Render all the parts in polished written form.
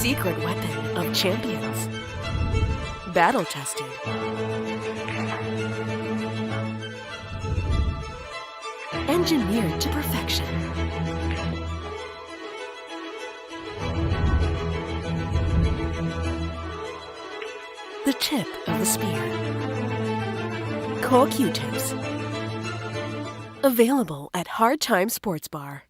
Secret weapon of champions. Battle-tested. Engineered to perfection. The tip of the spear. Cool Q-tips. Available at Hard Time Sports Bar.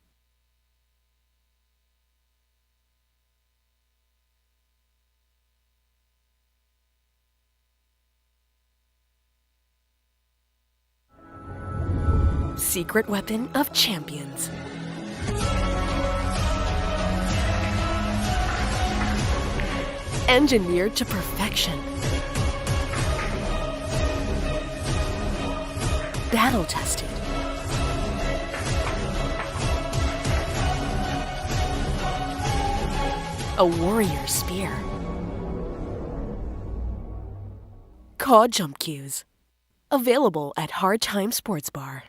Secret weapon of champions. Engineered to perfection. Battle tested. A warrior spear. Caw jump cues. Available at Hard Time Sports Bar.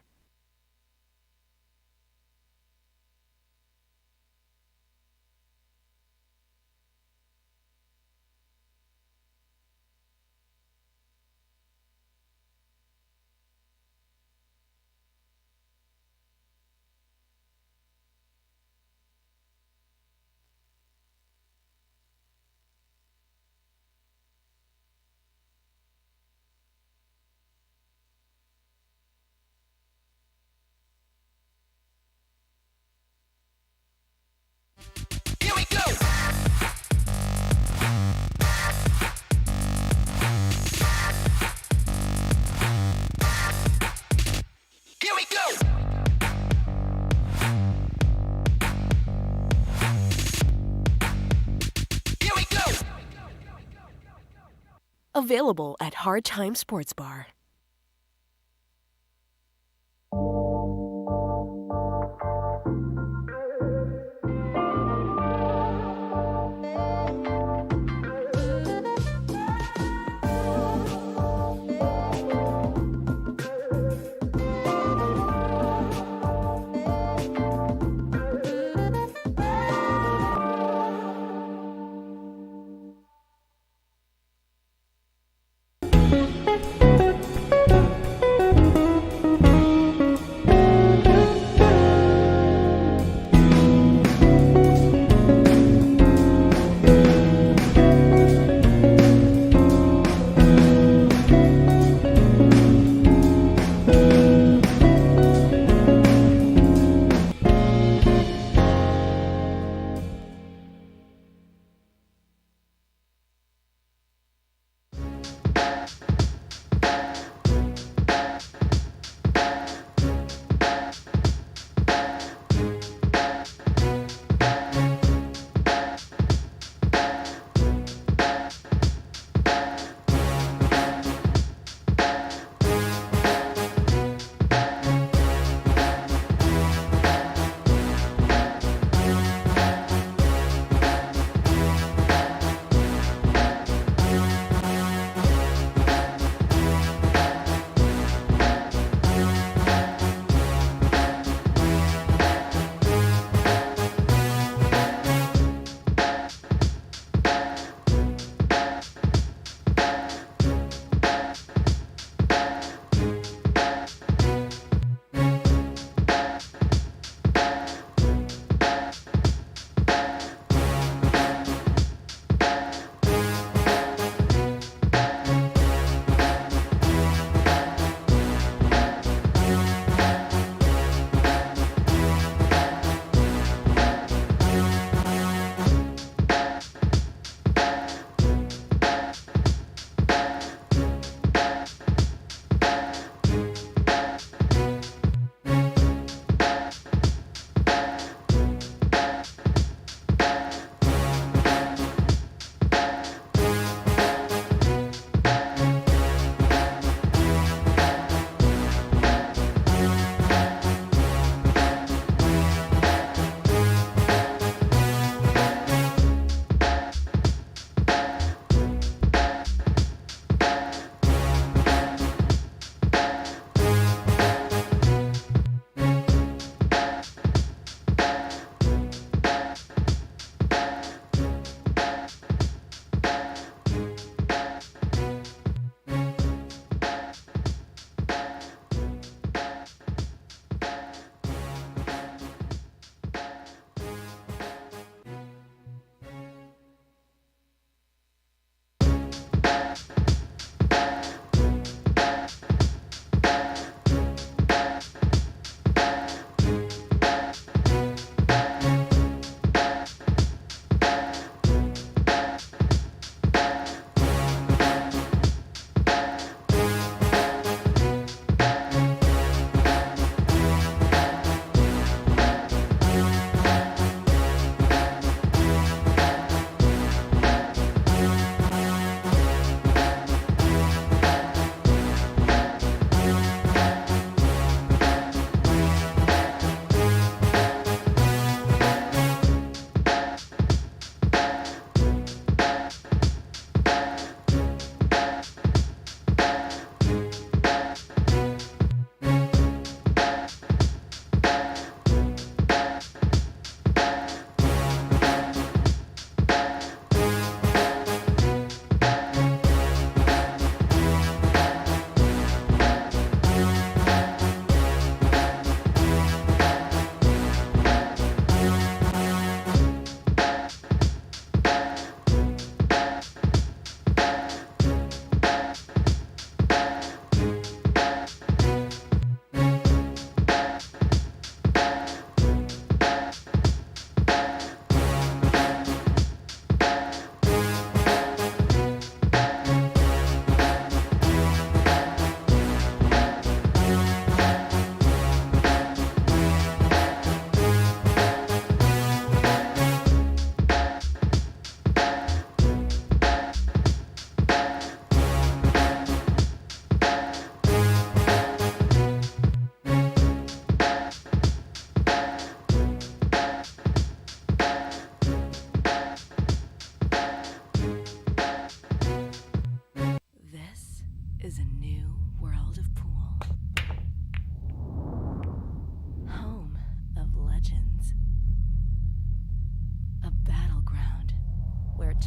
Available at Hard Time Sports Bar.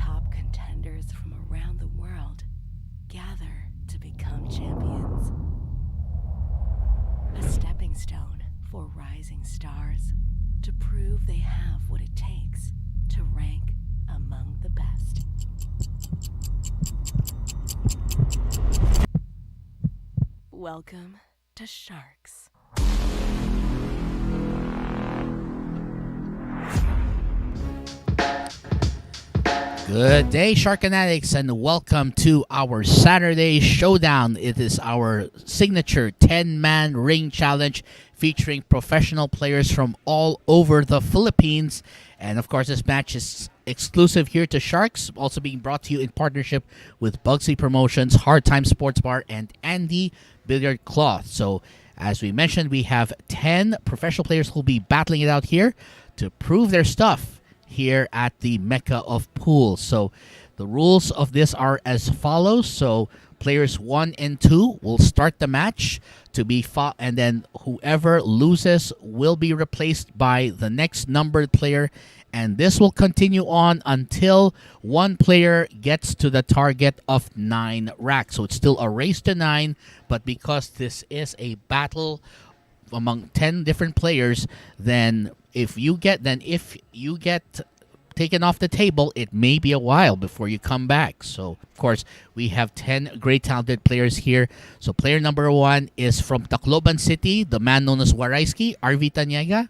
top contenders from around the world gather to become champions. A stepping stone for rising stars to prove they have what it takes to rank among the best. Welcome to Sharks. Good day, Shark Fanatics, and welcome to our Saturday Showdown. It is our signature 10-man ring challenge featuring professional players from all over the Philippines. And of course, this match is exclusive here to Sharks, also being brought to you in partnership with Bugsy Promotions, Hard Time Sports Bar, and Andy Billiard Cloth. So, as we mentioned, we have 10 professional players who will be battling it out here to prove their stuff here at the Mecca of Pool. So the rules of this are as follows. So players 1 and 2 will start the match to be fought, and then whoever loses will be replaced by the next numbered player, and this will continue on until one player gets to the target of 9 racks. So it's still a race to 9, but because this is a battle among 10 different players, then if you get taken off the table, it may be a while before you come back. So of course, we have 10 great talented players here. So player number 1 is from Tacloban City, the man known as Warayskie, Arvi Tañega.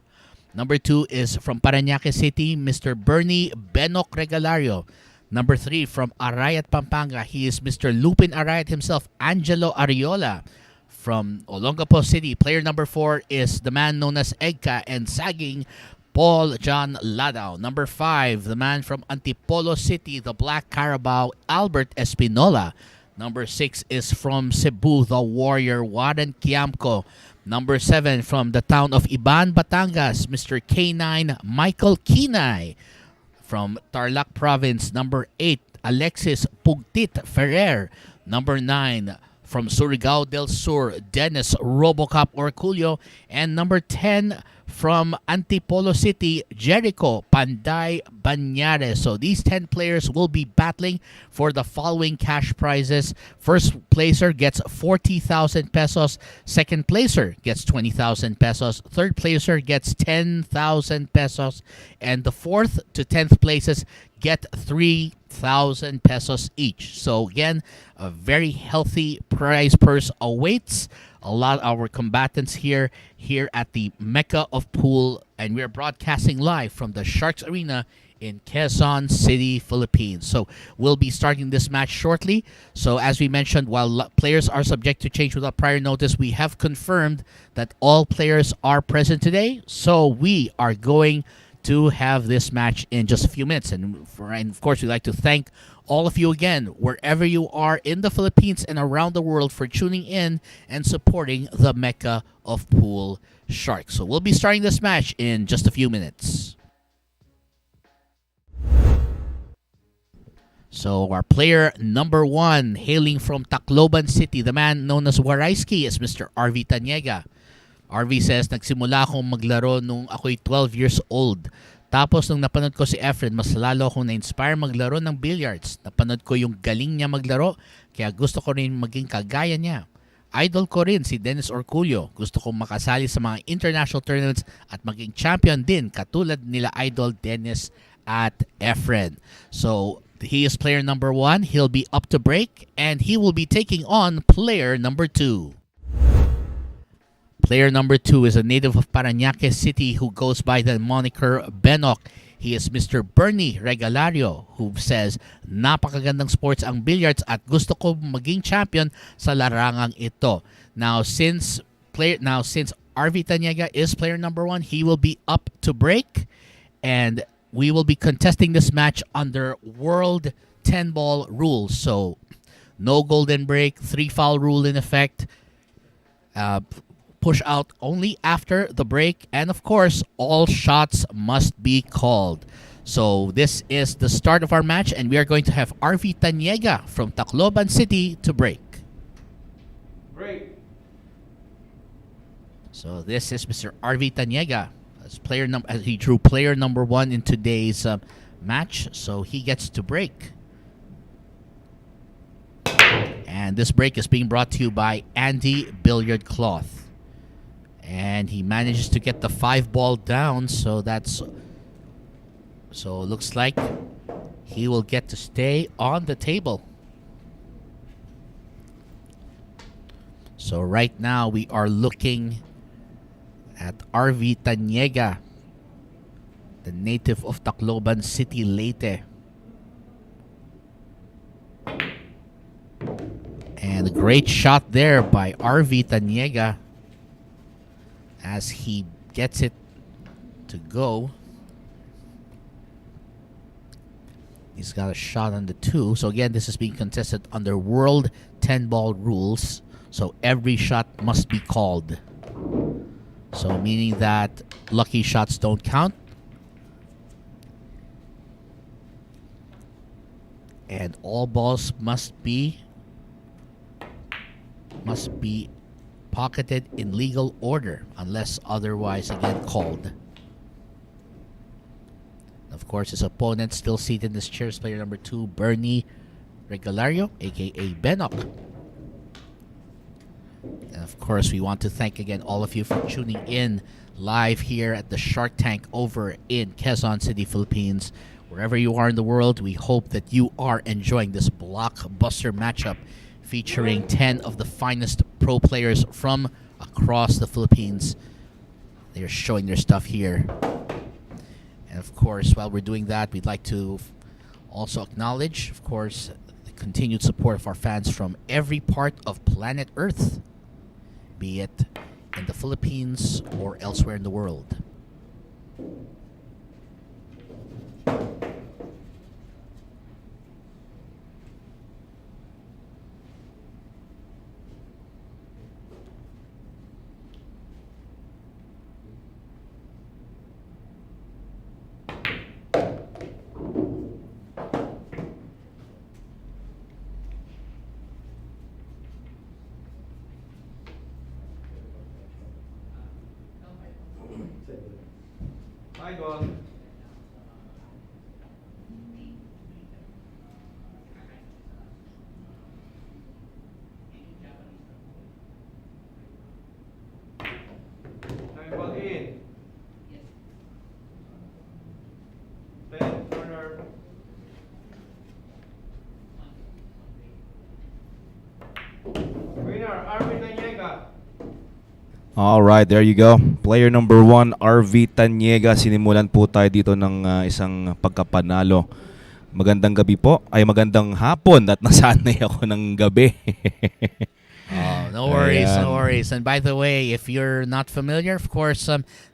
Number 2 is from Parañaque City, Mr. Bernie Benok Regalario. Number 3 from Arayat, Pampanga, he is Mr. Lupin Arayat himself, Angelo Ariola. From Olongapo City, player number 4 is the man known as Egca and sagging Paul John Ladao. Number 5, the man from Antipolo City, the Black Carabao, Albert Espinola. Number 6 is from Cebu, the warrior Warren Kiamco. Number 7, from the town of Ibaan, Batangas, Mr. K9 Michael Quinay. From Tarlac Province, number 8, Alexis Pugtit Ferrer. Number 9, from Surigao del Sur, Dennis Robocop Orcollo. And number 10, from Antipolo City, Jerico Panday Banyare. So these 10 players will be battling for the following cash prizes. First placer gets 40,000 pesos. Second placer gets 20,000 pesos. Third placer gets 10,000 pesos. And the 4th to 10th places get 3,000 pesos each. So again, a very healthy prize purse awaits a lot of our combatants here at the Mecca of Pool, and we're broadcasting live from the Sharks Arena in Quezon City, Philippines. So we'll be starting this match shortly. So as we mentioned, while players are subject to change without prior notice, we have confirmed that all players are present today. So we are going to have this match in just a few minutes. And of course, we'd like to thank all of you again, wherever you are in the Philippines and around the world, for tuning in and supporting the Mecca of Pool Sharks. So we'll be starting this match in just a few minutes. So our player number 1, hailing from Tacloban City, the man known as Warayskie, is Mr. Arvi Tañega. Arvi says, nagsimula akong maglaro nung ako'y 12 years old. Tapos nung napanood ko si Efren, mas lalo akong na-inspire maglaro ng billiards. Napanood ko yung galing niya maglaro, kaya gusto ko rin maging kagaya niya. Idol ko rin si Dennis Orcollo. Gusto kong makasali sa mga international tournaments at maging champion din, katulad nila Idol Dennis at Efren. So he is player number 1. He'll be up to break, and he will be taking on player number 2. Player number 2 is a native of Parañaque City who goes by the moniker Benok. He is Mr. Bernie Regalario, who says, napakagandang sports ang billiards at gusto ko maging champion sa larangang ito. Now since Arvi Tañega is player number 1, he will be up to break, and we will be contesting this match under World 10-ball rules. So no golden break, 3-foul rule in effect. Push out only after the break, and of course, all shots must be called. So this is the start of our match, and we are going to have Arvi Tañega from Tacloban City to break. Break. So this is Mr. Arvi Tañega as he drew player number 1 in today's match, so he gets to break. And this break is being brought to you by Andy Billiard Cloth. And he manages to get the 5-ball down, so it looks like he will get to stay on the table. So right now we are looking at Arvi Tañega, the native of Tacloban City, Leyte. And a great shot there by Arvi Tañega as he gets it to go. He's got a shot on the 2. So again, this is being contested under World 10-ball rules. So every shot must be called. So meaning that lucky shots don't count. And all balls must be pocketed in legal order unless otherwise again called. Of course, his opponent still seated in his chair is player number 2, Bernie Regalario, aka Benok. And of course, we want to thank again all of you for tuning in live here at the Shark Tank over in Quezon City, Philippines. Wherever you are in the world, we hope that you are enjoying this blockbuster matchup featuring 10 of the finest pro players from across the Philippines. They're showing their stuff here. And of course, while we're doing that, we'd like to also acknowledge, of course, the continued support of our fans from every part of planet Earth, be it in the Philippines or elsewhere in the world. Hi, God. Time ball in. Pen, corner. Winner, Arvi Tañega. All right, there you go. Player number 1, Arvi Tañega. Sinimulan po tayo dito ng isang pagkapanalo. Magandang gabi po. Ay, magandang hapon at nasanay ako ng gabi. Oh, no worries, Ayan. no worries. And by the way, if you're not familiar, of course,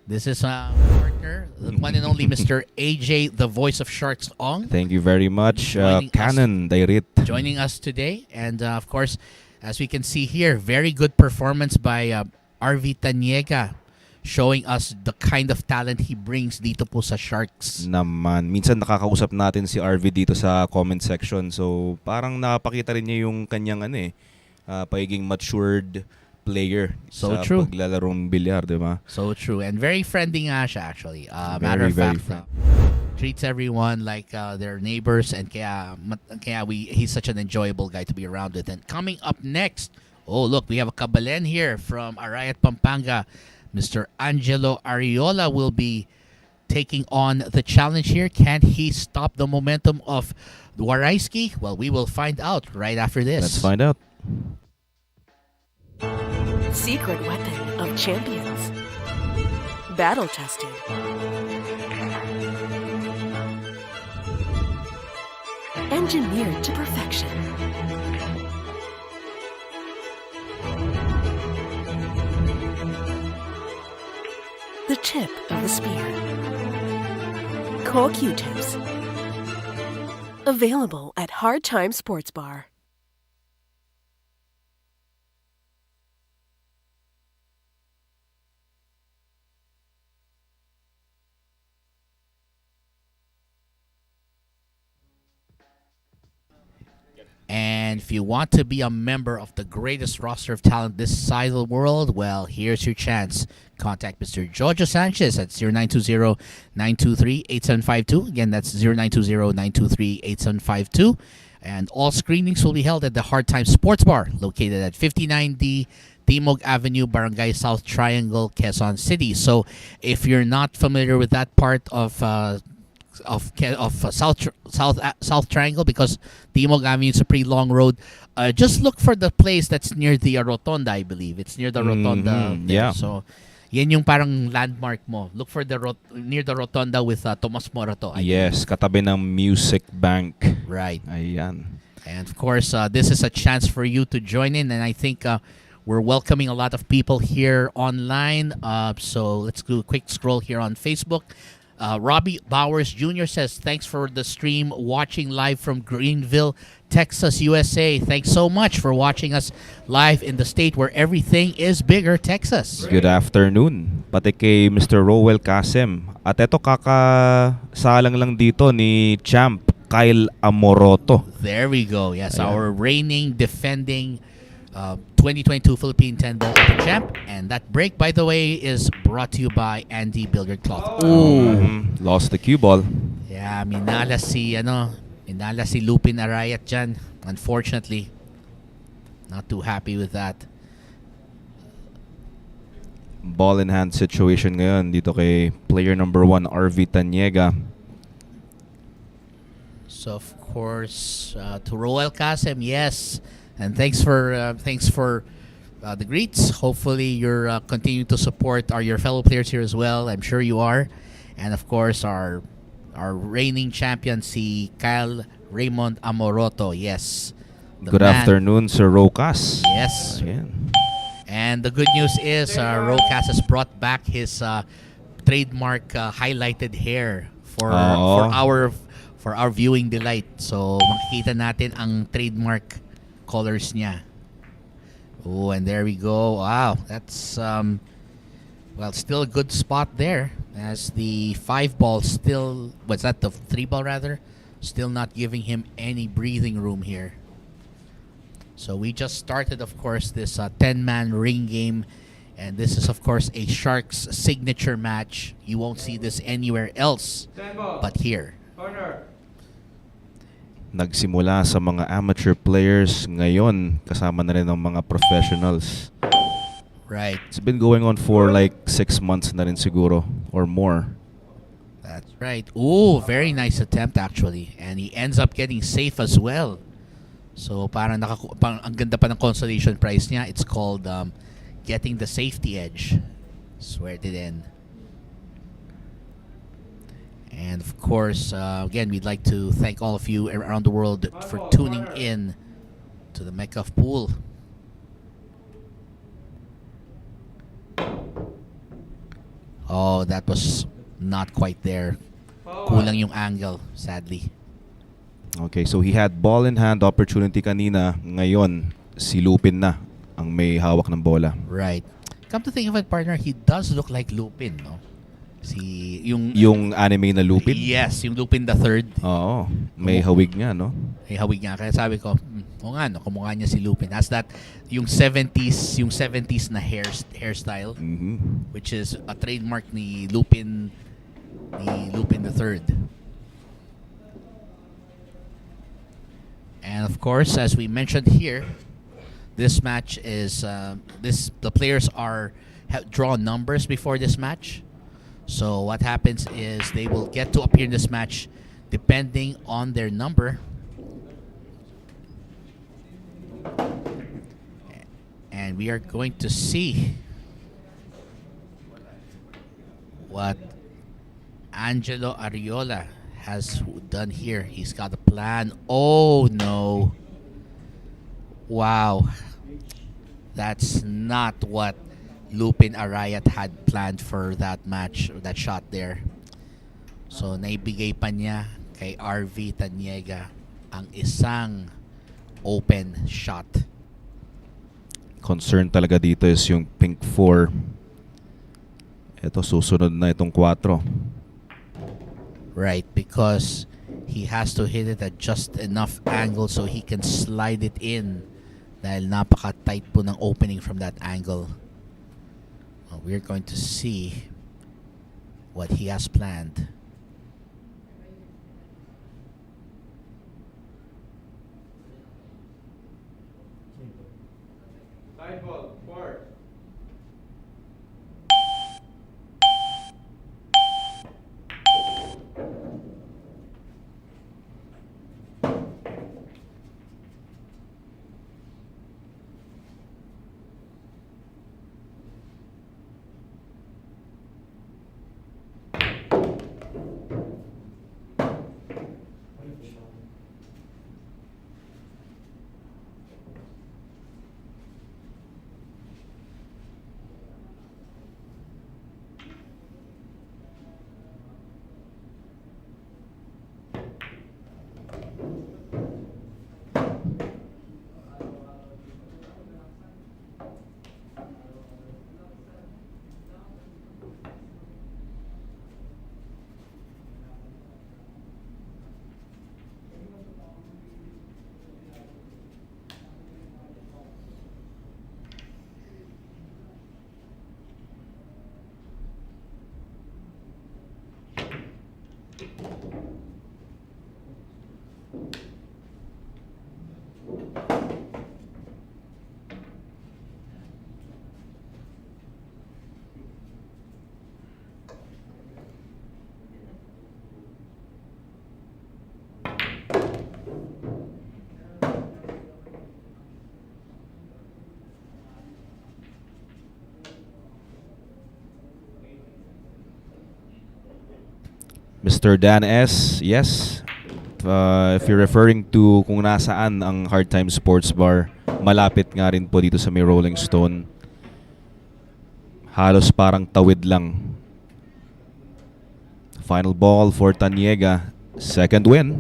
this is our partner, the one and only Mr. AJ, the voice of Sharks Ong, Thank you very much, Joining Canon Dairit. joining us today. And of course, as we can see here, very good performance by Arvi Tañega, showing us the kind of talent he brings dito po sa Sharks. Naman. Minsan nakakausap natin si Arvi dito sa comment section. So, parang nakapakita rin niya yung kanyang pagiging matured player So sa true. paglalarong bilyar, di ba? So true. And very friendly nga siya actually. Matter Very, of very fact, treats everyone like their neighbors, and he's such an enjoyable guy to be around with. And coming up next, oh look, we have a kabalen here from Arayat, Pampanga. Mr. Angelo Ariola will be taking on the challenge here. Can he stop the momentum of Warayskie? Well, we will find out right after this. Let's find out. Secret weapon of champions. Battle tested. Engineered to perfection. The tip of the spear. Core Q-tips. Available at Hard Time Sports Bar. And And if you want to be a member of the greatest roster of talent this side of the world, well, here's your chance. Contact Mr. Jojo Sanchez at 0920-923-8752. Again, that's 0920-923-8752. And all screenings will be held at the Hard Times Sports Bar, located at 59D Timog Avenue, Barangay South Triangle, Quezon City. So if you're not familiar with that part of South Triangle, because Timog Avenue is a pretty long road, just look for the place that's near the Rotonda, I believe. It's near the Rotonda. Yeah. So yan yung parang landmark mo. Look for the near the Rotonda with Tomas Morato. Yes, katabi ng Music Bank. Right. Ayan. And of course, this is a chance for you to join in. And I think we're welcoming a lot of people here online. So let's do a quick scroll here on Facebook. Robbie Bowers Jr. says, thanks for the stream, watching live from Greenville, Texas, USA. Thanks so much for watching us live in the state where everything is bigger, Texas. Good afternoon. Pati kay Mr. Rowell Kasem. At eto kakasalang lang dito ni Champ Kyle Amoroto. There we go. Yes, Ayan. our reigning, defending 2022 Philippine 10 Ball Open Champ. And that break, by the way, is brought to you by Andy Billiard Cloth. Lost the cue ball. Yeah, minala si Lupin Arayat dyan. Unfortunately, not too happy with that. Ball in hand situation ngayon dito kay player number 1, Arvi Tañega. So of course, to Roel Kasem, yes, and thanks for the greets. Hopefully, you're continuing to support your fellow players here as well. I'm sure you are, and of course, our reigning champion, si Kyle Raymond Amoroto. Yes. Good afternoon, Sir Rocas. Yes. Ayan. And the good news is Rocas has brought back his trademark highlighted hair for our viewing delight. So makikita natin ang trademark colors niya. Oh, and there we go. Wow, that's still a good spot there, as the 5 ball still, what's that, the 3 ball rather, still not giving him any breathing room here. So we just started, of course, this 10-man ring game, and this is, of course, a Sharks signature match. You won't see this anywhere else but here. Corner. Nagsimula sa mga amateur players, ngayon kasama na rin ng mga professionals. Right. It's been going on for like 6 months na rin siguro or more. That's right. Ooh, very nice attempt actually, and he ends up getting safe as well. So parang ang ganda pa ng consolation prize niya. It's called getting the safety edge. Swear it in. And of course, again, we'd like to thank all of you around the world for tuning in to the Mecca of Pool. Oh, that was not quite there. Kulang yung angle, sadly. Okay, so he had ball in hand opportunity kanina. Ngayon, si Lupin na ang may hawak ng bola. Right. Come to think of it, partner, he does look like Lupin, no? Yung anime na Lupin? Yes, yung Lupin the Third. Oo, may hawig nga, no? May hawig nga. Kaya sabi ko, o nga, no, kumukha niya si Lupin. Has that, yung 70s na hairstyle, which is a trademark ni Lupin the Third. And of course, as we mentioned here, this match is the players draw numbers before this match. So what happens is they will get to appear in this match depending on their number. And we are going to see what Angelo Ariola has done here. He's got a plan. Oh no. Wow. That's not what Lupin Arayat had planned for that match, that shot there. So naibigay pa niya kay Arvi Tañega ang isang open shot. Concern talaga dito is yung pink 4. Ito, susunod na itong 4. Right, because He has to hit it at just enough angle so he can slide it in. Dahil napaka-tight po ng opening from that angle. Well, we're going to see what he has planned. Side ball, 4. Mr. Dan S, yes. If you're referring to kung nasaan ang Hard Time Sports Bar, malapit nga rin po dito sa may Rolling Stone. Halos parang tawid lang. Final ball for Tañega. Second win.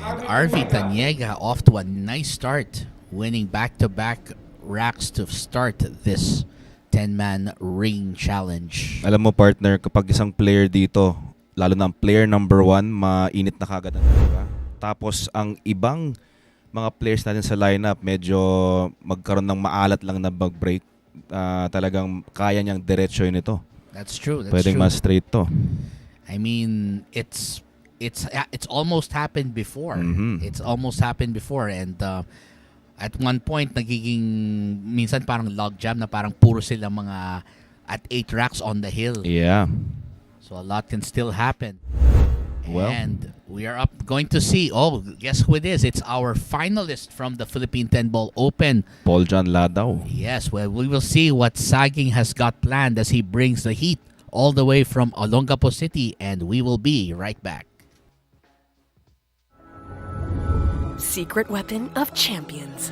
And Arvi Tañega off to a nice start, winning back-to-back racks to start this 10-man ring challenge. Alam mo partner, kapag isang player dito, lalo na ang player number 1, mainit na kagad ang talaga. Tapos ang ibang mga players natin sa lineup, medyo magkaroon ng maalat lang na mag-break. Talagang kaya niyang diretsyoin ito. That's true. That's Pwedeng true. mas straight to. I mean, it's almost happened before. Mhm. It's almost happened before, and at one point nagiging minsan parang log jam na parang puro sila mga at 8 racks on the hill. Yeah. So a lot can still happen. Well. And we are going to see. Oh, guess who it is? It's our finalist from the Philippine 10 Ball Open. Paul John Ladao. Yes, well, we will see what Saging has got planned as he brings the heat all the way from Olongapo City, and we will be right back. Secret weapon of champions.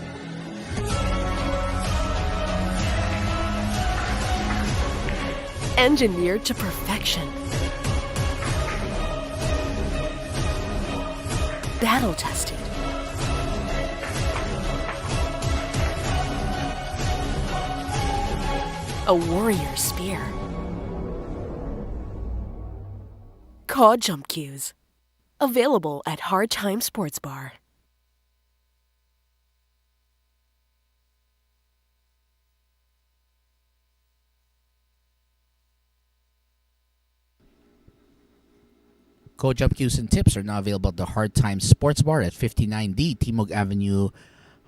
Engineered to perfection. Battle tested. A warrior spear. Caw jump cues. Available at Hard Time Sports Bar. Co-jump cues and tips are now available at the Hard Times Sports Bar at 59D Timog Avenue,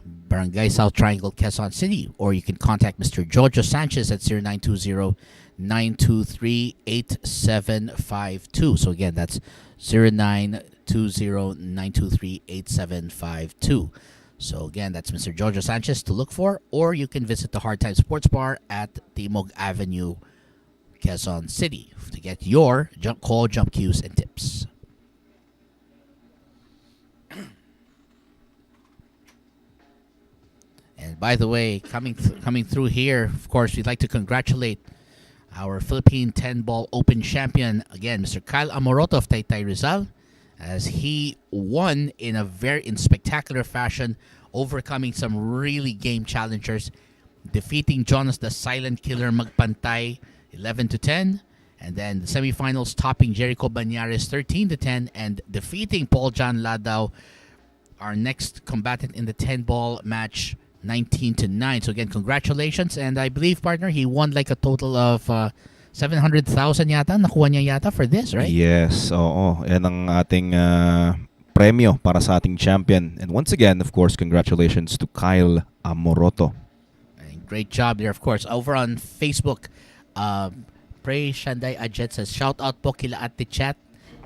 Barangay South Triangle, Quezon City. Or you can contact Mr. Jojo Sanchez at 0920-923-8752. So again, that's 0920-923-8752. So again, that's Mr. Jojo Sanchez to look for. Or you can visit the Hard Times Sports Bar at Timog Avenue, Quezon City to get your call, jump cues, and tips. And by the way, coming through here, of course, we'd like to congratulate our Philippine 10-ball Open champion, again, Mr. Kyle Amoroto of Taytay Rizal, as he won in spectacular fashion, overcoming some really game challengers, defeating Jonas the Silent Killer Magpantay 11-10, And then the semifinals topping Jerico Banyares 13-10 and defeating Paul John Ladao, our next combatant in the 10-ball match, 19-9. So again, congratulations. And I believe, partner, he won like a total of 700,000 yata. Nakuha niya yata for this, right? Yes, oo. Yan ang ating premyo para sa ating champion. And once again, of course, congratulations to Kyle Amoroto. And great job there, of course. Over on Facebook, Pray Shanday Ajet says, shout out po kila Ate Chat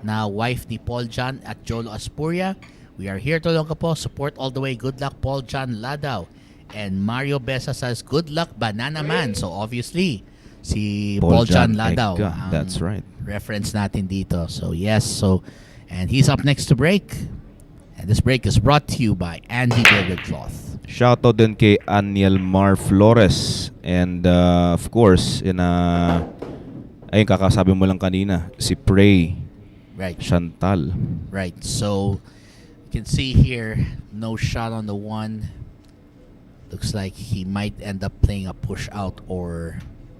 na wife ni Paul John at Jolo Aspuria. We are here to Olongapo. Support all the way. Good luck, Paul John Ladao. And Mario Besa says, good luck, Banana Man. So obviously, si Paul John Ladao. Egca. That's right. Reference natin dito. So yes, and he's up next to break. And this break is brought to you by Andy Burger Cloth. Shoutout din kay Aniel Mar Flores. And of course, ayun, kakasabi mo lang kanina, si Pray Right. Chantal. Right. So you can see here, no shot on the one. Looks like he might end up playing a push out or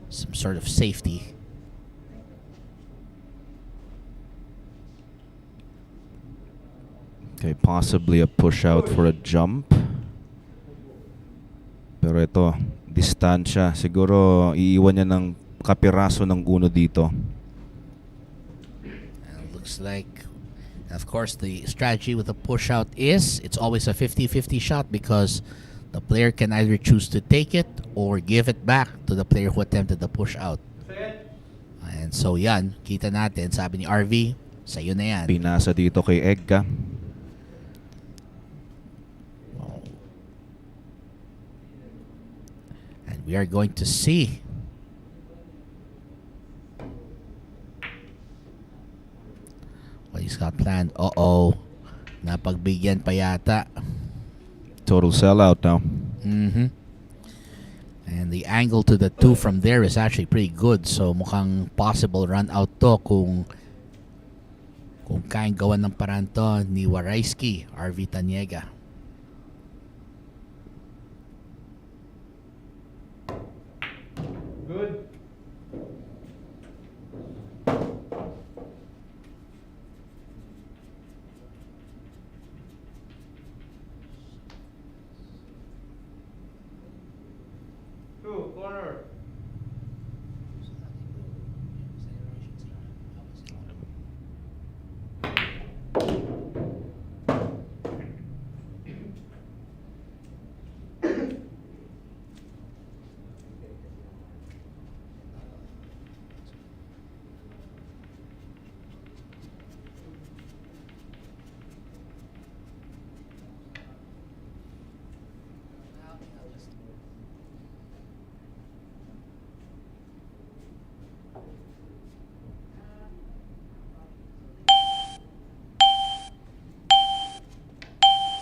some sort of safety. Okay, possibly a push out for a jump. Pero ito, distansya. Siguro iiwan niya ng kapiraso ng uno dito. And it looks like, of course, the strategy with a push out is it's always a 50-50 shot because the player can either choose to take it or give it back to the player who attempted the push out. And so yan, kita natin, sabi ni Arvi, sa'yo na yan. Pinasa dito kay Egca. And we are going to see what he's got planned. Uh-oh. Napagbigyan pa yata. Total sellout now. Mm-hmm. And the angle to the two from there is actually pretty good. So mukhang possible run out to kung kayang gawan ng paraan to ni Warayskie, Arvi Tañega. Good. Two, corner.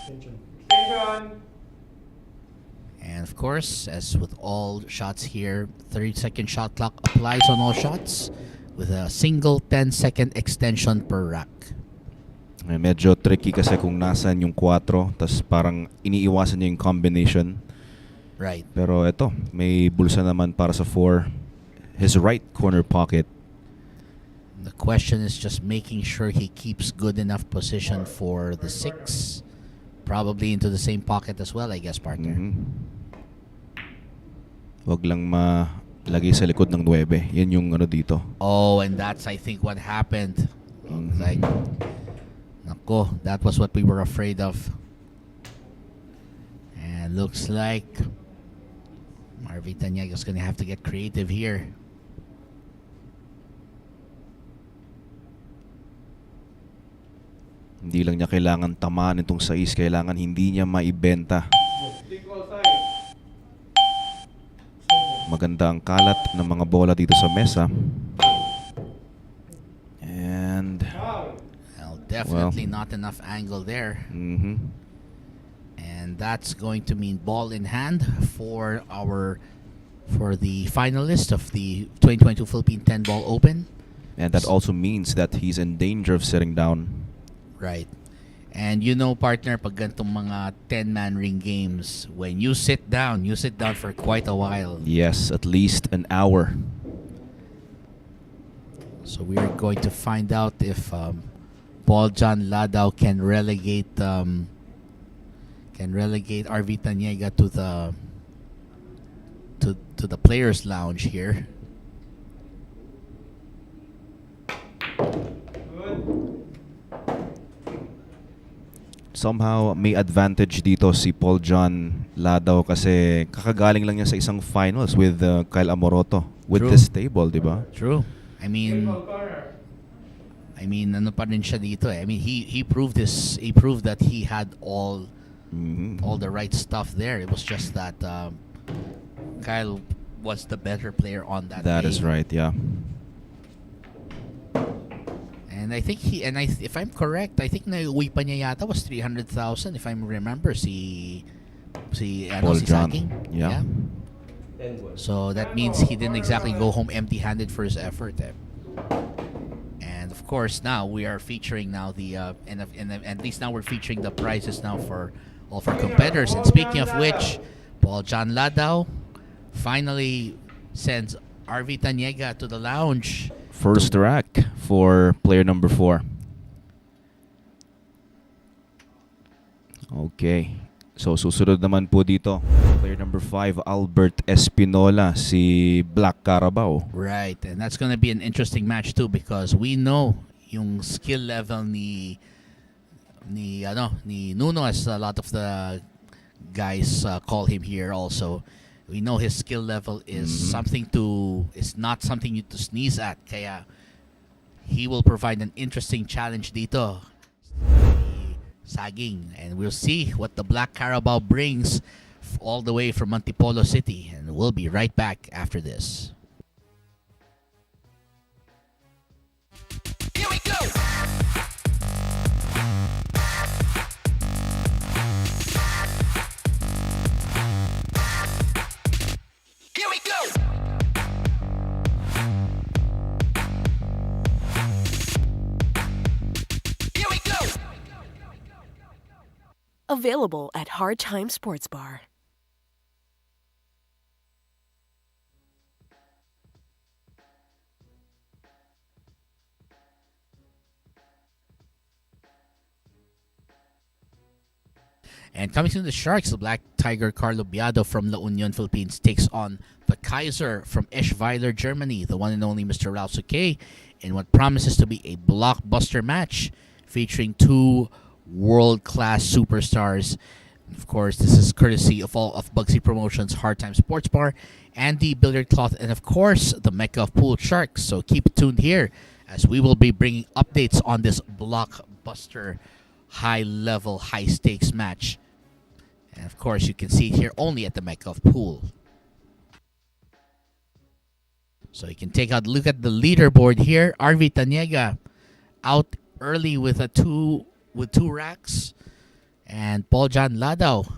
Extension. And of course, as with all shots here, 30-second shot clock applies on all shots with a single 10-second extension per rack. Medyo tricky kasi kung nasan yung 4, tas parang iniiwasan niya yung combination. Right. Pero ito, may bulsa naman para sa 4. His right corner pocket. The question is just making sure he keeps good enough position for the 6. Probably into the same pocket as well, I guess, partner. Wag lang malagay sa likod ng 9. Yan yung ano dito. Oh, and that's, I think, what happened. Like, nako, that was what we were afraid of. And looks like Arvi Tañega is going to have to get creative here. Hindi lang niya kailangan tamaan itong 6, kailangan hindi niya maibenta. Maganda ang kalat ng mga bola dito sa mesa. And well, definitely not enough angle there. And that's going to mean ball in hand for the finalist of the 2022 Philippine 10-ball Open. And that also means that he's in danger of sitting down. Right. And you know, partner, pag ganitong mga 10-man ring games, when you sit down for quite a while. Yes, at least an hour. So we are going to find out if Paul John Ladao can relegate Arvi Tañega to the players' lounge here. Good. Somehow may advantage dito si Paul John Ladao kasi kakagaling lang niya sa isang finals with Kyle Amoroto with True. this table, di ba? True. I mean, Triple corner. ano pa rin siya dito eh. I mean, he proved that he had all the right stuff there. It was just that Kyle was the better player on that That day. is right, yeah. And I think if I'm correct, I think nauwi pa niya yata was 300,000 if I remember si Paul John. Saging. Yeah. So that means he didn't exactly go home empty-handed for his effort. And of course now we are featuring now the and at least now we're featuring the prizes now for all of our competitors. And speaking of which, Paul John Ladao finally sends Arvi Tañega to the lounge. First rack for player number 4. Okay. So susunod naman po dito, player number 5, Albert Espinola, si Black Carabao. Right, and that's going to be an interesting match too because we know yung skill level ni Nuno, as a lot of the guys call him here also. We know his skill level is not something you to sneeze at. Kaya he will provide an interesting challenge dito. Saging, and we'll see what the Black Carabao brings all the way from Antipolo City, and we'll be right back after this. Here we go. Here we go. Here we go. Available at Hard Time Sports Bar. And coming to the Sharks, the Black Tiger Carlo Biado from La Union, Philippines takes on the Kaiser from Eschweiler, Germany, the one and only Mr. Ralph Suke, in what promises to be a blockbuster match featuring two world-class superstars. Of course, this is courtesy of all of Bugsy Promotions, Hard Time Sports Bar, and the Billiard Cloth, and of course, the Mecca of Pool Sharks. So keep tuned here as we will be bringing updates on this blockbuster, high-level, high-stakes match. And of course, you can see it here only at the Mecca of Pool. So you can take a look at the leaderboard here. Arvi Tañega out early with two racks. And Paul John Ladao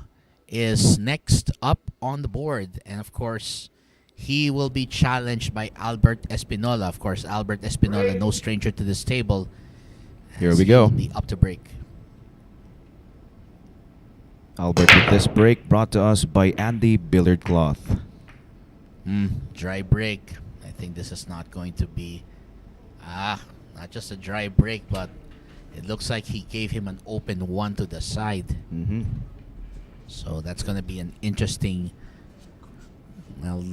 is next up on the board. And of course, he will be challenged by Albert Espinola. Of course, Albert Espinola, no stranger to this table. Here we go. He will be up to break. Albert with this break brought to us by Andy Billiard Cloth. Dry break. I think this is not going to be not just a dry break, but it looks like he gave him an open one to the side. So that's going to be an interesting. Well,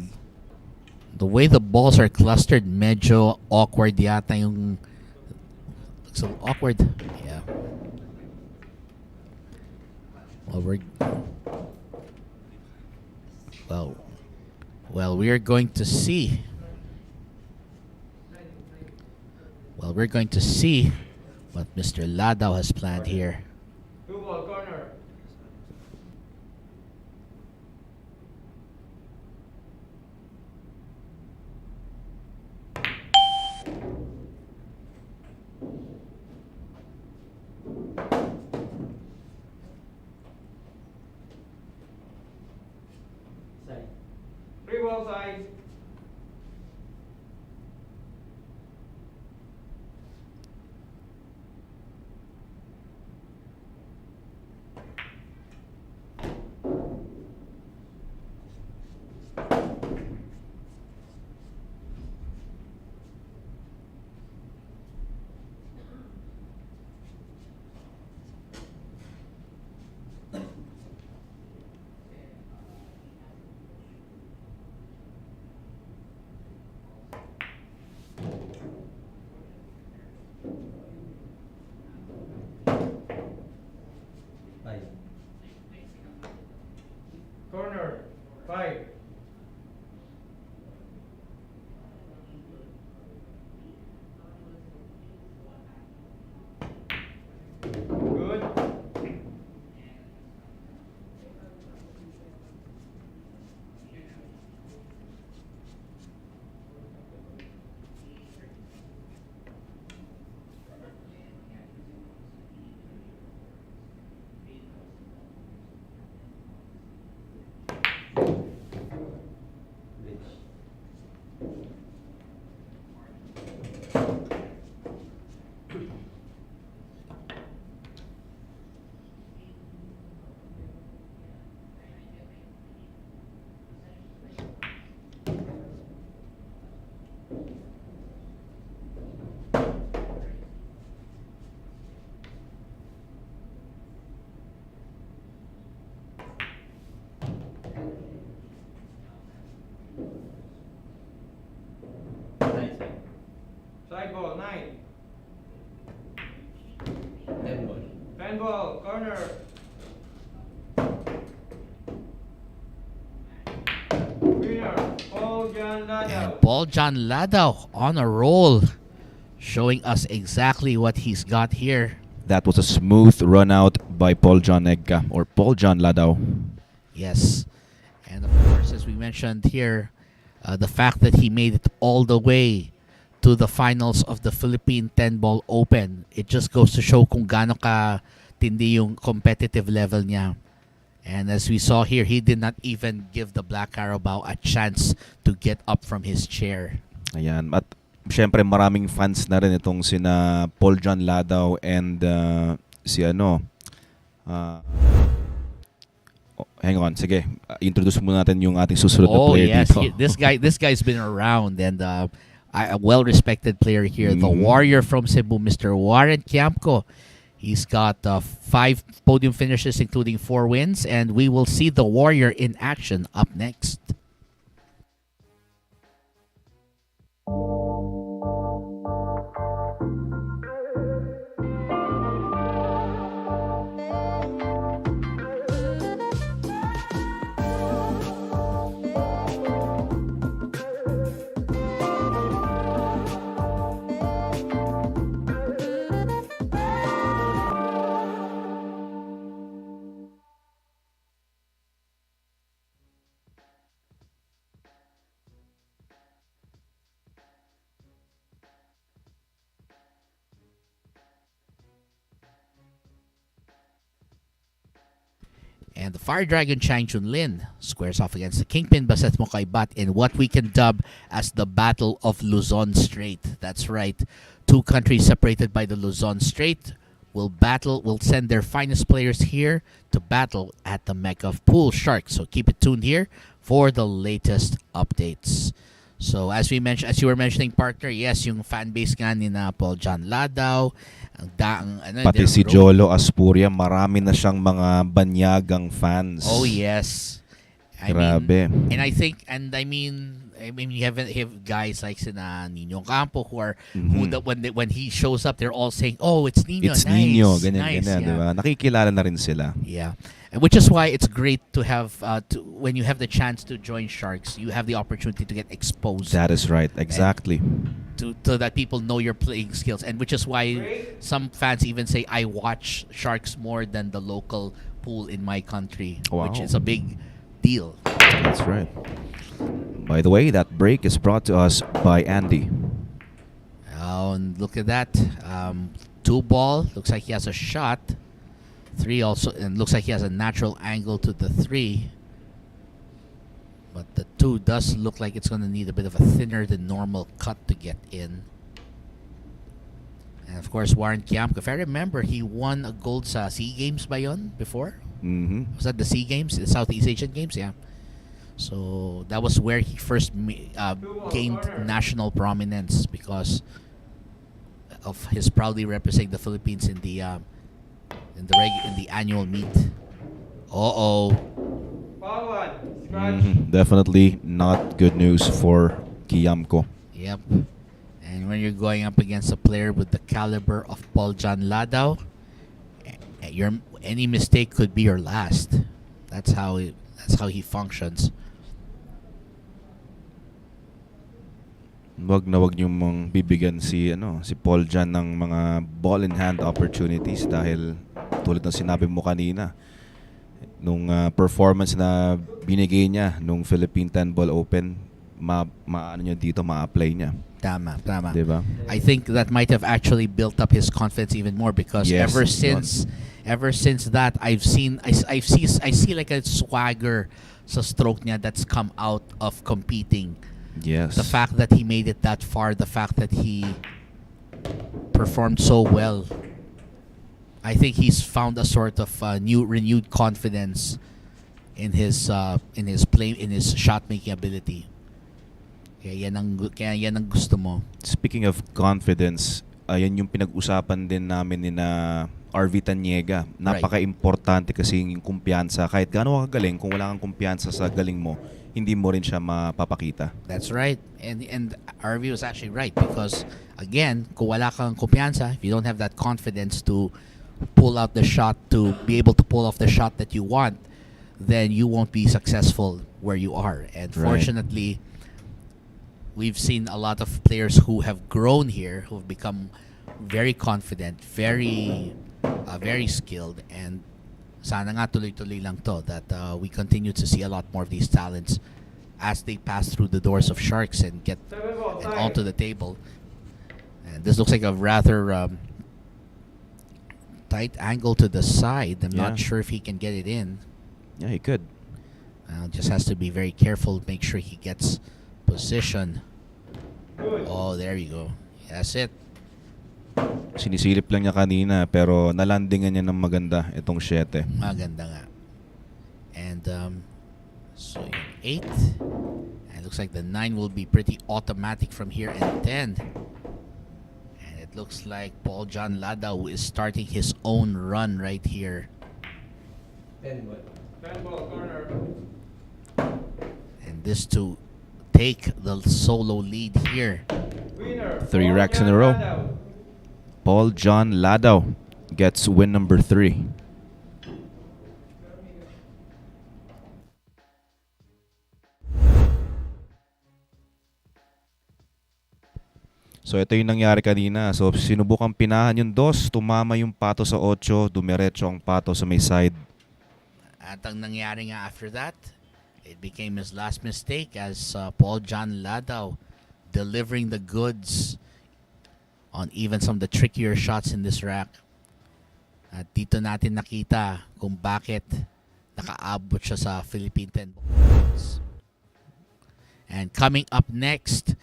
the way the balls are clustered, medyo awkward yata yung. Looks a little awkward. Yeah. Well, we are going to see. Well, we're going to see what Mr. Ladao has planned here. Two ball corner. Three ball side. Handball, corner. Winner, Paul John Ladao. And Paul John Ladao on a roll, showing us exactly what he's got here. That was a smooth run out by Paul John Egca or Paul John Ladao. Yes. And of course, as we mentioned here, the fact that he made it all the way to the finals of the Philippine 10-ball Open, it just goes to show kung gaano ka tindi yung competitive level niya. And as we saw here, he did not even give the Black Carabao a chance to get up from his chair. Ayan. At syempre maraming fans na rin itong sina Paul John Ladao and si ano. Hang on, sige. Introduce muna natin yung ating susunod na Oh player yes, dito. this guy's been around and a well-respected player here. The Warrior from Cebu, Mr. Warren Kiamco. He's got 5 podium finishes, including 4 wins, and we will see the Warrior in action up next. And the Fire Dragon Chang Chun Lin squares off against the Kingpin Baset Mokaibat in what we can dub as the Battle of Luzon Strait. That's right. 2 countries separated by the Luzon Strait will send their finest players here to battle at the Mecca of Pool Sharks. So keep it tuned here for the latest updates. So as you were mentioning, partner, yes, yung fan base nga ni na Paul John Ladao, Pati si Jolo Aspuria, marami na siyang mga banyagang fans. Oh yes. Grabe. I mean you have guys like sina Nino Campo who are when he shows up they're all saying, "Oh, it's Nino." It's nice, Nino, ganyan, nice, ganyan, yeah. diba? Nakikilala na rin sila. Yeah. And which is why it's great to have when you have the chance to join Sharks, you have the opportunity to get exposed. That is right, exactly. So that people know your playing skills, and which is why some fans even say I watch Sharks more than the local pool in my country, Wow. which is a big deal. That's right. By the way, that break is brought to us by Andy. Oh, and look at that. 2 ball. Looks like he has a shot. 3 also, and looks like he has a natural angle to the 3. But the 2 does look like it's going to need a bit of a thinner than normal cut to get in. And of course, Warren Kiamco, if I remember, he won a gold sa SEA Games ba yun before? Mm-hmm. Was that the SEA Games? The Southeast Asian Games? Yeah. So that was where he first gained national prominence because of his proudly representing the Philippines in the annual meet. Foul one. Scratch. Definitely not good news for Kiamco. Yep. And when you're going up against a player with the caliber of Paul John Ladao, any mistake could be your last. That's how he functions. Wag niyo mong bibigyan si Paul John ng mga ball in hand opportunities dahil tulad ng sinabi mo kanina nung performance na binigay niya nung Philippine 10-ball Open, ma-apply niya. Tama. Diba? I think that might have actually built up his confidence even more because Yes, ever since that I see like a swagger sa stroke niya that's come out of competing. Yes. The fact that he made it that far, the fact that he performed so well, I think he's found a sort of renewed confidence in his shot making ability. Kaya yan ang gusto mo. Speaking of confidence, ayan yung pinag-usapan din namin ni na Arvi Tañega. Napaka-importante kasi yung kumpiyansa. Kahit gaano ka galing, kung wala kang kumpiyansa sa galing mo, hindi mo rin siya mapapakita. That's right. And Arvi was actually right because again, kung wala kang kumpiyansa, if you don't have that confidence to pull out the shot to be able to pull off the shot that you want, then you won't be successful where you are. And Right. fortunately, we've seen a lot of players who have grown here, who have become very confident, very skilled, and sana nga tuloy-tuloy lang to that we continue to see a lot more of these talents as they pass through the doors of Sharks and get and onto the table. And this looks like a rather tight angle to the side. I'm Yeah. not sure if he can get it in. Yeah, he could. Just has to be very careful, make sure he gets position. Good. Oh, there you go. That's it. Sinisilip lang niya kanina pero nalandingan niya ng maganda itong 7. Maganda nga. And so yung 8. And it looks like the 9 will be pretty automatic from here, and 10. And it looks like Paul John Ladao is starting his own run right here. 10 ball corner. And this to take the solo lead here. Winner. 3 racks in a row. Ladaw. Paul John Ladao gets win number 3. So ito yung nangyari kanina. So sinubukang pinahan yung 2, tumama yung pato sa 8, dumiretso ang pato sa may side. At ang nangyari nga after that, it became his last mistake as Paul John Ladao delivering the goods on even some of the trickier shots in this rack. At dito natin nakita kung bakit nakaabot siya sa Philippine 10 balls. And coming up next,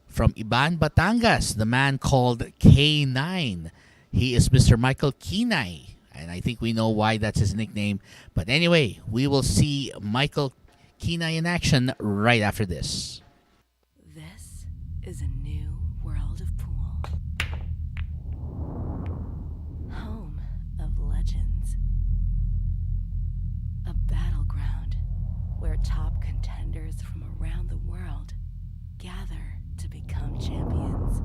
from Ibaan, Batangas, the man called K9. He is Mr. Michael Quinay. And I think we know why that's his nickname. But anyway, we will see Michael Quinay in action right after this. This is a new world of pool. Home of legends. A battleground where top contenders from around the world gather to become champions.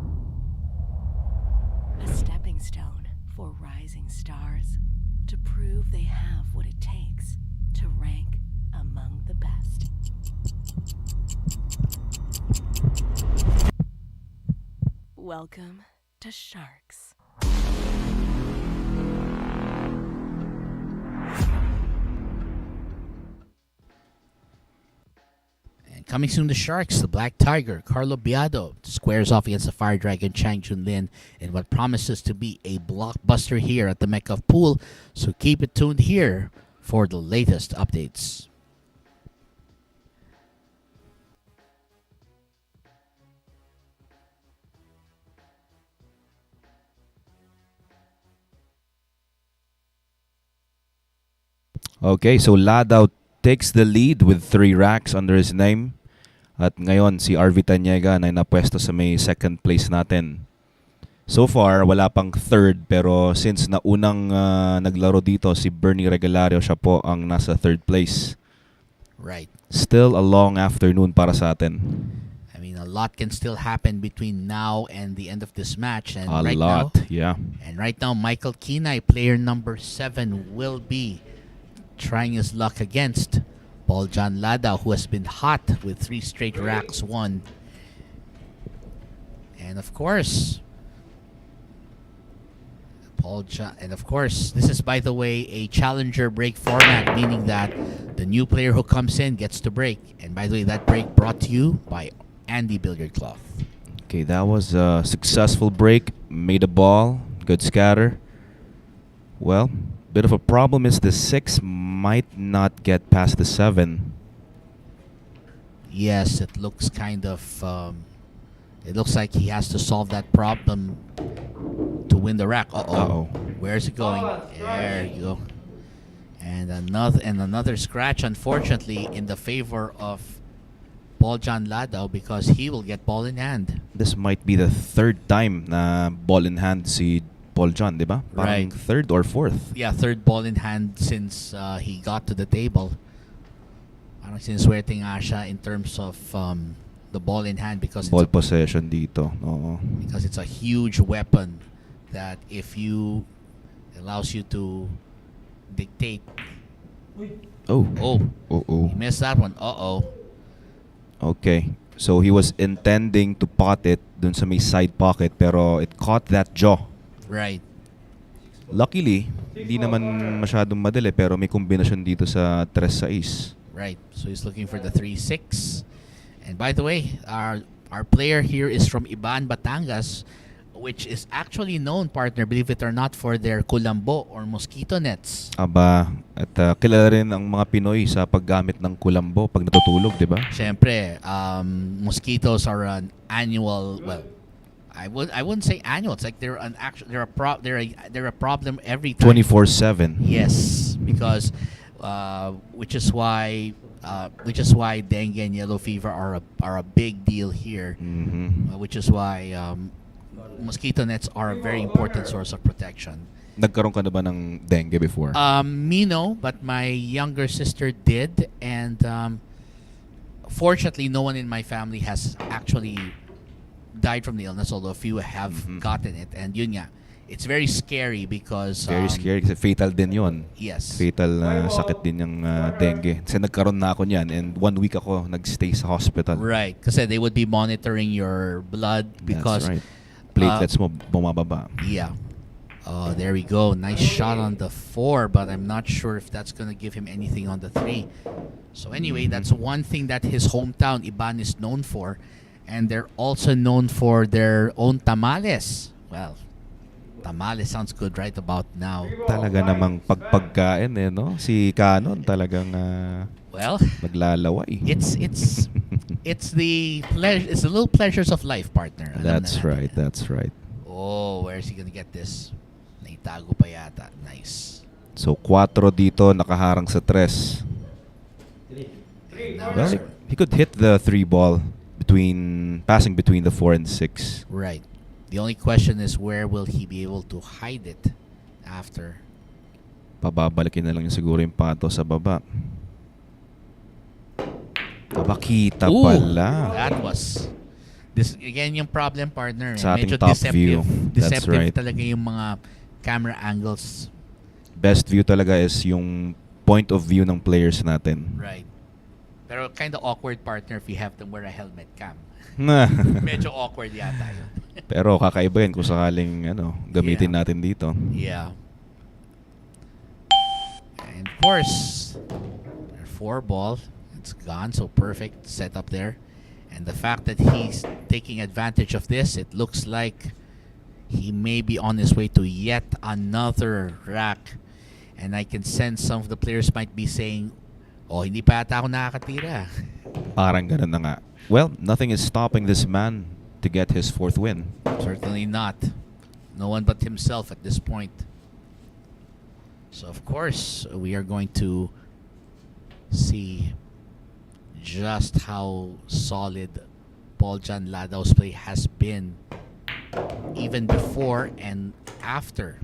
A stepping stone for rising stars to prove they have what it takes to rank among the best. Welcome to Sharks. And coming soon, the Sharks, the Black Tiger, Carlo Biado, squares off against the Fire Dragon, Chang Junlin, in what promises to be a blockbuster here at the Mecca of Pool. So keep it tuned here for the latest updates. Okay, so Ladao takes the lead with 3 racks under his name. At ngayon, si Arvi Tañega na napwesto sa may second place natin. So far, wala pang third, pero since naunang naglaro dito, si Bernie Regalario, siya po ang nasa third place. Right. Still a long afternoon para sa atin. I mean, a lot can still happen between now and the end of this match. And A right lot, now, yeah. And right now, Michael Quinay, player number 7, will be trying his luck against Paul John Ladao, who has been hot with 3 straight racks won. And of course, this is, by the way, a challenger break format, meaning that the new player who comes in gets to break. And by the way, that break brought to you by Andy Billiard Cloth. Okay, that was a successful break. Made a ball. Good scatter. Well, bit of a problem is the 6 might not get past the 7. Yes, it looks kind of... it looks like he has to solve that problem to win the rack. Uh-oh. Where's it going? There you go. And another scratch, unfortunately, in the favor of Paul John Ladao, because he will get ball in hand. This might be the 3rd time na ball in hand si Paul John, di ba? Parang Right. 3rd or 4th. Yeah, 3rd ball in hand since he got to the table. Parang siniswerte nga siya in terms of the ball in hand because Ball possession dito. Oo. because it's a huge weapon that if you allows you to dictate. Oh. Oh, Oh. he missed that one. Uh-oh. Okay. So he was intending to pot it dun sa may side pocket pero it caught that jaw. Right. Luckily, hindi naman masyadong madali pero may kombinasyon dito sa 3-6. Right. So he's looking for the 3-6. And by the way, our player here is from Ibaan, Batangas, which is actually known, partner, believe it or not, for their kulambo or mosquito nets. Aba, at kilala rin ang mga Pinoy sa paggamit ng kulambo pag natutulog, di ba? Siyempre, mosquitoes are an annual, well, I wouldn't say annual. It's like they're a problem every time. 24/7. Yes, because which is why dengue and yellow fever are a big deal here. Which is why mosquito nets are a very important source of protection. Nagkaroon ka na ba ng dengue before? Me no, but my younger sister did, and fortunately, no one in my family has actually died from the illness, although a few have gotten it. And yun nga, it's very scary because Very scary kasi fatal din yun. Yes. Fatal sakit din yung dengue. Kasi nagkaroon na ako niyan and 1 week ako nagstay sa hospital. Right, kasi they would be monitoring your blood because That's right. Platelets mo bumababa. yeah. Oh, there we go. Nice shot on the 4, but I'm not sure if that's going to give him anything on the 3. So anyway, that's one thing that his hometown, Ibaan, is known for. And they're also known for their own tamales. Well, tamales sounds good right about now. Talaga namang pagpagkain no? Si Canon talagang Well, maglalaway. it's the little pleasures of life, partner. Alam That's na natin right, yan. that's right. Oh, where is he gonna get this? Naitago pa yata. Nice. So 4 dito nakaharang sa 3. Now Well, it's- he could hit the 3 ball passing between the 4 and 6. right. The only question is where will he be able to hide it after? Pababalikin na lang niya siguro yung pato sa baba. Kita Ooh, pala. that was this again yung problem, partner. Sa ating Medyo top deceptive. view. That's Deceptive right. talaga yung mga camera angles. Best view talaga is yung point of view ng players natin. Right. Pero kind of awkward, partner, if you have to wear a helmet cam. Medyo awkward yata yun. Pero kakaiba yun kung sakaling gamitin Yeah. natin dito. Yeah. And of course, 4 ball. It's gone, so perfect setup there. And the fact that he's taking advantage of this, it looks like he may be on his way to yet another rack. And I can sense some of the players might be saying, oh, hindi pa yata ako nakakatira. Parang ganun na nga. Well, nothing is stopping this man to get his 4th win. Certainly not. No one but himself at this point. So, of course, we are going to see just how solid Paul John Ladao's play has been even before and after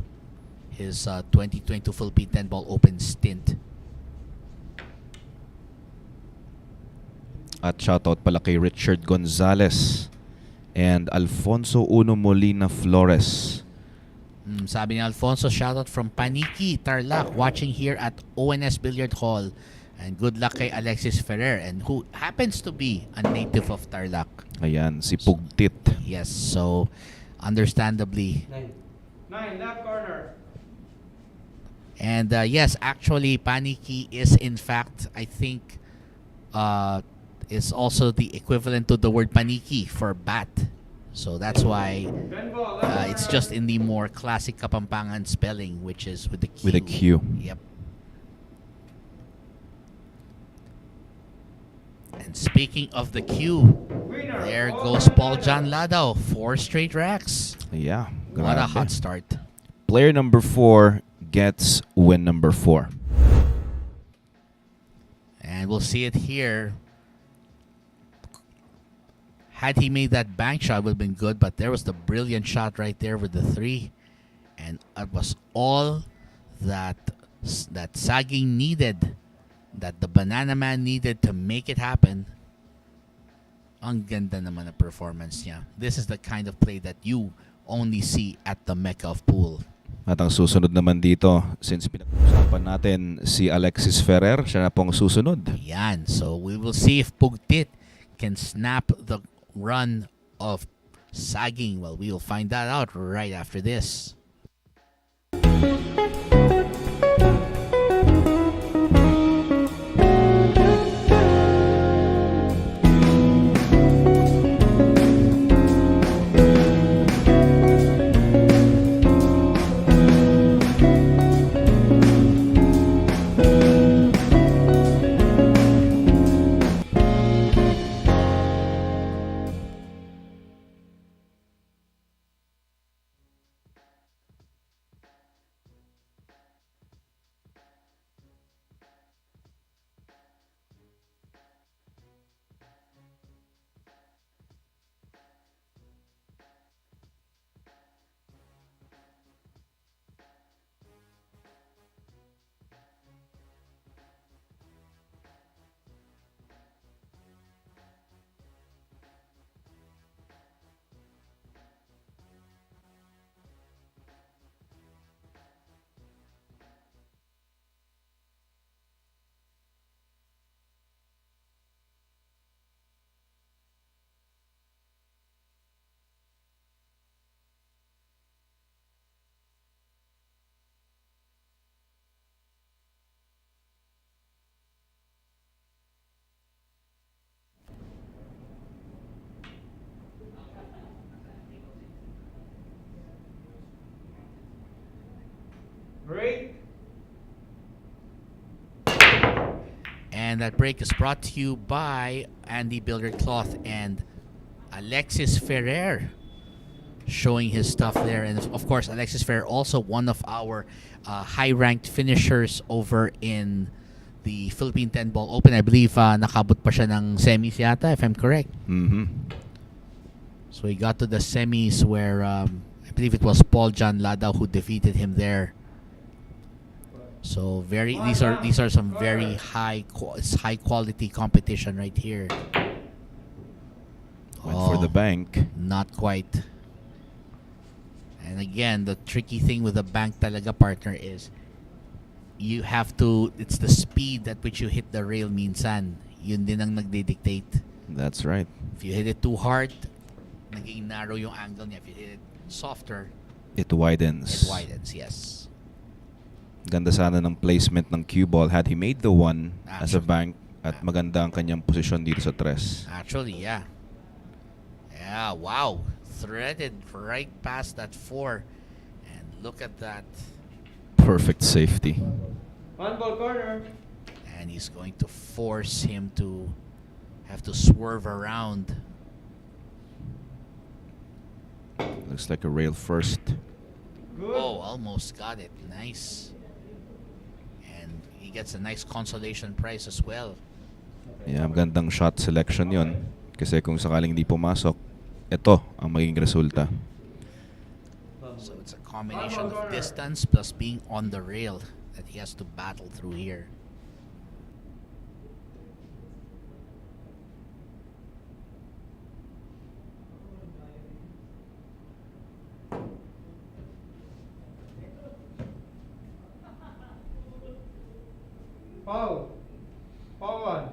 his 2022 Philippine 10-ball Open stint. At shoutout pala kay Richard Gonzalez and Alfonso Uno Molina Flores. Sabi ni Alfonso, shoutout from Paniki, Tarlac, watching here at ONS Billiard Hall. And good luck kay Alexis Ferrer, and who happens to be a native of Tarlac. Ayan, si Pugtit. Yes, so understandably. 9, left corner. And yes, actually, Paniki is in fact, I think, is also the equivalent to the word paniki for bat. So that's why 10 ball, left it's corner. just in the more classic Kapampangan spelling, which is with the Q. With a Q. Yep. And speaking of the Q, Winner, there Paul goes John Paul Ladao. John Ladao. 4 straight racks. Yeah, What a grabe. hot start. Player number 4 gets win number 4. And we'll see it here. Had he made that bank shot, it would have been good, but there was the brilliant shot right there with the 3. And it was all that sagging needed, that the Banana Man needed to make it happen. Ang ganda naman ng performance niya. This is the kind of play that you only see at the Mecca of Pool. At ang susunod naman dito, since pinag-usapan natin si Alexis Ferrer, siya na pong susunod. Yan. So we will see if Pugtit can snap the run of sagging. Well, we will find that out right after this. Break. And that break is brought to you by Andy Billiard Cloth and Alexis Ferrer showing his stuff there. And of course, Alexis Ferrer, also one of our high-ranked finishers over in the Philippine 10-ball Open. I believe nakabot pa siya ng semis yata, if I'm correct. So he got to the semis where I believe it was Paul John Ladao who defeated him there. So these are some very high quality competition right here. Went for the bank. Not quite. And again, the tricky thing with the bank talaga, partner, is you have to, it's the speed at which you hit the rail minsan. Yun din ang nagdidictate. That's right. If you hit it too hard, naging narrow yung angle niya. If you hit it softer, It widens. it widens, yes. Ganda sana ng placement ng cue ball had he made the one as a bank at maganda ang kanyang posisyon dito sa tres. Actually, yeah. Yeah, wow. Threaded right past that 4. And look at that. Perfect safety. One ball corner. And he's going to force him to have to swerve around. Looks like a rail first. Good. Oh, almost got it. Nice. And he gets a nice consolation prize as well. Yeah, magandang shot selection yon. Kasi kung sakaling hindi pumasok, ito ang magiging resulta. So it's a combination of distance plus being on the rail that he has to battle through here. Foul. Foul one.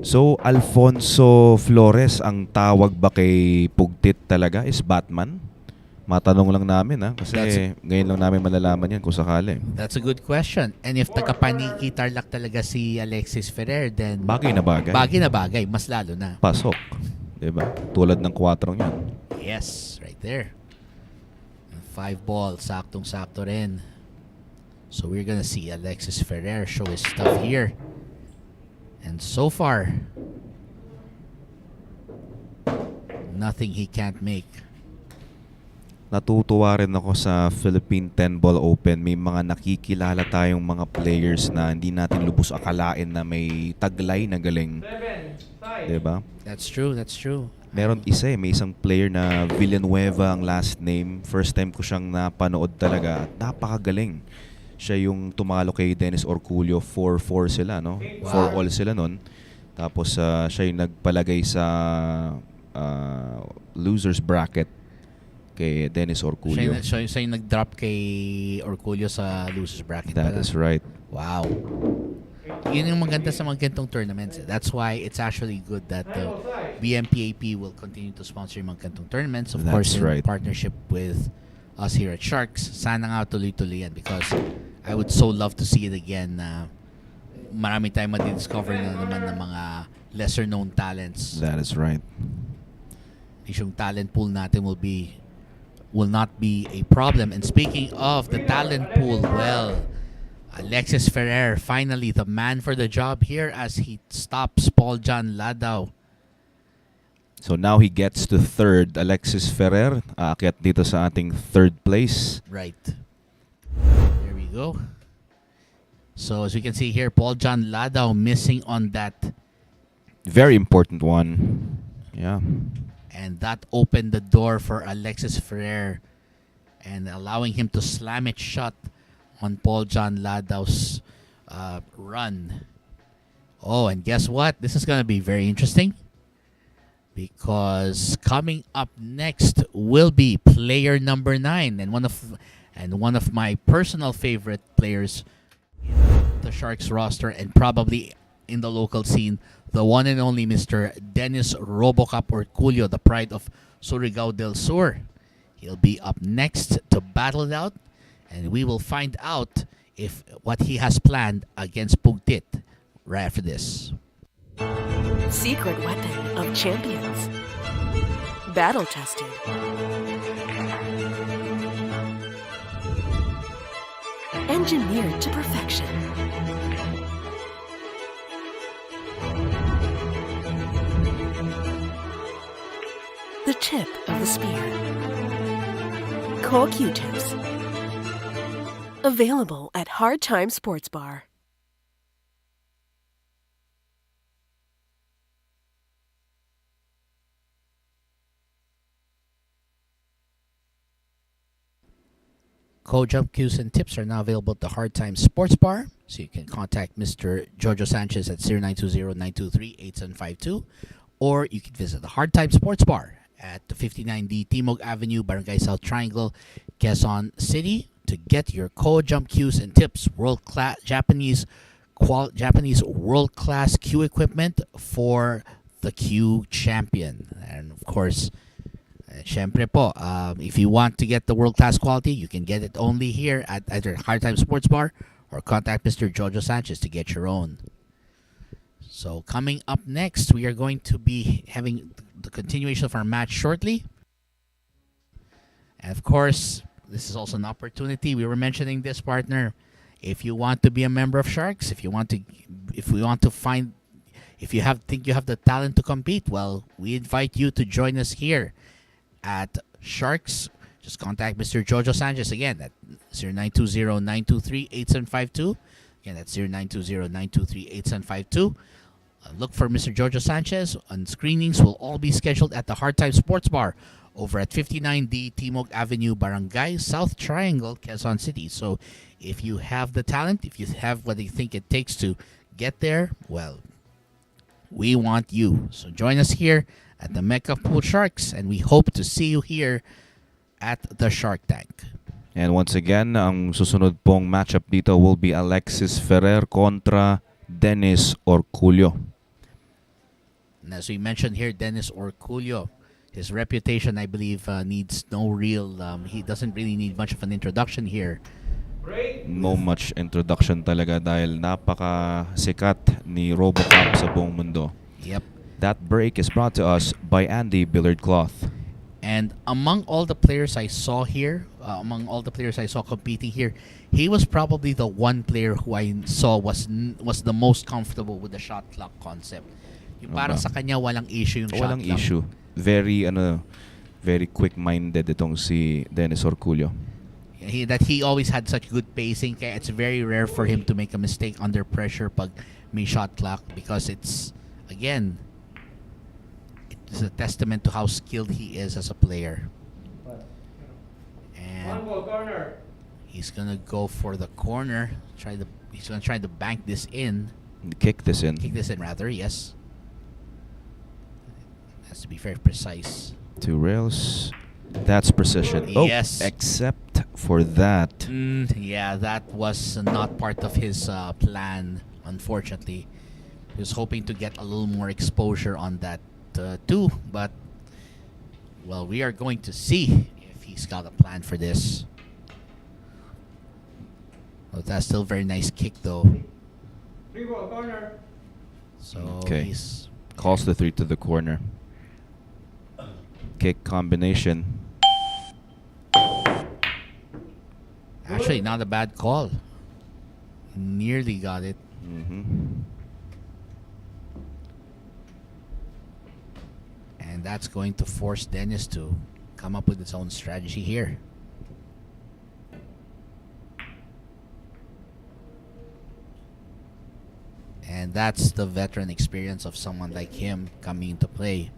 So, Alfonso Flores, ang tawag ba kay Pugtit talaga is Batman? Matanong lang namin kasi ngayon lang namin malalaman yan kung sakali. That's a good question. And if taga-Paniki Tarlac talaga si Alexis Ferrer, then Bagay na bagay. bagay na bagay, mas lalo na. Pasok. Diba? Tulad ng 4 yan. Yes, right there. 5 ball, saktong-sakto rin. So we're gonna see Alexis Ferrer show his stuff here. And so far, nothing he can't make. Natutuwa rin ako sa Philippine 10-ball Open. May mga nakikilala tayong mga players na hindi natin lubos akalain na may taglay na galing. 7. Kiamco. Diba? That's true, that's true. Meron isa may isang player na Villanueva ang last name. First time ko siyang napanood talaga. At napakagaling. Siya yung tumalo kay Dennis Orcollo. 4-4 sila, no? Wow. 4-all sila nun. Tapos siya yung nagpalagay sa losers bracket kay Dennis Orcollo. Siya yung nag-drop kay Orcollo sa losers bracket. That is right. Wow. Yun yung maganda sa mga ganitong tournaments. That's why it's actually good that the BMPAP will continue to sponsor yung mga ganitong tournaments. Of That's course, right. in partnership with us here at Sharks. Sana nga tuloy-tuloy yan because I would so love to see it again. Marami tayong madidiscover na naman ng mga lesser-known talents. That is right. Yung talent pool natin will not be a problem. And speaking of the talent pool, well, Alexis Ferrer, finally the man for the job here as he stops Paul John Ladao. So now he gets to third. Alexis Ferrer, aakyat dito sa ating third place. Right. There we go. So as we can see here, Paul John Ladao missing on that. Very important one. Yeah. And that opened the door for Alexis Ferrer and allowing him to slam it shut on Paul John Ladao's run. Oh, and guess what? This is going to be very interesting because coming up next will be player number 9 and one of my personal favorite players in the Sharks roster and probably in the local scene, the one and only Mr. Dennis Robocop Orcollo, the pride of Surigao del Sur. He'll be up next to battle it out, and we will find out if what he has planned against Pugtit right after this. Secret weapon of champions. Battle tested. Engineered to perfection. The tip of the spear. Core Q-tips. Available at Hard Time Sports Bar. Code jump cues and tips are now available at the Hard Time Sports Bar. So you can contact Mr. Jojo Sanchez at 0920-923-8752. Or you can visit the Hard Time Sports Bar at the 59D Timog Avenue, Barangay South Triangle, Quezon City to get your code jump cues and tips. World-class Japanese world-class cue equipment for the cue champion. And of course, syempre po, if you want to get the world-class quality, you can get it only here at either Hard Time Sports Bar or contact Mr. Jojo Sanchez to get your own. So coming up next, we are going to be having the continuation of our match shortly. And of course, this is also an opportunity. We were mentioning this, partner. If you want to be a member of Sharks, if you think you have the talent to compete, well, we invite you to join us here at Sharks. Just contact Mr. Jojo Sanchez again at 0920-923-8752. Again, that's 0920-923-8752. Look for Mr. Jojo Sanchez, and screenings will all be scheduled at the Hard Time Sports Bar over at 59D Timog Avenue, Barangay South Triangle, Quezon City. So if you have the talent, if you have what you think it takes to get there, well, we want you. So join us here at the Mecca Pool Sharks, and we hope to see you here at the Shark Tank. And once again, ang susunod pong matchup dito will be Alexis Ferrer kontra Dennis Orcollo. And as we mentioned here, Dennis Orcollo, his reputation, I believe, needs no real... he doesn't really need much of an introduction here. No much introduction talaga dahil napaka-sikat ni Robocop sa buong mundo. Yep. That break is brought to us by Andy Billard Cloth. And among all the players I saw here, competing here, he was probably the one player who I saw was the most comfortable with the shot clock concept. Yung parang sa kanya walang issue yung shot clock. Walang issue. Very quick-minded itong si Dennis Orcollo. He always had such good pacing, kaya it's very rare for him to make a mistake under pressure pag may shot clock because it's, again, This is a testament to how skilled he is as a player. One And ball corner. he's gonna go for the corner. He's gonna try to bank this in. Kick this in. Kick this in rather, yes. Has to be very precise. 2 rails. That's precision. Oh, Yes. except for that. Yeah, that was not part of his plan, unfortunately. He was hoping to get a little more exposure on that too, but well, we are going to see if he's got a plan for this. Oh, that's still a very nice kick though. 3 ball corner. So Okay. he's Calls the 3 to the corner. Kick combination. actually not a bad call. Nearly got it. And that's going to force Dennis to come up with his own strategy here. And that's the veteran experience of someone like him coming into play.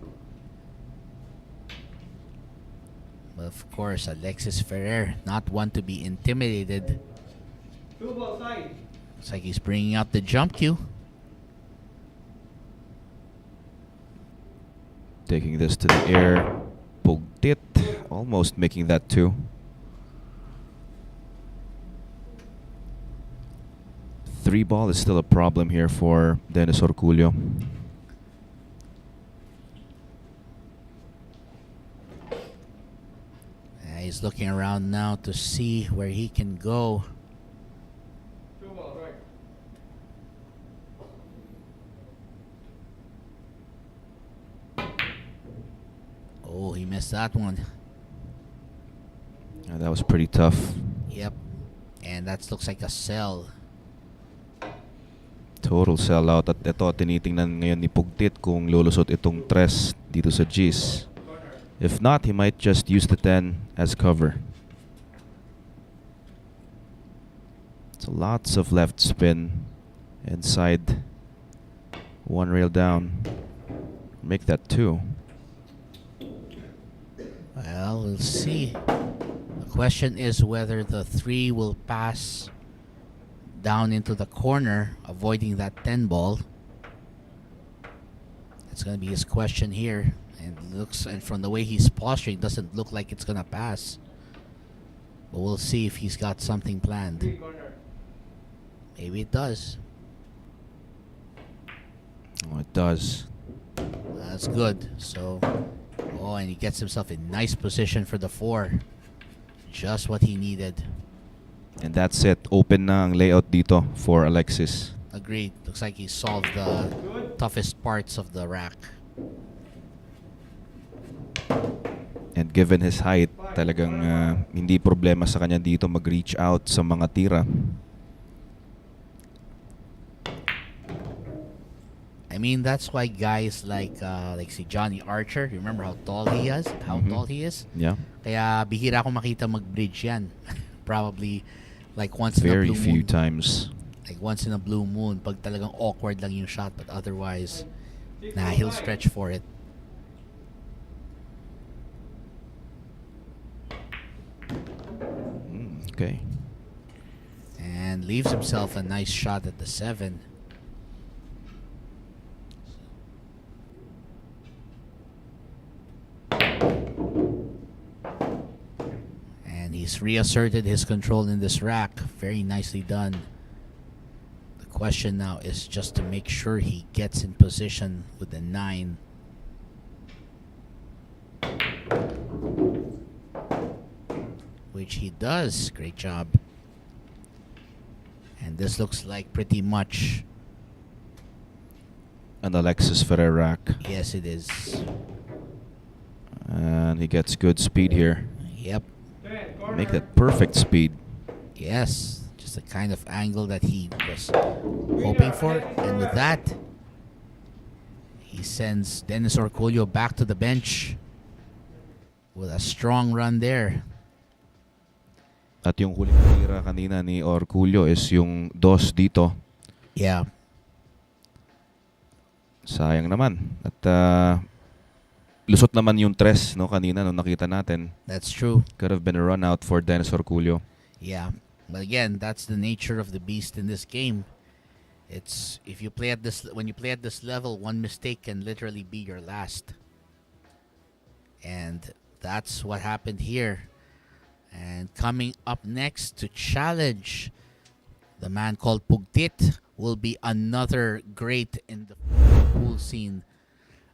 But of course, Alexis Ferrer, not one to be intimidated. 2 ball side. Looks like he's bringing out the jump cue. Taking this to the air. Pugtit. Almost making that 2. 3 ball is still a problem here for Dennis Orcollo. He's looking around now to see where he can go. 2 ball right. Oh, he missed that one. That was pretty tough. Yep. And that looks like a sell. Total sellout. At ito, tinitingnan ngayon ni Pugtit kung lulusot itong 3 dito sa G's. If not, he might just use the 10 as cover. So lots of left spin inside. 1 rail down. Make that 2. Well, we'll see. The question is whether the 3 will pass down into the corner, avoiding that 10 ball. That's going to be his question here. And from the way he's posturing, doesn't look like it's going to pass. But we'll see if he's got something planned. 3 corner. Maybe it does. Oh, it does. That's good. So, and he gets himself in nice position for the 4. Just what he needed. And that's it. Open na ang layout dito for Alexis. Agreed. Looks like he solved the toughest parts of the rack. And given his height, talagang hindi problema sa kanya dito mag-reach out sa mga tira. I mean, that's why guys like si Johnny Archer, you remember how tall he is? Tall he is? Yeah. Kaya bihira ko makita mag-bridge yan. Probably like once in a Very blue few moon. times. Like once in a blue moon, pag talagang awkward lang yung shot, but otherwise, he'll stretch for it. Okay. And leaves himself a nice shot at the 7. And he's reasserted his control in this rack. Very nicely done. The question now is just to make sure he gets in position with the 9. Which he does. Great job. And this looks like pretty much... An Alexis Ferrer rack. Yes, it is. And he gets good speed here. Yep. 10 corner. Make that perfect speed. Yes. Just the kind of angle that he was hoping for. And with that, he sends Dennis Orcollo back to the bench with a strong run there. At yung huling tira kanina ni Orcollo is yung 2 dito. Yeah. Sayang naman. At lusot naman yung tres, no, kanina nung nakita natin. That's true. Could have been a run out for Dennis Orcollo. Yeah, but again, that's the nature of the beast in this game. It's if you play at this when you play at this level, one mistake can literally be your last. And that's what happened here. And coming up next to challenge the man called Pugtit will be another great in the pool scene.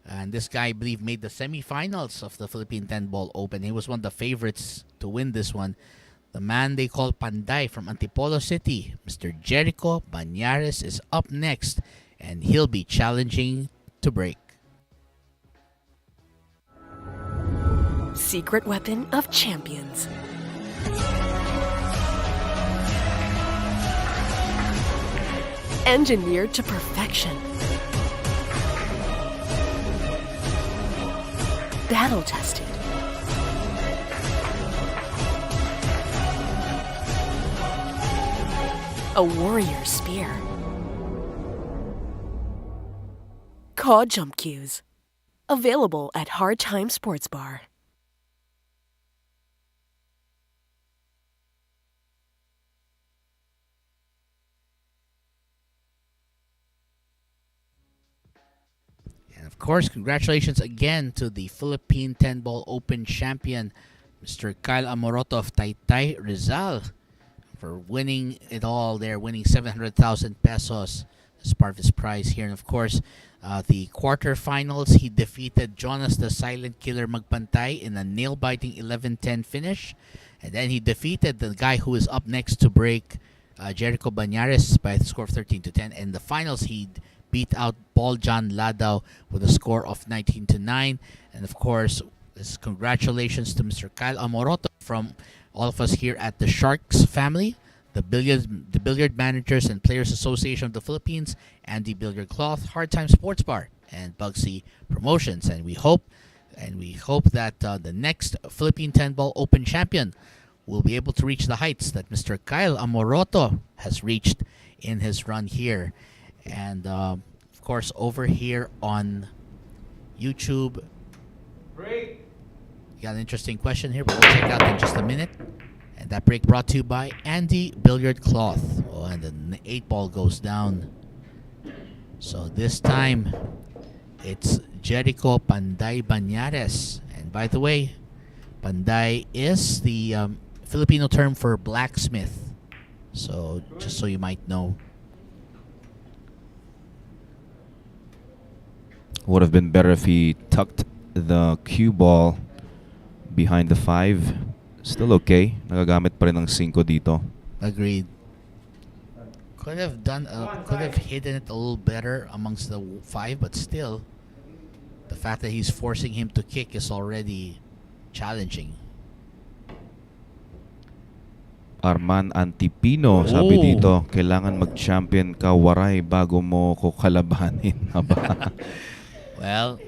And this guy, I believe, made the semifinals of the Philippine 10 Ball Open. He was one of the favorites to win this one. The man they call Panday from Antipolo City, Mr. Jerico Banyares, is up next, and he'll be challenging to break. Secret weapon of champions. Engineered to perfection. Battle tested. A warrior spear. Caw jump cues. Available at Hard Time Sports Bar. And of course, congratulations again to the Philippine 10 Ball Open champion, Mr. Kyle Amoroto of Taytay, Rizal, for winning it all there, winning 700,000 pesos as part of his prize here. And of course, the quarterfinals, he defeated Jonas the Silent Killer Magpantay in a nail-biting 11-10 finish. And then he defeated the guy who is up next to break, Jerico Banyares, by the score of 13-10. In the finals, he beat out Paul John Ladao with a score of 19-9. And of course, congratulations to Mr. Kyle Amoroto from all of us here at the Sharks family, the Billiard Managers and Players Association of the Philippines, Andy Billiard Cloth, Hard Time Sports Bar, and Bugsy Promotions. And we hope that the next Philippine 10 Ball Open champion will be able to reach the heights that Mr. Kyle Amoroto has reached in his run here. And of course, over here on YouTube, Break. you got an interesting question here, but we'll check out in just a minute. And that break brought to you by Andy Billiard Cloth. Oh, and the 8 ball goes down. So this time, it's Jerico Panday Banyares. And by the way, Panday is the Filipino term for blacksmith. So just so you might know. Would have been better if he tucked the cue ball behind the 5. Still okay. Nagagamit pa rin ng 5 dito. Agreed. Could have hidden it a little better amongst the 5, but still, the fact that he's forcing him to kick is already challenging. Arman Antipino, sabi dito, kailangan mag-champion ka, Waray, bago mo ko kalabanin. Well,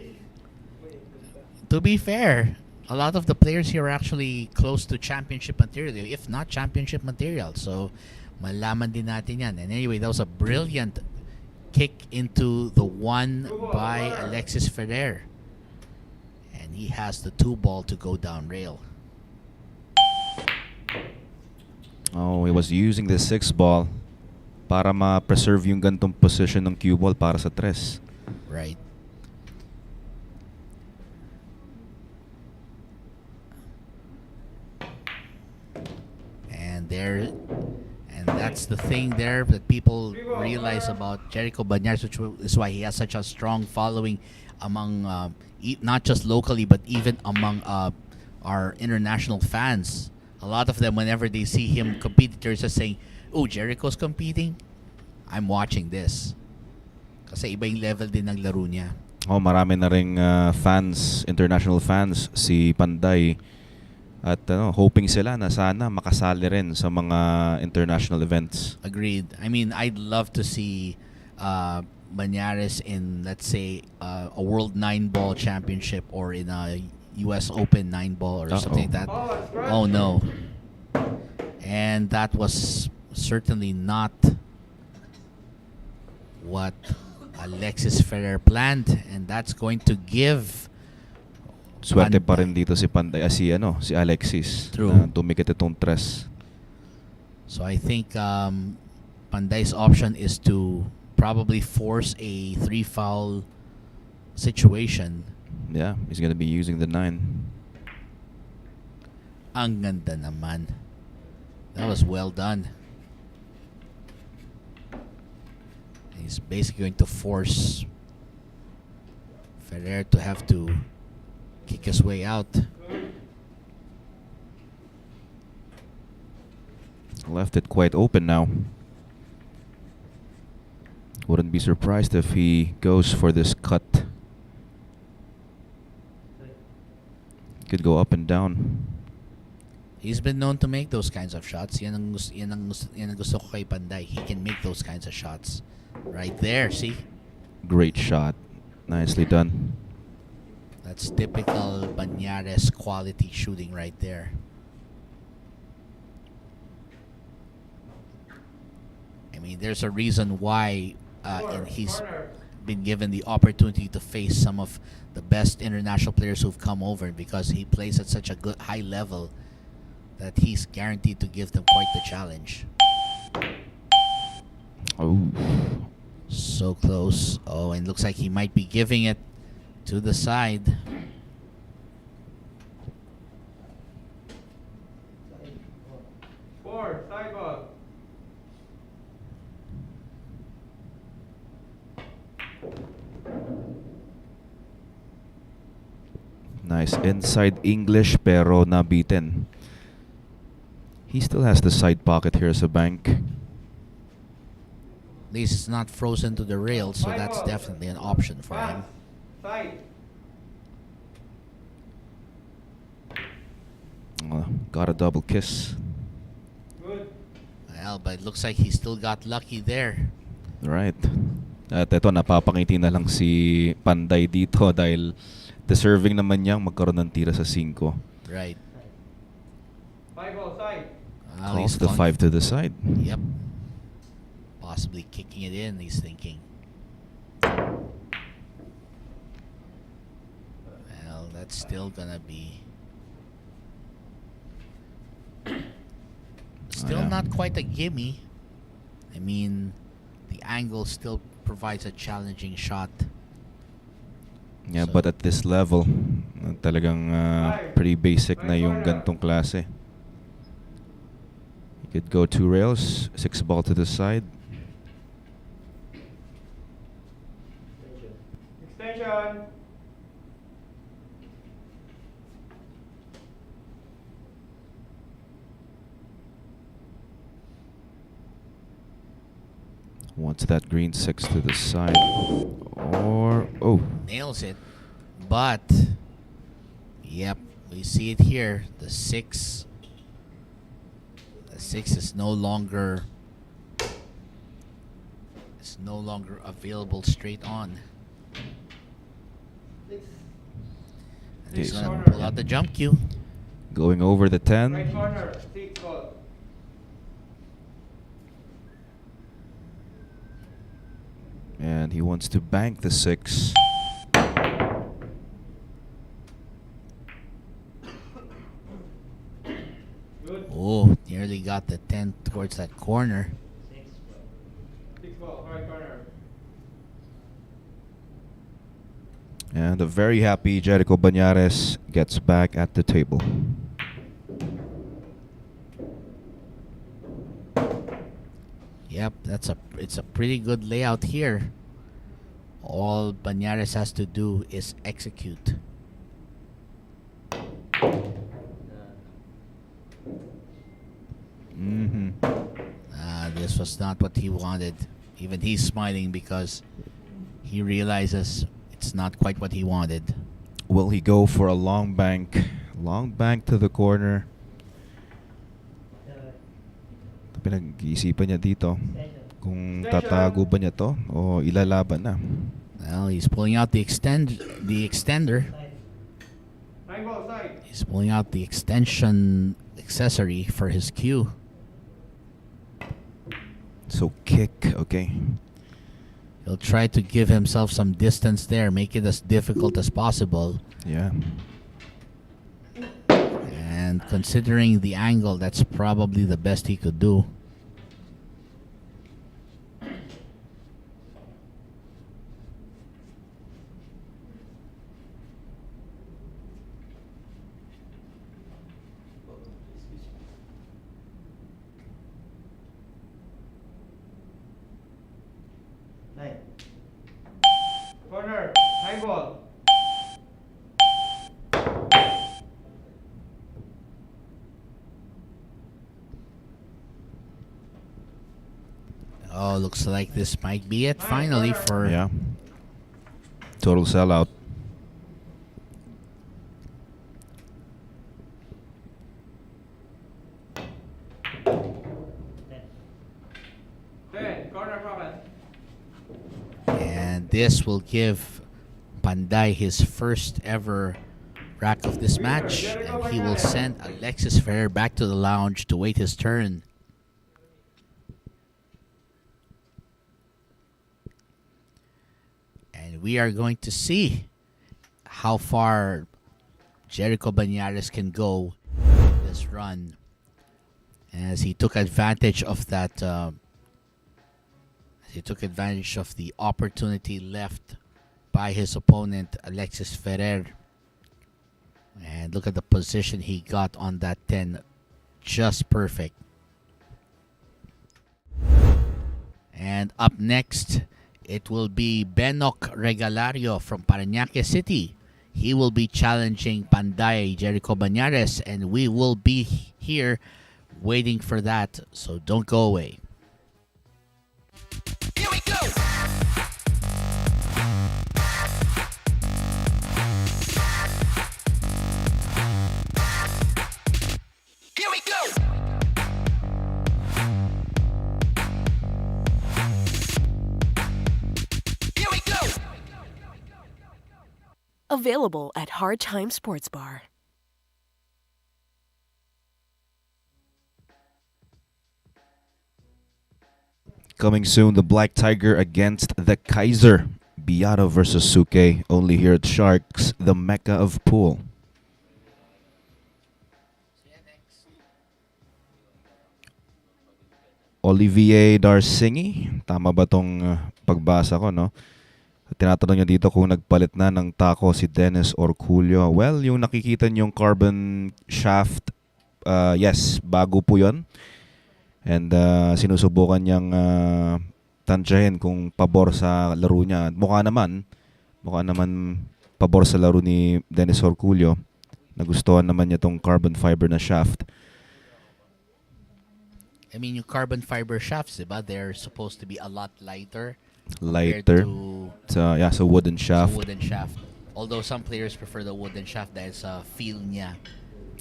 to be fair, a lot of the players here are actually close to championship material, if not championship material. So, malaman din natin yan. And anyway, that was a brilliant kick into the 1 by Alexis Ferrer. And he has the 2 ball to go down rail. Oh, he was using the 6 ball para ma-preserve yung gantong position ng cue ball para sa 3. Right. And that's the thing there that people realize about Jerico Banyares, which is why he has such a strong following among not just locally but even among our international fans. A lot of them, whenever they see him compete, they're just saying, "Oh, Jericho's competing. I'm watching this." Kasi iba yung level din ng laro niya. Oh, marami na ring fans, international fans si Panday. At hoping sila na sana makasali rin sa mga international events. Agreed. I mean, I'd love to see Banyares in, let's say, a World 9-ball championship or in a U.S. Open 9-ball or something like that. Oh, no. And that was certainly not what Alexis Ferrer planned. And that's going to give swerte pa Panday. rin dito si Panday, si Alexis. True. Na tumikit itong tres. So I think Panday's option is to probably force a 3-foul situation. Yeah, he's gonna be using the 9. Ang ganda naman. That was well done. He's basically going to force Ferrer to have to kick his way out. Left it quite open now. Wouldn't be surprised if he goes for this cut. Could go up and down. He's been known to make those kinds of shots. Yan ang gusto ko kay Panday. He can make those kinds of shots. Right there, see? Great shot. Nicely done. That's typical Banyares quality shooting right there. I mean, there's a reason why he's been given the opportunity to face some of the best international players who've come over, because he plays at such a good high level that he's guaranteed to give them quite the challenge. Oh. So close. Oh, and looks like he might be giving it to the side. Four, side ball. Nice inside English pero nabitin. He still has the side pocket here as a bank. At least it's not frozen to the rail, so that's definitely an option for him. Side. Got a double kiss. Good. Well, but it looks like he still got lucky there. Right. At ito, napapangiti na lang si Panday dito dahil deserving naman niyang magkaroon ng tira sa 5. Right. Five ball side. Well, Calls he's the 5 to the side. Yep. Possibly kicking it in, he's thinking. Well, that's still gonna be... Still yeah. not quite a gimme. I mean, the angle still provides a challenging shot. Yeah, So- but at this level, talagang pretty basic na yung gantong klase. You could go 2 rails, 6 ball to the side. Extension. Wants that green 6 to the side. Or, oh, Nails it. But, yep, we see it here. The 6 is no longer available straight on. And he's Yes. gonna pull out the jump cue. going over the 10. Right corner. 6 ball. And he wants to bank the 6. Good. Oh, nearly got the 10 towards that corner. 6 ball. Right corner. And a very happy Jerico Banyares gets back at the table. Yep, it's a pretty good layout here. All Banyares has to do is execute. Mm-hmm. This was not what he wanted. Even he's smiling because he realizes it's not quite what he wanted. Will he go for a long bank? Long bank to the corner. Pinag-iisipan niya dito kung tatago ba niya to o ilalaban na. Well, he's pulling out the extender. 9 ball side. He's pulling out the extension accessory for his cue. So kick, okay. He'll try to give himself some distance there, make it as difficult as possible. Yeah. And considering the angle, that's probably the best he could do. Nine. Corner. High ball. Oh, looks like this might be it finally for... Yeah. Total sellout. Ten. Corner pocket. And this will give Panday his first ever rack of this match. And he will send Alexis Ferrer back to the lounge to wait his turn. And we are going to see how far Jerico Banyares can go this run, as he took advantage of that. He took advantage of the opportunity left by his opponent Alexis Ferrer. And look at the position he got on that 10, just perfect. And up next, it will be Benok Regalario from Parañaque City. He will be challenging Panday Jerico Banyares, and we will be here waiting for that, so don't go away. Here we go. Here we go. Here we go. Available at Hard Time Sports Bar. Coming soon, the Black Tiger against the Kaiser. Biado versus Suke. Only here at Sharks, the Mecca of pool. Olivier Darsingi. Tama ba tong pagbasa ko, no? Tinatanong niya dito kung nagpalit na ng taco si Dennis Orcollo. Well, yung nakikita niyong carbon shaft, yes, bago po yun. And sinusubukan niyang tansyahin kung pabor sa laro niya. Mukha naman pabor sa laro ni Dennis Orcollo. Nagustuhan naman niya tong carbon fiber na shaft. I mean, yung carbon fiber shafts, diba? They're supposed to be a lot lighter. Lighter. So wooden shaft. Wooden shaft. Although some players prefer the wooden shaft dahil sa feel niya.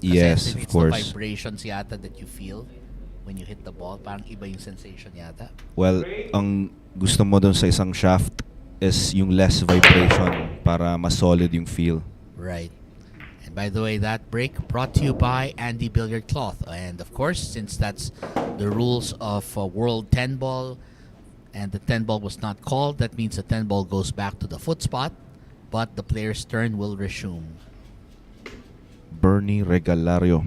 Kasi Yes, of it's course. the vibrations yata that you feel when you hit the ball. Parang iba yung sensation yata. Well, ang gusto mo dun sa isang shaft is yung less vibration para mas solid yung feel. Right. And by the way, that break brought to you by Andy Billiard Cloth. And of course, since that's the rules of World 10 Ball, and the 10 ball was not called, that means the 10 ball goes back to the foot spot, but the player's turn will resume. Bernie Regalario.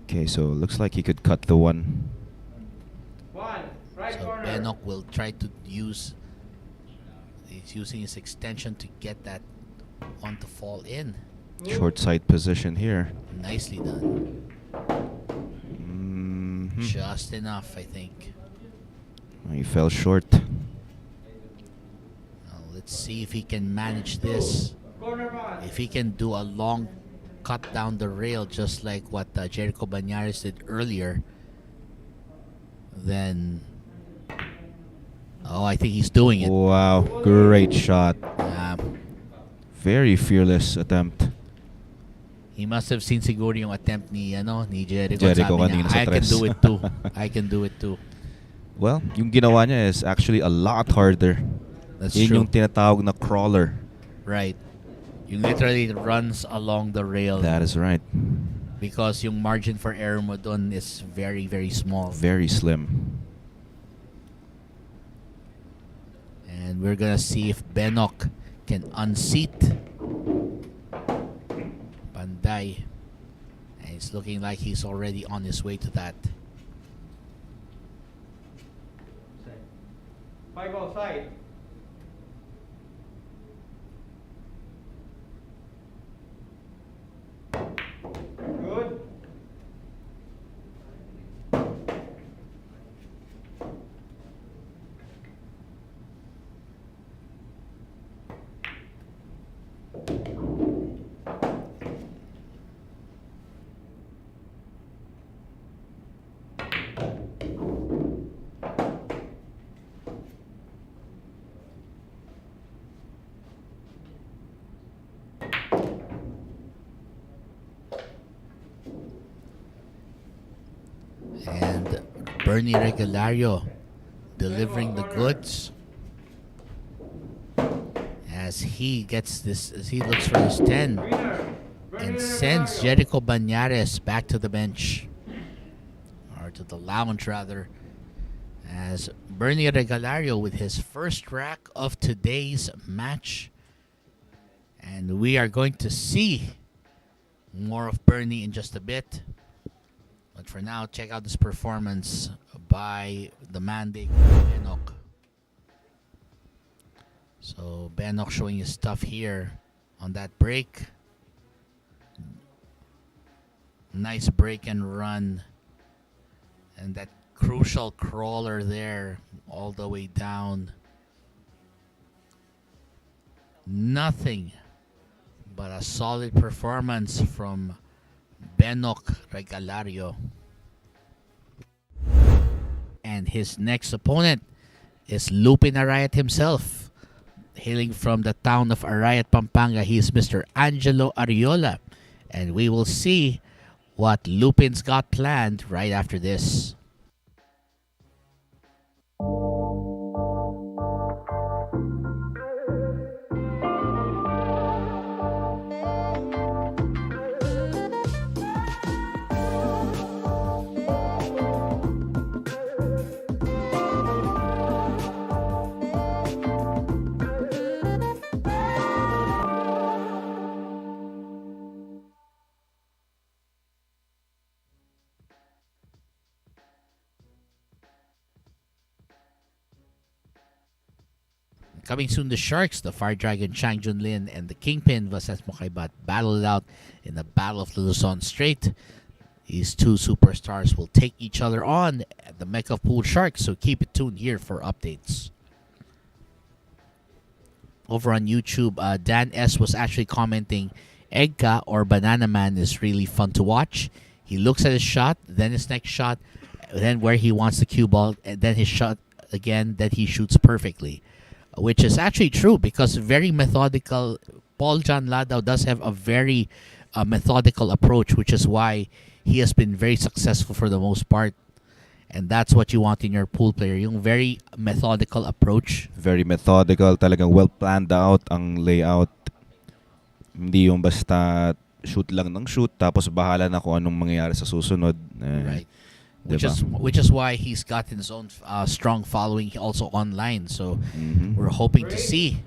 Okay, so looks like he could cut the one. One. Right So corner. Benok will try to use, he's using his extension to get that one to fall in. Short side position here. Nicely done. Mhm. Just enough, I think. He fell short. Now, let's see if he can manage this. Corner pocket. If he can do a long cut down the rail, just like what Jerico Banyares did earlier, then... Oh, I think he's doing it. Wow, great shot. Very Very fearless attempt. He must have seen siguro yung attempt ni Jerico. Jerico Sabi kanina niya, sa I can tres." do it too. I can do it too. Well, yung ginawa niya is actually a lot harder. That's Yun true. yung tinatawag na crawler. Right. You literally runs along the rail. That is right. Because yung margin for error mo dun is very, very small. Very slim. And we're gonna see if Benok can unseat Panday by. And it's looking like he's already on his way to that. 5 ball side. Good. And Bernie Regalario delivering the goods as he gets this, as he looks for his 10 Winner. and sends Jerico Banyares back to the bench, or to the lounge rather, as Bernie Regalario with his first rack of today's match. And we are going to see more of Bernie in just a bit. But for now, check out this performance by the mandate Benok. So Benok showing his stuff here on that break. Nice break and run. And that crucial crawler there all the way down. Nothing but a solid performance from Benok Regalario. And his next opponent is Lupin Arayat himself. Hailing from the town of Arayat, Pampanga, he is Mr. Angelo Ariola. And we will see what Lupin's got planned right after this. Coming soon, the Sharks, the Fire Dragon Chang Junlin, and the Kingpin Vasas Mokaibat battle it out in the Battle of the Luzon Strait. These two superstars will take each other on at the Mecca of Pool Sharks, so keep it tuned here for updates. Over on YouTube, Dan S. was actually commenting, Egca or Banana Man is really fun to watch. He looks at his shot, then his next shot, then where he wants the cue ball, and then his shot again that he shoots perfectly. Which is actually true because very methodical. Paul John Ladao does have a very methodical approach, which is why he has been very successful for the most part. And that's what you want in your pool player, yung very methodical approach. Very methodical, talagang well planned out ang layout. Hindi yung basta shoot lang ng shoot tapos bahala na kung anong mangyayari sa susunod. Right. Diba? Which is why he's gotten his own strong following also online. So we're hoping to see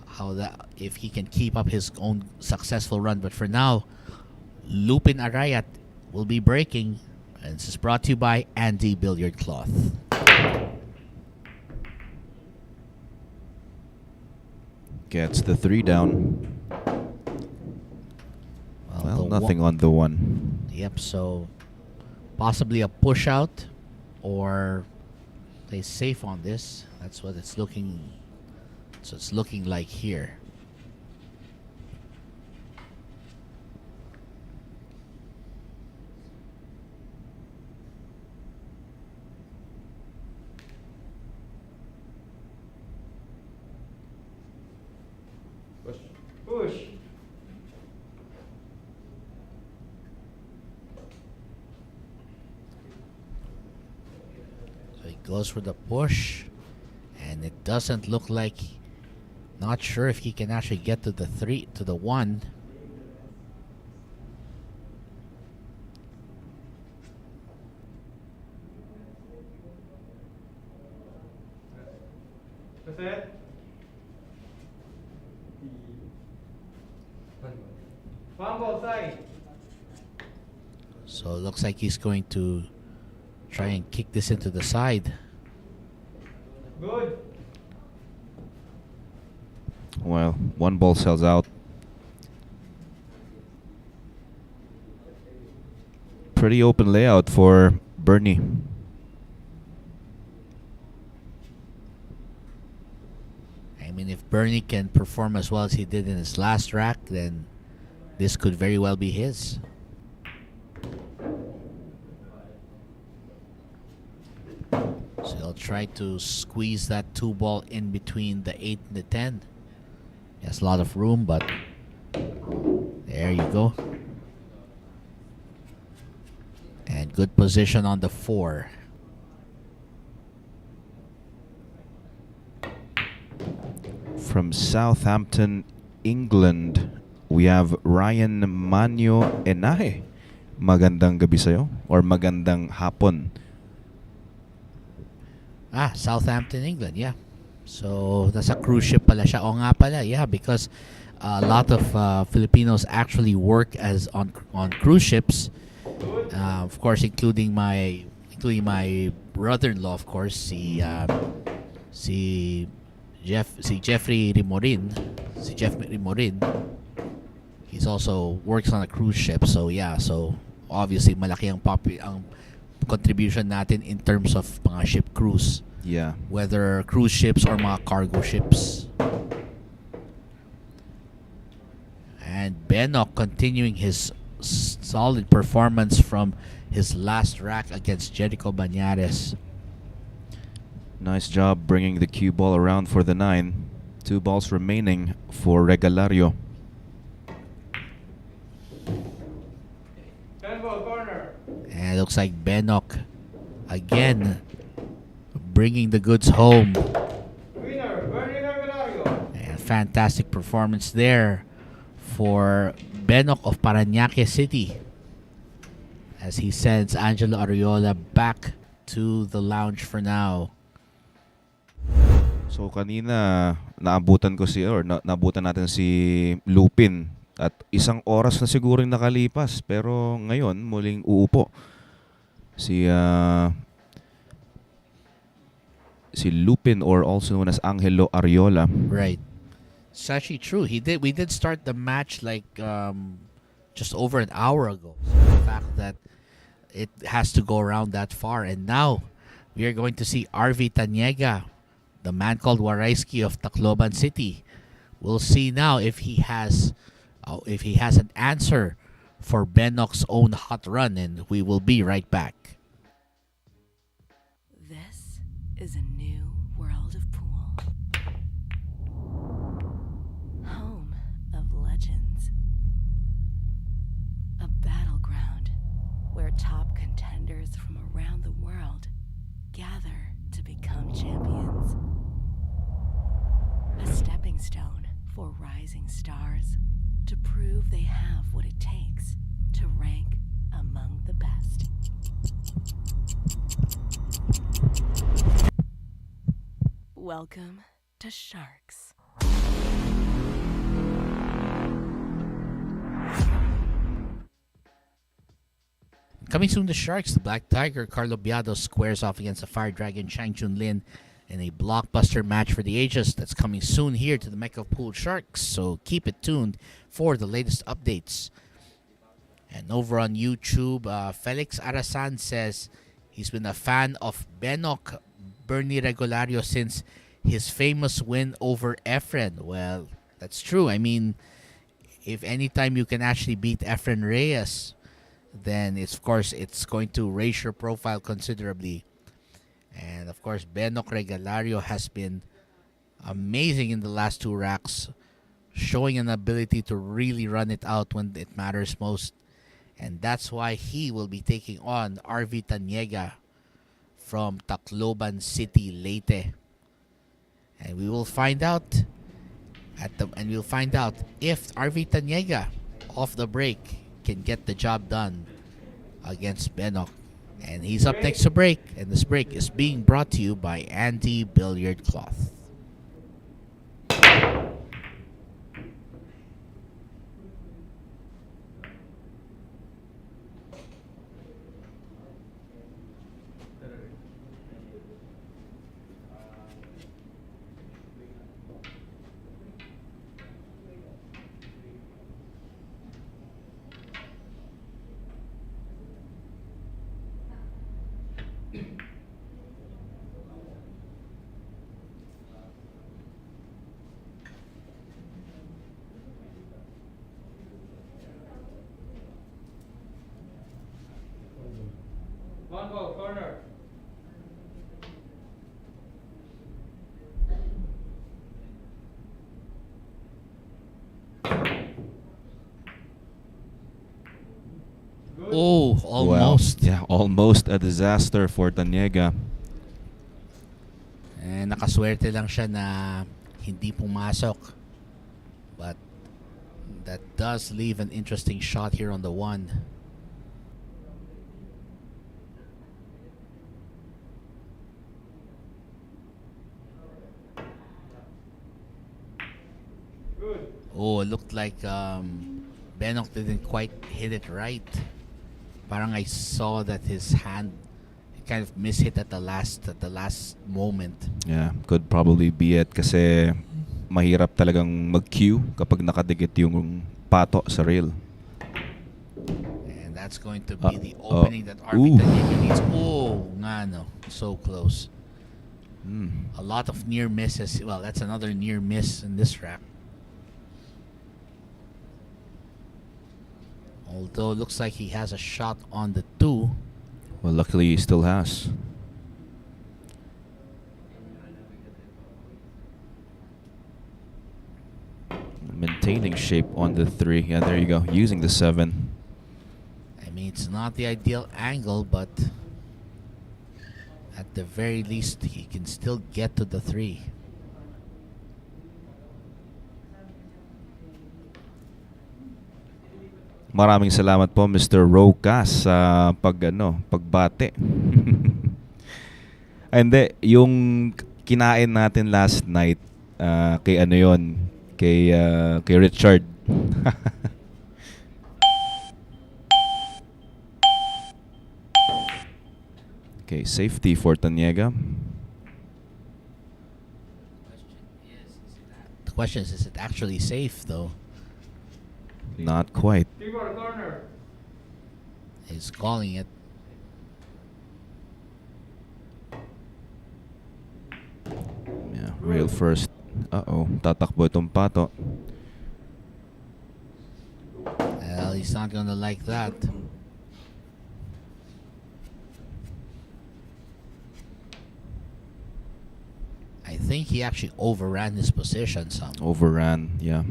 how that, if he can keep up his own successful run. But for now, Lupin Arayat will be breaking. And this is brought to you by Andy Billiard Cloth. Gets the 3 down. Well, nothing on the 1. Yep, so possibly a push out or play safe on this. That's what it's looking. So it's looking like here. Push. So he goes for the push, and it doesn't look like. Not sure if he can actually get to the 3 to the 1. That's it. Fumble side. So it looks like he's going to try and kick this into the side. Good. Well, one ball sells out. Pretty open layout for Bernie. I mean, if Bernie can perform as well as he did in his last rack, then this could very well be his. So he'll try to squeeze that 2 ball in between the 8 and the 10. He has a lot of room, but there you go. And good position on the 4. From Southampton, England, we have Ryan Manyo Enahe. Magandang gabi sa'yo or magandang hapon. Southampton, England, yeah. So, nasa cruise ship pala siya. O nga pala, yeah, because a lot of Filipinos actually work as on cruise ships. Of course, including my brother-in-law, of course, si Jeffrey Rimorin. Si Jeff Rimorin. He's also works on a cruise ship. So, yeah, so obviously malaki ang contribution natin in terms of mga ship crews. Yeah. Whether cruise ships or mga cargo ships. And Benok continuing his solid performance from his last rack against Jerico Banyares. Nice job bringing the cue ball around for the 9. 2 balls remaining for Regalario. 10 ball corner. And it looks like Benok again bringing the goods home. Winner, Bernie Regalario. And fantastic performance there for Benok of Parañaque City as he sends Angelo Ariola back to the lounge for now. So kanina naabutan natin si Lupin at 1 oras na siguro yung nakalipas, pero ngayon muling uupo si Lupin, or also known as Angelo Ariola. Right. It's actually true. We did start the match like just over an hour ago. So the fact that it has to go around that far, and now we are going to see Arvi Tañega, the man called Warayskie of Tacloban City. We'll see now if he has an answer for Benok's own hot run, and we will be right back. This is a new world of pool. Home of legends. A battleground where top contenders from around the world gather to become champions. A stepping stone for rising stars to prove they have what it takes to rank among the best. Welcome to Sharks. Coming soon to Sharks, the Black Tiger Carlo Biado squares off against the Fire Dragon Chang Chun Lin in a blockbuster match for the ages that's coming soon here to the Mecca of Pool Sharks. So keep it tuned for the latest updates. And over on YouTube, Felix Arasan says he's been a fan of Benok Bernie Regalario since his famous win over Efren. Well, that's true. I mean, if anytime you can actually beat Efren Reyes, then it's going to raise your profile considerably. And of course, Benok Regalario has been amazing in the last 2 racks, showing an ability to really run it out when it matters most. And that's why he will be taking on Arvi Tañega from Tacloban City, Leyte. And we will find out if Arvi Tañega off the break can get the job done against Benok. And he's up next to break, and this break is being brought to you by Andy Billiard Cloth. Oh, almost. Well, yeah, almost a disaster for Tañega. And nakaswerte lang siya na hindi pumasok. But that does leave an interesting shot here on the 1. Good. Oh, it looked like Benok didn't quite hit it right. Parang I saw that his hand kind of mishit at the last moment. Yeah, could probably be it kasi mahirap talagang mag-cue kapag nakadikit yung pato sa rail. And that's going to be the opening that Arvi Tañega needs. Oh, nga no. So close. A lot of near misses. Well, that's another near miss in this rack. Although it looks like he has a shot on the 2. Well, luckily he still has. Maintaining shape on the 3. Yeah, there you go. Using the 7. I mean, it's not the ideal angle, but at the very least, he can still get to the 3. Maraming salamat po Mr. Rocas sa pagbate. Hindi, yung kinain natin last night kay kay Richard. Okay, safety for Tañega. The question is it actually safe though? Not quite. Tibor corner. He's calling it. Yeah, rail first. Uh-oh, tatakbo itong pato. Well, he's not gonna like that. I think he actually overran his position some. Overran, yeah.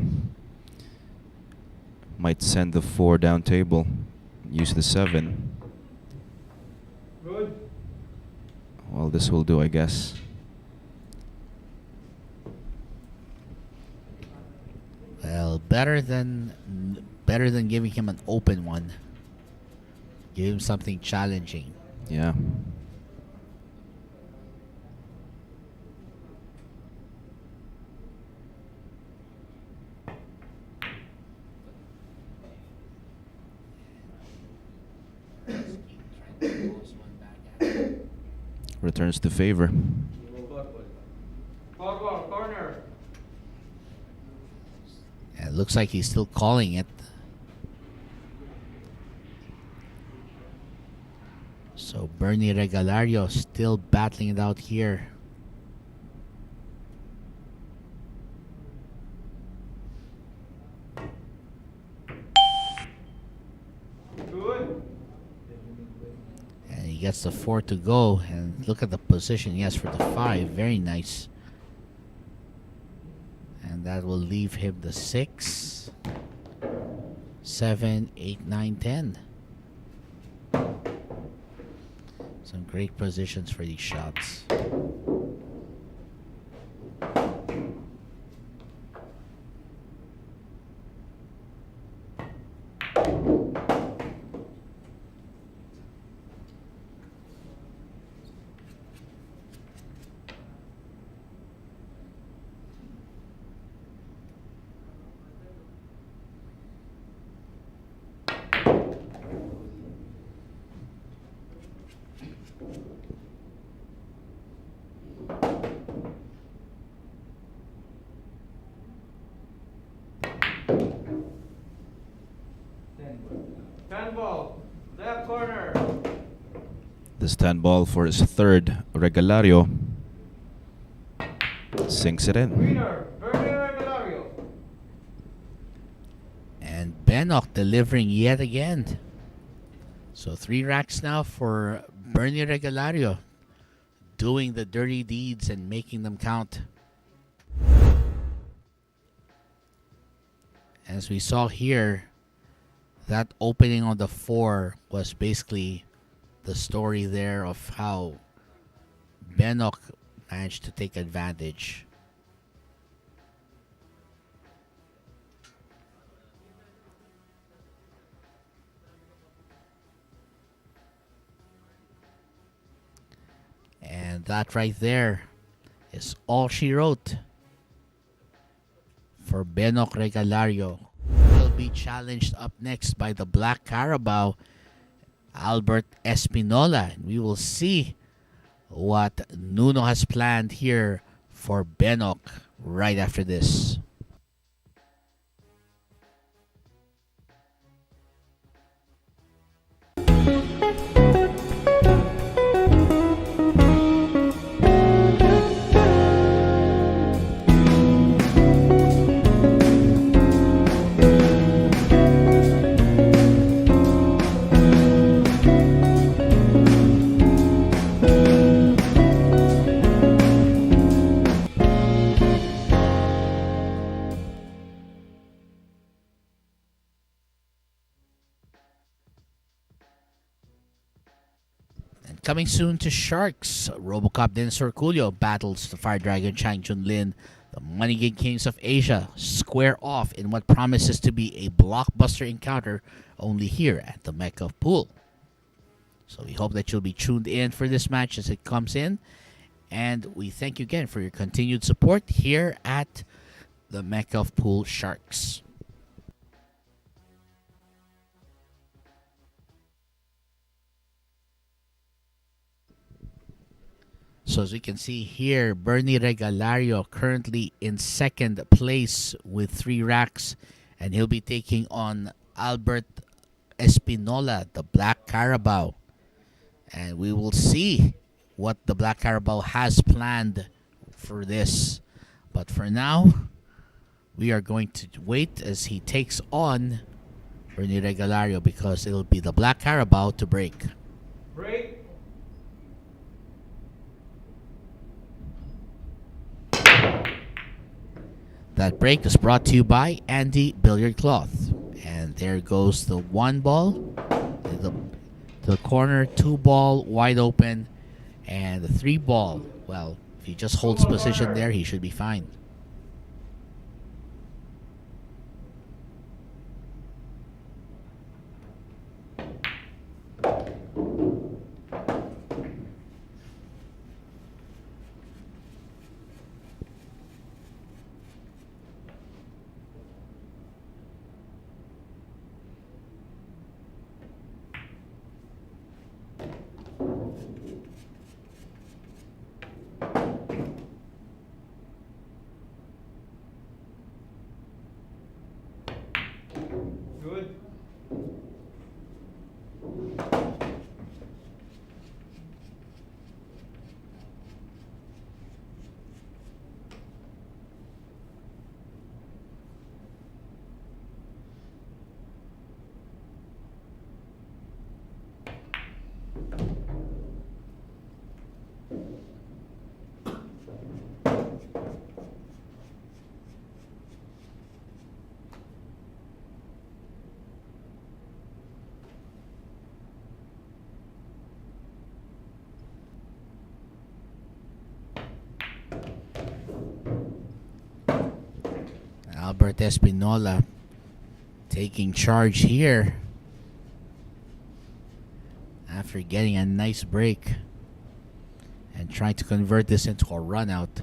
Might send the 4 down table. Use the 7. Good. Well, this will do, I guess. Well, better than giving him an open one. Give him something challenging. Yeah. Returns to favor. Forward corner. It looks like he's still calling it. So Bernie Regalario still battling it out here. Good. And he gets the 4 to go. And look at the position he has for the 5. Very nice. And that will leave him the 6, 7, 8, 9, 10. Some great positions for these shots. Handball. Left corner. The stand ball for his 3rd, Regalario. Sinks it in. Winner. Bernie Regalario. And Benok delivering yet again. So 3 racks now for Bernie Regalario. Doing the dirty deeds and making them count. As we saw here, That opening on the 4 was basically the story there of how Benok managed to take advantage. And that right there is all she wrote for Benok Regalario. Will be challenged up next by the Black Carabao, Albert Espinola. And we will see what Nuno has planned here for Benok right after this. Coming soon to Sharks, Robocop then Orcollo battles the Fire Dragon Chang Junlin. The Money Game Kings of Asia square off in what promises to be a blockbuster encounter only here at the Mecca of Pool. So we hope that you'll be tuned in for this match as it comes in. And we thank you again for your continued support here at the Mecca of Pool Sharks. So as we can see here, Bernie Regalario currently in second place with 3 racks. And he'll be taking on Albert Espinola, the Black Carabao. And we will see what the Black Carabao has planned for this. But for now, we are going to wait as he takes on Bernie Regalario because it'll be the Black Carabao to break. Break. That break is brought to you by Andy Billiard Cloth. And there goes the 1 ball to the corner, 2 ball wide open, and the 3 ball. Well, if he just holds position there, he should be fine. Good. Albert Espinola taking charge here after getting a nice break and trying to convert this into a run out.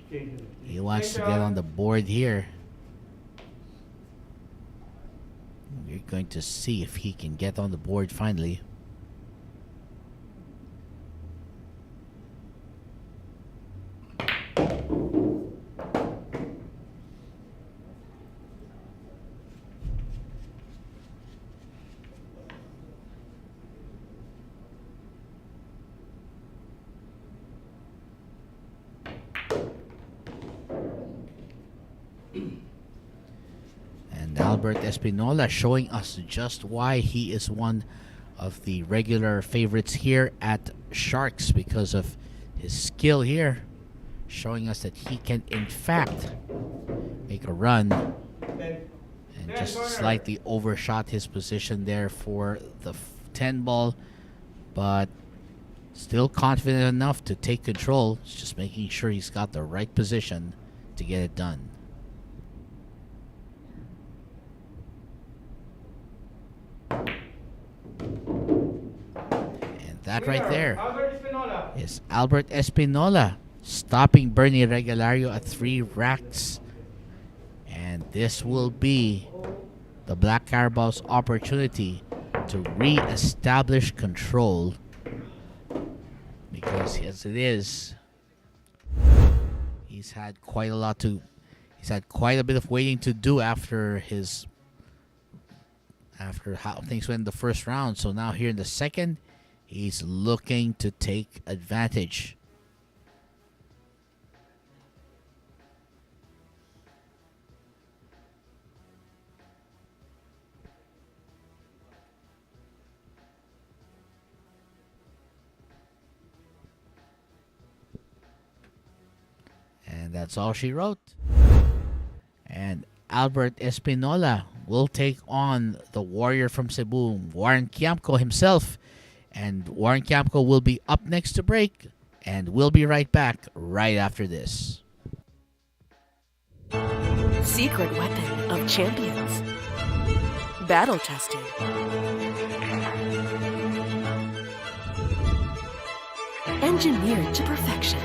He wants to get on the board here. We're going to see if he can get on the board finally. Albert Espinola showing us just why he is one of the regular favorites here at Sharks because of his skill here, showing us that he can in fact make a run. Then, And just slightly overshot his position there for the 10 ball. But still confident enough to take control. It's just making sure he's got the right position to get it done. And that right there Albert Espinola. is Albert Espinola stopping Bernie Regalario at 3 racks. And this will be the Black Carabao's opportunity to re-establish control. Because as it is, he's had quite a bit of waiting to do after how things went in the first round. So now here in the second, he's looking to take advantage. And that's all she wrote. And Albert Espinola will take on the warrior from Cebu, Warren Kiamco himself. And Warren Kiamco will be up next to break. And we'll be right back right after this. Secret weapon of champions. Battle tested. Engineered to perfection.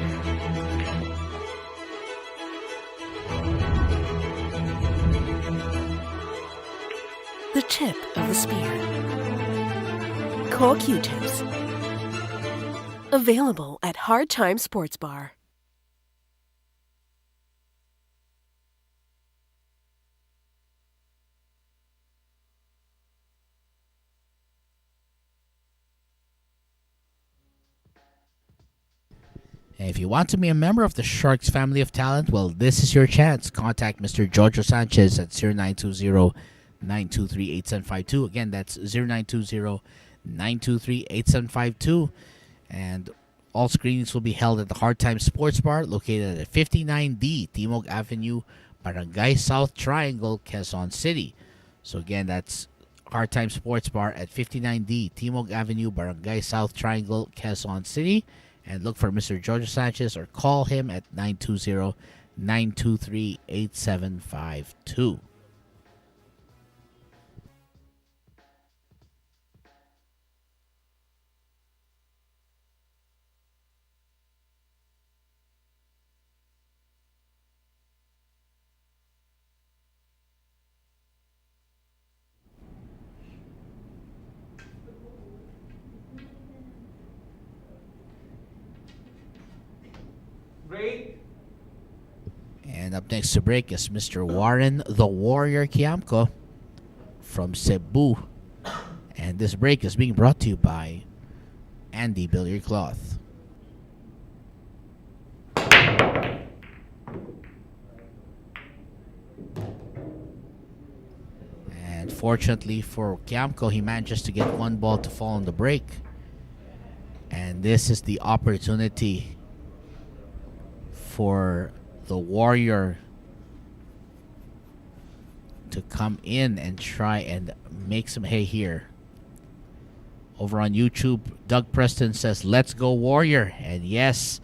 The tip of the spear. Core Q-tips. Available at Hard Time Sports Bar. And if you want to be a member of the Sharks family of talent, well, this is your chance. Contact Mr. Giorgio Sanchez at 0920-923-8752. Again, that's 0920-923-8752. And all screenings will be held at the Hard Time Sports Bar, located at 59D Timog Avenue, Barangay South Triangle, Quezon City. So again, that's Hard Time Sports Bar at 59D Timog Avenue, Barangay South Triangle, Quezon City. And look for Mr. Giorgio Sanchez or call him at 920-923-8752. Break. And up next to break is Mr. Warren the Warrior Kiamco from Cebu. And this break is being brought to you by Andy Billiard Cloth. And fortunately for Kiamco, he manages to get one ball to fall on the break. And this is the opportunity for the Warrior to come in and try and make some hay here. Over on YouTube, Doug Preston says, "Let's go Warrior." And yes,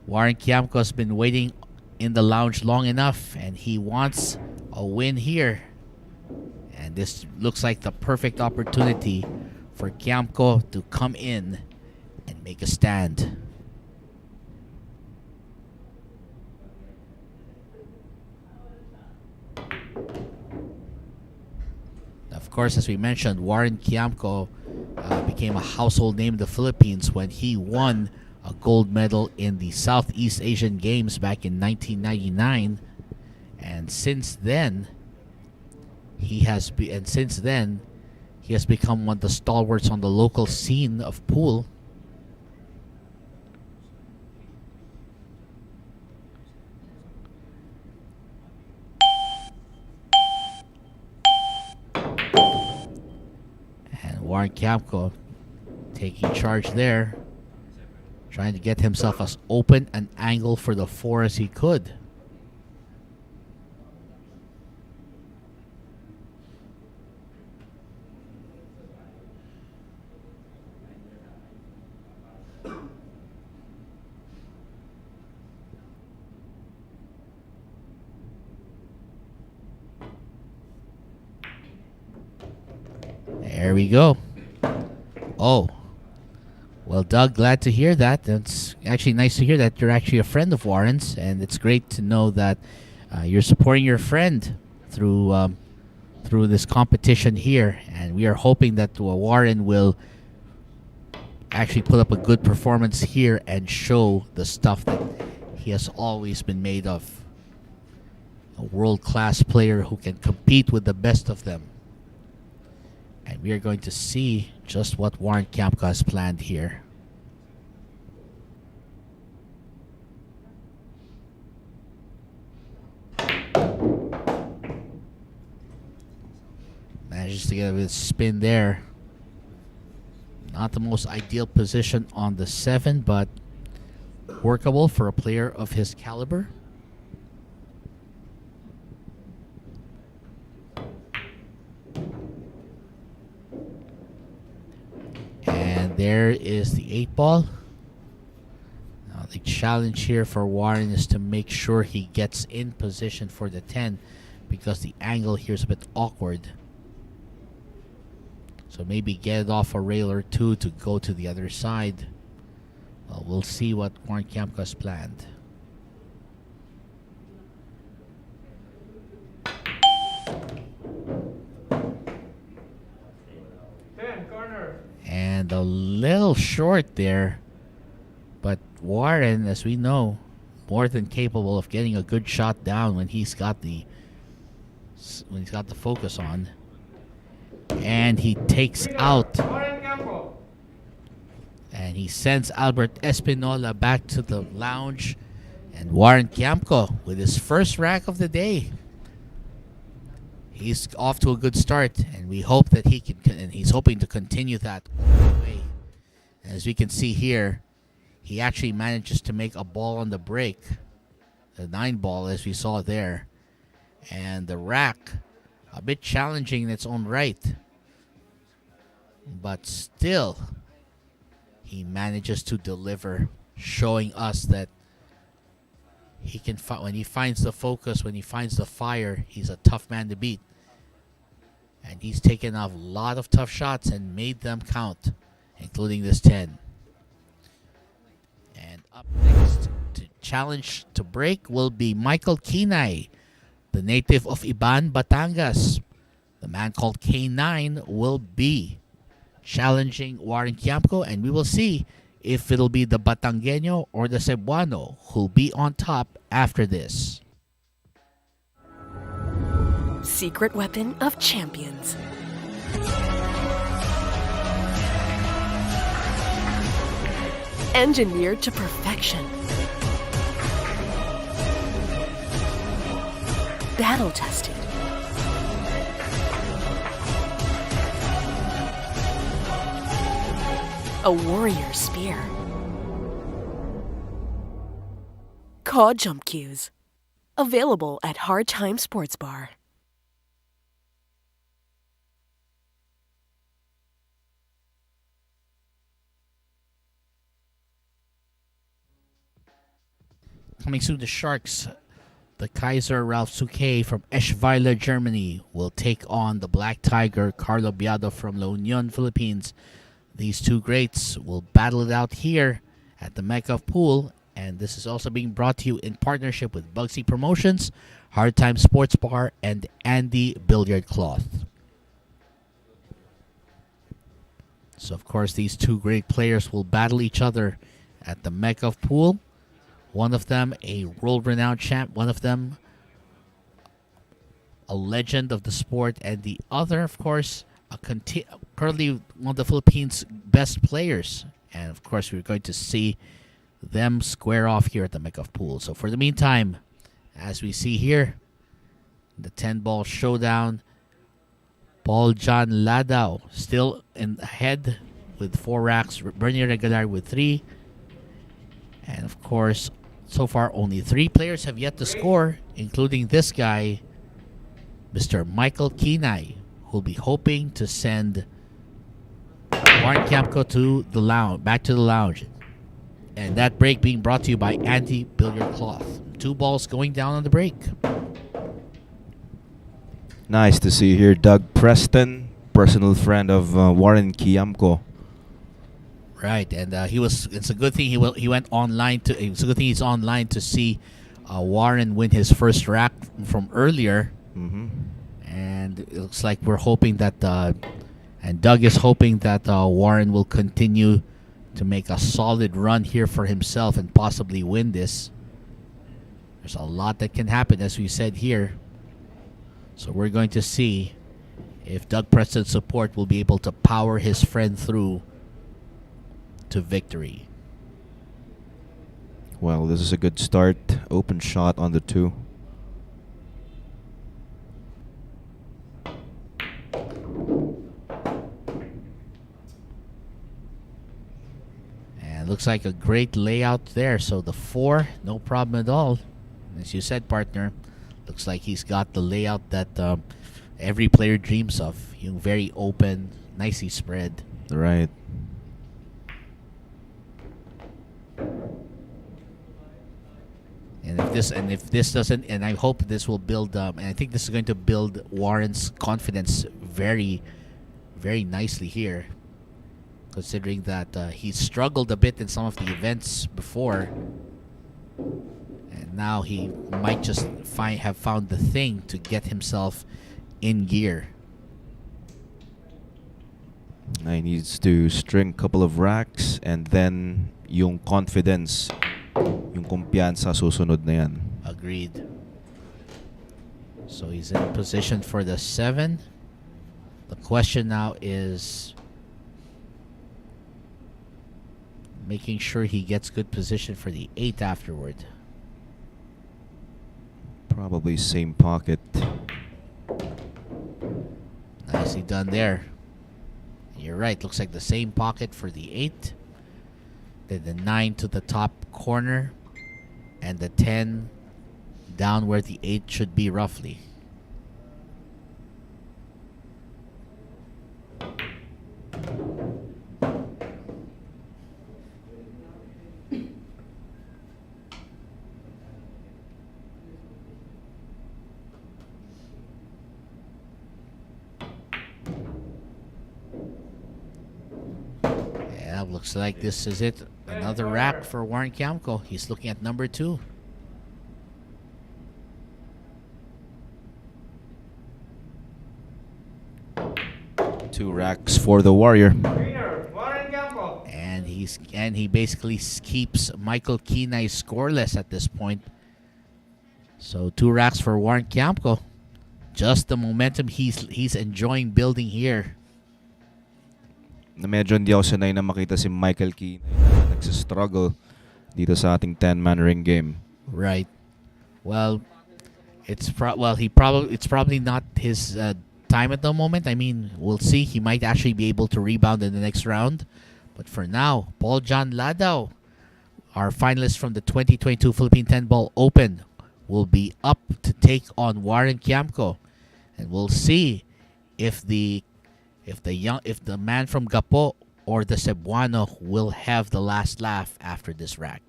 Warren Kiamco has been waiting in the lounge long enough, and he wants a win here. And this looks like the perfect opportunity for Kiamco to come in and make a stand. Of course, as we mentioned, Warren Kiamco became a household name in the Philippines when he won a gold medal in the Southeast Asian Games back in 1999, and since then he has become one of the stalwarts on the local scene of pool. Warren Kiamco taking charge there, trying to get himself as open an angle for the 4 as he could. There we go. Oh. Well, Doug, glad to hear that. It's actually nice to hear that you're actually a friend of Warren's, and it's great to know that you're supporting your friend through this competition here. And we are hoping that Warren will actually put up a good performance here and show the stuff that he has always been made of. A world-class player who can compete with the best of them. And we are going to see just what Warren Kiamco has planned here. Manages to get a spin there. Not the most ideal position on the 7, but workable for a player of his caliber. And there is the 8 ball. Now the challenge here for Warren is to make sure he gets in position for the 10, because the angle here is a bit awkward. So maybe get it off a rail or two to go to the other side. Well, we'll see what Warren Kiamco has planned. Corner. And a little short there. But Warren, as we know, more than capable of getting a good shot down when he's got the focus on. And he takes out, and he sends Albert Espinola back to the lounge. And Warren Kiamco with his first rack of the day. He's off to a good start, and we hope that he can, and he's hoping to continue that all the way. As we can see here, he actually manages to make a ball on the break, the 9 ball as we saw there. And the rack, a bit challenging in its own right, but still he manages to deliver, showing us that he can when he finds the focus, when he finds the fire, he's a tough man to beat. And he's taken a lot of tough shots and made them count, including this 10. And up next to challenge to break will be Michael Quinay, the native of Ibaan, Batangas. The man called K9 will be challenging Warren Kiamco, and we will see if it'll be the Batangueño or the Cebuano who'll be on top after this. Secret weapon of champions. Engineered to perfection. Battle tested. A warrior spear. Caw jump cues. Available at Hard Time Sports Bar. Coming soon, the Sharks. The Kaiser Ralph Suke from Eschweiler, Germany will take on the Black Tiger Carlo Biado from La Union, Philippines. These two greats will battle it out here at the Mecca Pool, and this is also being brought to you in partnership with Bugsy Promotions, Hard Time Sports Bar, and Andy Billiard Cloth. So, of course, these two great players will battle each other at the Mecca Pool. One of them a world-renowned champ, one of them a legend of the sport, and the other, of course, currently one of the Philippines' best players. And, of course, we're going to see them square off here at the Mecca Pool. So, for the meantime, as we see here, the 10-ball showdown, Paul John Ladao still in ahead with 4 racks, Bernie Regalario with 3. And, of course, so far only 3 players have yet to score, including this guy, Mr. Michael Quinay, who'll be hoping to send Warren Kiamco to the lounge, back to the lounge. And that break being brought to you by Andy Billiard Cloth. 2 balls going down on the break. Nice to see here Doug Preston personal friend of Warren Kiamco. Right, and it's a good thing he went online to. It's a good thing he's online to see Warren win his first rack from earlier. Mm-hmm. And it looks like we're hoping that, and Doug is hoping that Warren will continue to make a solid run here for himself and possibly win this. There's a lot that can happen, as we said here. So we're going to see if Doug Preston's support will be able to power his friend through to victory. Well, this is a good start. Open shot on the 2. And looks like a great layout there. So the 4, no problem at all. As you said, partner, looks like he's got the layout that every player dreams of. You know, very open, nicely spread. Right. And if this doesn't, and I hope this will build, and I think this is going to build Warren's confidence very, very nicely here, considering that he struggled a bit in some of the events before, and now he might just have found the thing to get himself in gear. He needs to string a couple of racks and then yung confidence, yung kumpiyansa susunod na yan. Agreed. So he's in position for the 7. The question now is making sure he gets good position for the 8 afterward. Probably same pocket. Nicely done there. You're right. Looks like the same pocket for the 8. Then the 9 to the top corner. And the 10 down where the 8 should be roughly. Looks like this is it. Another rack for Warren Kiamco. He's looking at number 2. Two racks for the Warrior. Warren And he basically keeps Michael Quinay scoreless at this point. So 2 racks for Warren Kiamco. Just the momentum he's enjoying building here. Na medyo hindi ako sanay na makita si Michael Key nagsistruggle dito sa ating 10-man ring game. Right. Well, it's probably not his time at the moment. I mean, we'll see. He might actually be able to rebound in the next round. But for now, Paul John Ladao, our finalist from the 2022 Philippine 10-Ball Open, will be up to take on Warren Kiamco. And we'll see if the man from Gapo or the Cebuano will have the last laugh after this rack.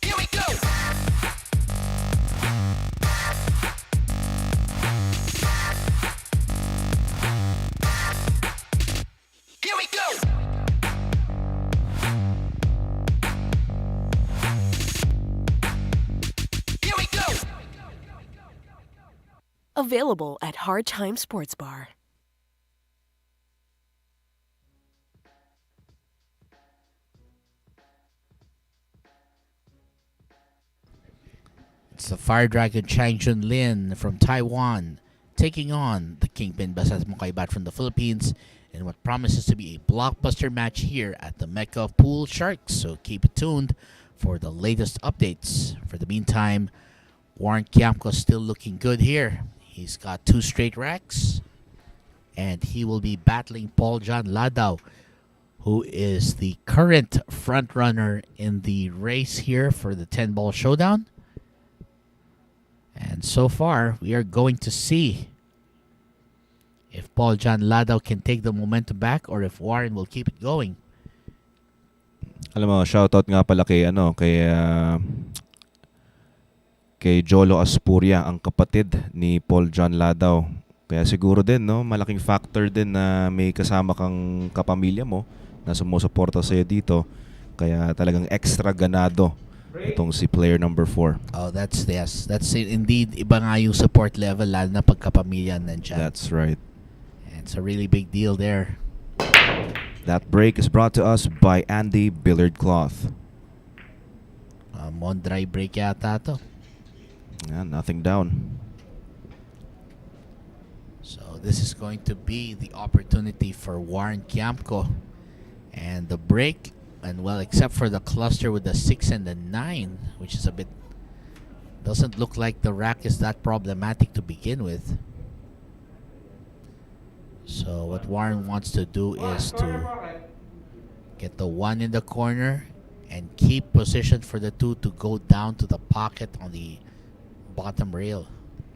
Here we go. Here we go. Here we go. Available at Hard Time Sports Bar. It's the Fire Dragon Chang Jun Lin from Taiwan taking on the Kingpin Basas Mokaibat from the Philippines in what promises to be a blockbuster match here at the Mecca of Pool Sharks. So keep it tuned for the latest updates. For the meantime, Warren Kiamco still looking good here. He's got 2 straight racks, and he will be battling Paul John Ladao, who is the current front runner in the race here for the 10-ball showdown. And so far, we are going to see if Paul John Ladao can take the momentum back or if Warren will keep it going. Alam mo, shoutout nga pala kay Jolo Aspuria, ang kapatid ni Paul John Ladao. Kaya siguro din, no, malaking factor din na may kasama kang kapamilya mo na sumusuporta sa'yo dito. Kaya talagang extra ganado itong si player number 4. Oh, that's yes. That's it. Indeed, iba nga yung support level lalo na pagkapamilya nandyan. That's right. It's a really big deal there. That break is brought to us by Andy Billiard Cloth. Mon dry break yata to. Yeah, nothing down. So this is going to be the opportunity for Warren Kiamco. And the break, and well, except for the cluster with the 6 and the 9, which is a bit, doesn't look like the rack is that problematic to begin with. So what Warren wants to do is to get the 1 in the corner and keep position for the 2 to go down to the pocket on the bottom rail.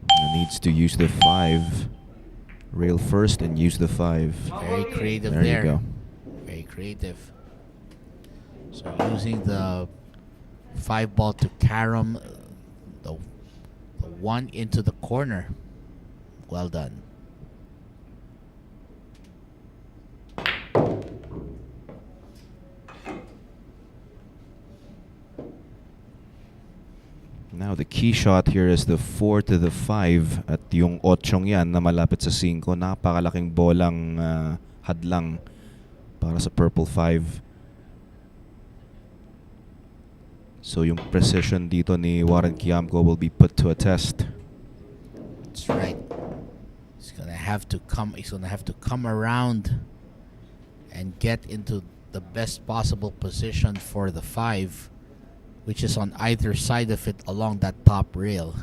He needs to use the 5 rail first and use the 5. Very creative There there. you go. Very creative. So using the 5 ball to carom the 1 into the corner. Well done. Now the key shot here is the 4 to the 5 at yung 8 yan na malapit sa 5. Napakalaking bolang hadlang para sa purple 5. So yung precision dito ni Warren Kiamco will be put to a test. That's right. He's gonna have to come around and get into the best possible position for the 5, which is on either side of it along that top rail.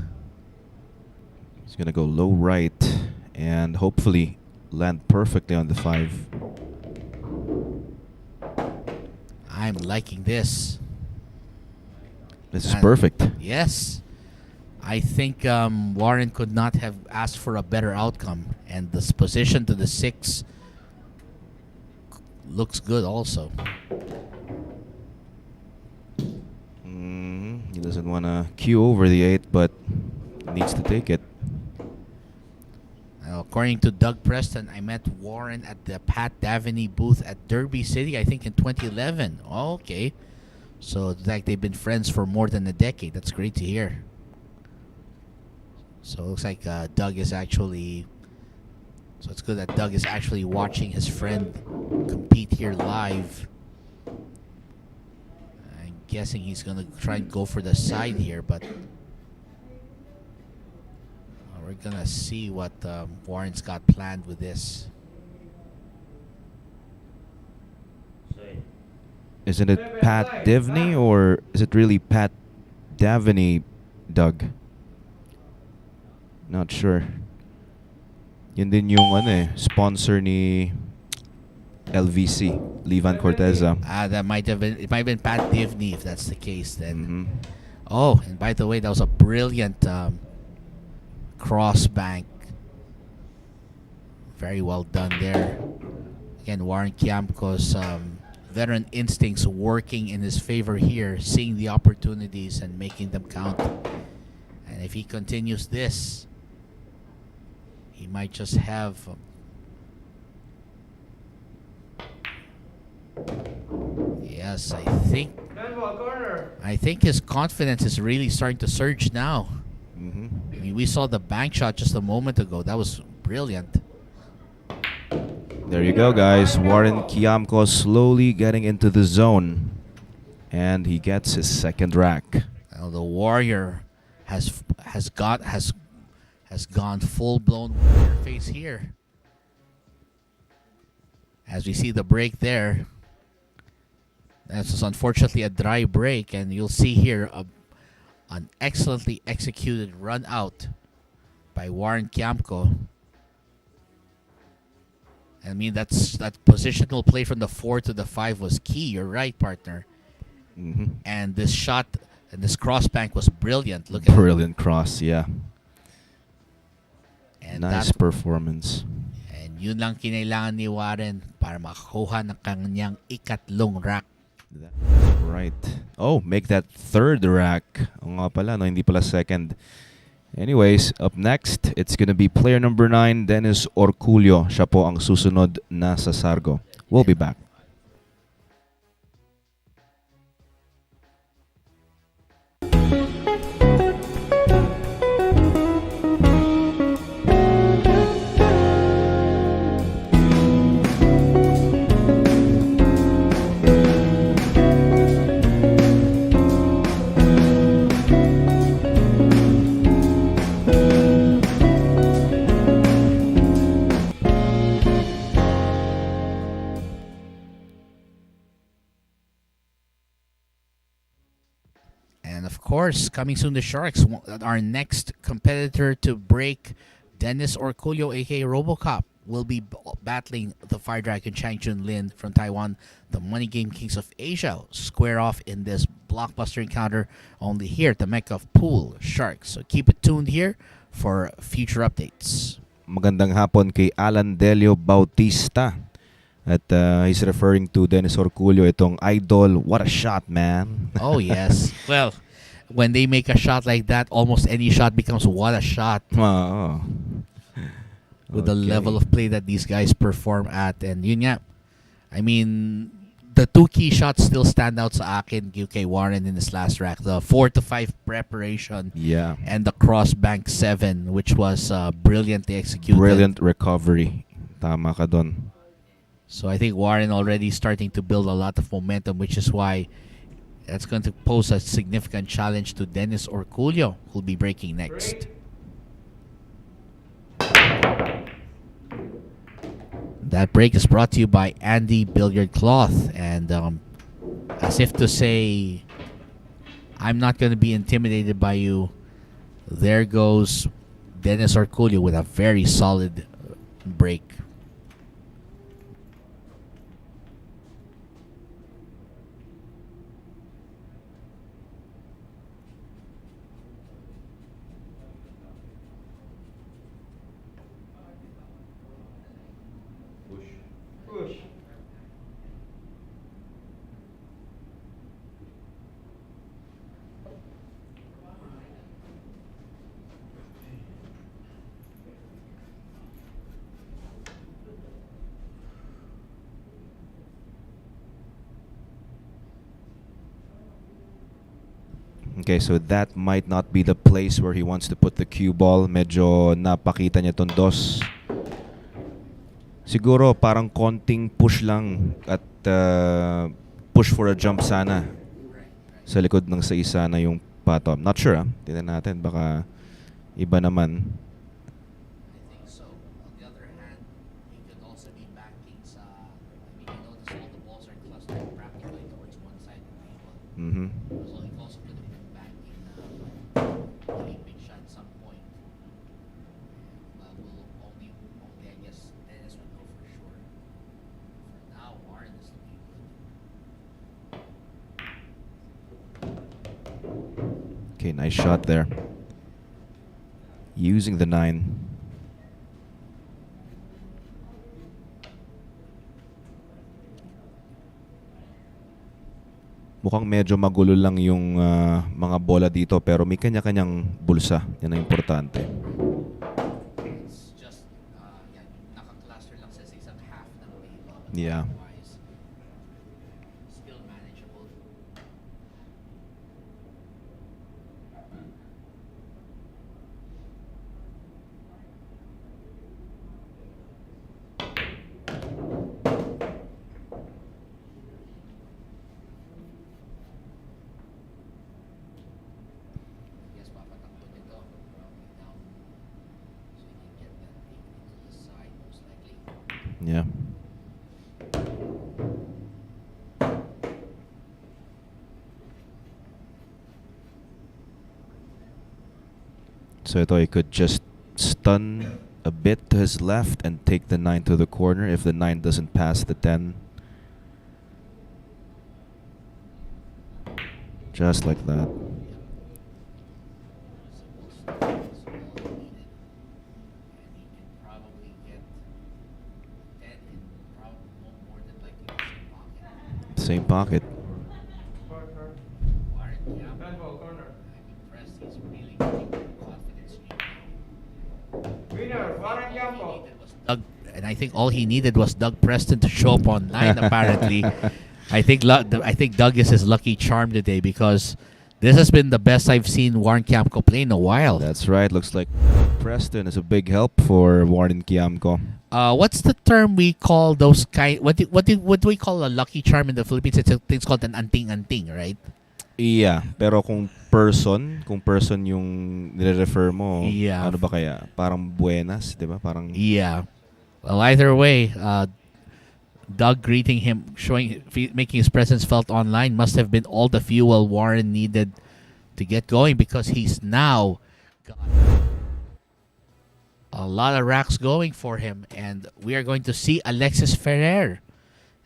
He's gonna go low right and hopefully land perfectly on the 5. I'm liking this. This is perfect. Yes. I think Warren could not have asked for a better outcome. And this position to the 6 looks good also. He doesn't want to queue over the 8, but needs to take it. According to Doug Preston, I met Warren at the Pat Davany booth at Derby City, I think in 2011. Oh, okay. So it's like they've been friends for more than a decade. That's great to hear. So it looks like Doug is actually... So it's good that Doug is actually watching his friend compete here live. I'm guessing he's going to try and go for the side here, but... we're going to see what Warren's got planned with this. Isn't it Pat Divney or is it really Pat Davany, Doug? Not sure. Yun din yung sponsor ni LVC, Levan Corteza. That might have been, it might have been Pat Divney if that's the case then. Oh, and by the way, that was a brilliant cross bank. Very well done there. Again, Warren Kiamco's veteran instincts working in his favor here, seeing the opportunities and making them count. And if he continues this, he might just have yes, I think his confidence is really starting to surge now. I mean, we saw the bank shot just a moment ago. That was brilliant. There you go, guys. Warren Kiamco slowly getting into the zone. And he gets his second rack. Well, the Warrior has gone full-blown warrior face here. As we see the break there. This is unfortunately a dry break, and you'll see here an excellently executed run out by Warren Kiamco. I mean, that positional play from the 4 to the 5 was key. You're right, partner. And this shot and this cross bank was brilliant. Look at brilliant cross, yeah. And nice performance. And yun lang kinailangan ni Warren para makakuha ng kanyang ikatlong rack. Right. Oh, make that third rack. O nga pala, no, hindi pala second. Anyways, up next, it's gonna be player number 9, Dennis Orcollo. Siya po ang susunod na sa Sargo. We'll be back. And of course, coming soon, the Sharks, our next competitor to break Dennis Orcollo, aka Robocop, will be battling the Fire Dragon Chang Chun Lin from Taiwan, the Money Game Kings of Asia, square off in this blockbuster encounter only here at the Mecca of Pool Sharks. So keep it tuned here for future updates. Magandang hapon kay Alan Delio Bautista. At he's referring to Dennis Orcollo, itong idol. What a shot, man. Oh, yes. Well, when they make a shot like that, almost any shot becomes what a shot. Oh. With the level of play that these guys perform at. And yun nga, I mean, the two key shots still stand out sa akin, UK Warren in his last rack. The 4 to 5 preparation. Yeah. And the cross bank 7, which was brilliantly executed. Brilliant recovery. Tama ka dun. So I think Warren already starting to build a lot of momentum, which is why that's going to pose a significant challenge to Dennis Orcollo, who'll be breaking next. That break is brought to you by Andy Billiard Cloth. And as if to say, I'm not going to be intimidated by you, there goes Dennis Orcollo with a very solid break. Push. Okay, so that might not be the place where he wants to put the cue ball. Medyo napakita niya tong dos. Siguro parang konting push lang at push for a jump sana. Sa likod ng sa isa na yung pato. I'm not sure. Tingnan natin. Baka iba naman. I think so. On the other hand, he could also be backing sa... I mean, you notice all the balls are clustered practically towards one side of the table. Mhm. So he also could have been backing a big shot at some point. We'll only, I guess, Dennis would know for sure. For now, Warren is looking good. Okay, nice shot there. Using the 9. Mukhang medyo magulo lang yung mga bola dito pero may kanya-kanyang bulsa. Yan ang importante. It's just, naka-cluster lang sa isang half ng table. Yeah. Otherwise, still manageable. Yes, papatakbo nito. Probably down. So you can get that thing into the side most likely. Yeah. So ito, he could just stun a bit to his left and take the 9 to the corner if the 9 doesn't pass the 10. Just like that. Same pocket. Corner. Handball corner. I'm impressed. He's really getting confidence here. think all he needed was Doug Preston to show up online. Apparently, I think Doug is his lucky charm today because this has been the best I've seen Warren Kiamco play in a while. That's right. Looks like Preston is a big help for Warren Kiamco. What's the term we call those kind? What do we call a lucky charm in the Philippines? It's called an anting-anting, right? Yeah, pero kung person yung nire-refer mo, Yeah. ano ba kaya? Parang buenas, 'di ba? Parang Yeah. Well, either way, Doug greeting him, making his presence felt online must have been all the fuel Warren needed to get going because he's now got a lot of racks going for him, and we are going to see Alexis Ferrer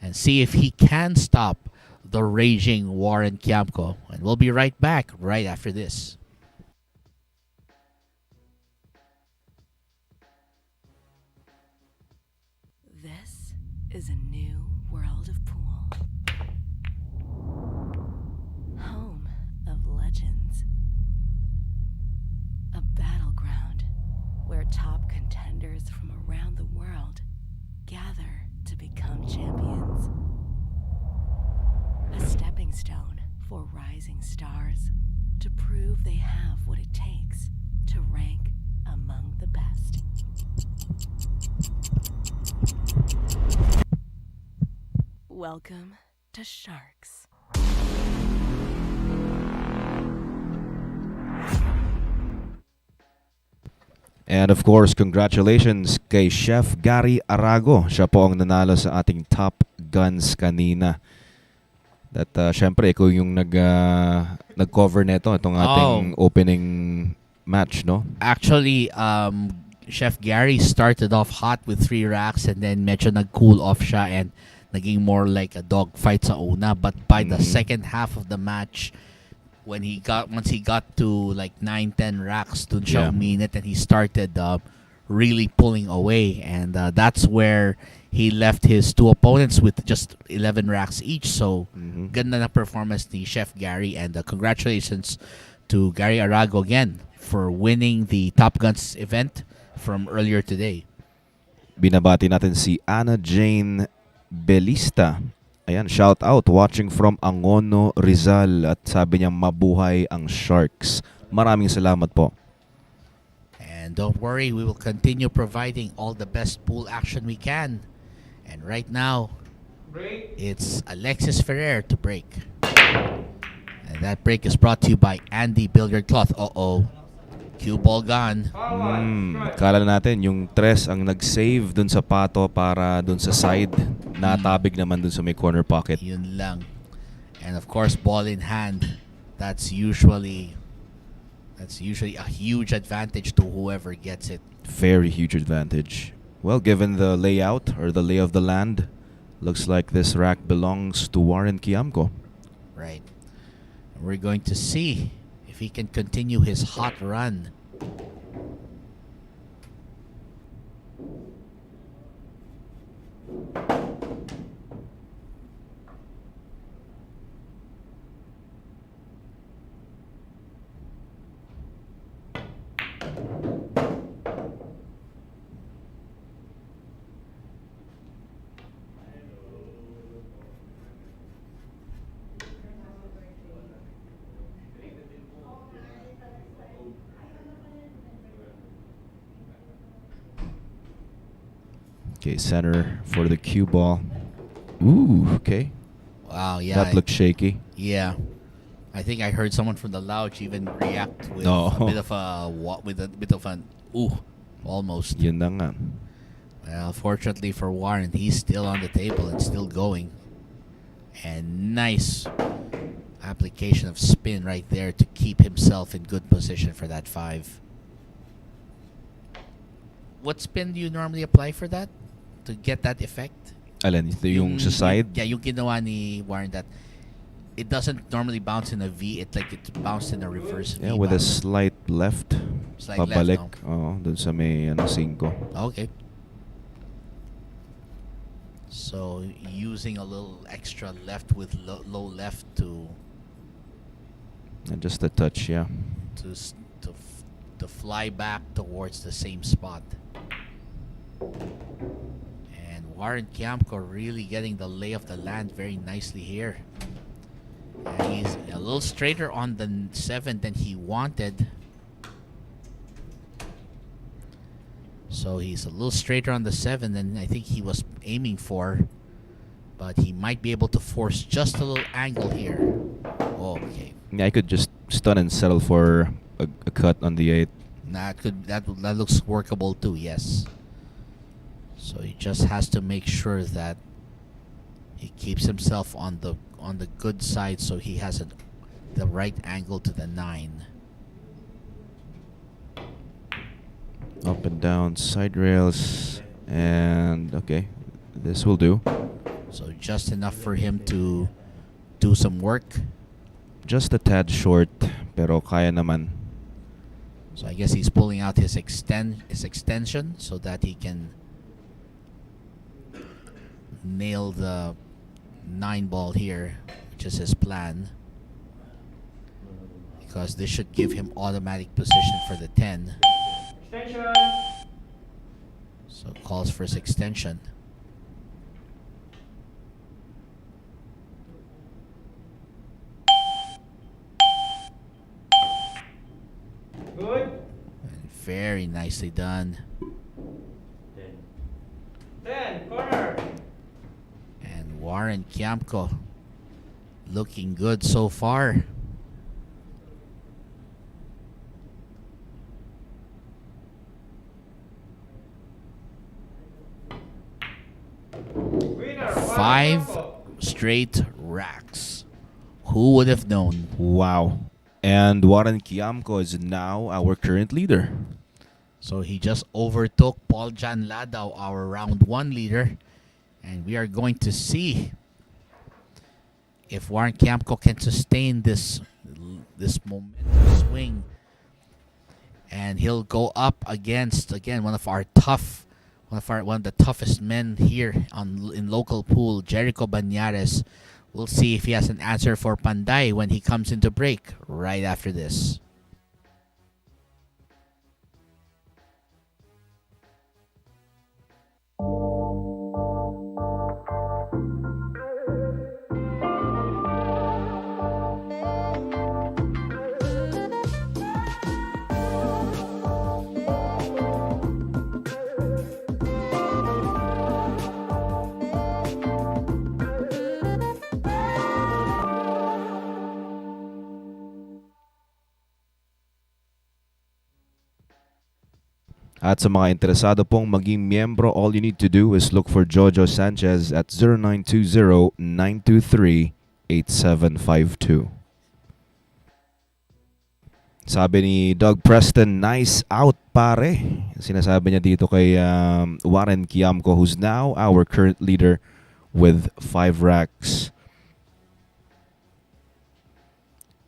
and see if he can stop the raging Warren Kiamco. And we'll be right back right after this. This is a new world of pool. Home of legends. A battleground where top contenders from around the world gather to become champions. A stepping stone for rising stars to prove they have what it takes to rank among the best. Welcome to Sharks. And of course, congratulations kay Chef Gary Arago. Siya po ang nanalo sa ating Top Guns kanina. That syempre ikaw yung nag-cover nito itong ating opening match, no? Actually, Chef Gary started off hot with 3 racks and then medyo nag-cool off siya and naging more like a dog fight sa una. But by the second half of the match, once he got to like 9-10 racks, dun siya uminit and he started really pulling away. And that's where he left his 2 opponents with just 11 racks each. So, ganda na performance ni Chef Gary. And congratulations to Gary Arago again for winning the Top Guns event from earlier today. Binabati natin si Ana Jane Belista. Ayan, shout out, watching from Angono, Rizal. At sabi niya, mabuhay ang Sharks. Maraming salamat po. And don't worry, we will continue providing all the best pool action we can. And right now, Break. it's Alexis Ferrer to break. And that break is brought to you by Andy Billiard Cloth. Uh-oh. Cue ball gone. Kala natin yung tres ang nag-save dun sa pato para dun sa side. Natabig naman dun sa may corner pocket. Yun lang. And of course, ball in hand. That's usually a huge advantage to whoever gets it. Very huge advantage. Well, given the layout or the lay of the land, looks like this rack belongs to Warren Kiamco. Right. And we're going to see if he can continue his hot run. Okay, center for the cue ball. Ooh, okay. Wow, yeah. That looked shaky. Yeah. I think I heard someone from the lounge even react with No. a bit of an ooh, almost. Yun na nga. Well, fortunately for Warren, he's still on the table and still going. And nice application of spin right there to keep himself in good position for that 5. What spin do you normally apply for that? To get that effect? Alin, ito yung sa side? Yeah, yung ginawa ni Warren that it doesn't normally bounce in a V. It bounced in a reverse V. Yeah, with a bounce. slight left. Slight Pabalik. left, Oo, dun sa may 5. Okay. So using a little extra left with low left to And just a touch, yeah. to fly back towards the same spot. Warren Kiamco really getting the lay of the land very nicely here. And he's a little straighter on the 7 than he wanted. So he's a little straighter on the 7 than I think he was aiming for. But he might be able to force just a little angle here. Oh, okay. Yeah, I could just stun and settle for a cut on the 8. That looks workable too, yes. So he just has to make sure that he keeps himself on the good side so he has the right angle to the 9. Up and down side rails, and okay, this will do. So just enough for him to do some work. Just a tad short, pero kaya naman. So I guess he's pulling out his extension so that he can nail the 9 ball here, which is his plan. Because this should give him automatic position for the 10. Extension. So calls for his extension. Good. And very nicely done. 10, corner. And Warren Kiamco looking good so far. Winner. 5 straight racks. Who would have known? Wow. And Warren Kiamco is now our current leader. So he just overtook Paul Jan Ladao, our round 1 leader. And we are going to see if Warren Kiamco can sustain this momentum swing. And he'll go up against, again, one of the toughest men here in local pool, Jerico Banyares. We'll see if he has an answer for Panday when he comes into break right after this. At sa mga interesado pong maging miyembro, all you need to do is look for Jojo Sanchez at 0920-923-8752. Sabi ni Doug Preston, nice out pare. Sinasabi niya dito kay Warren Kiamco, who's now our current leader with 5 racks.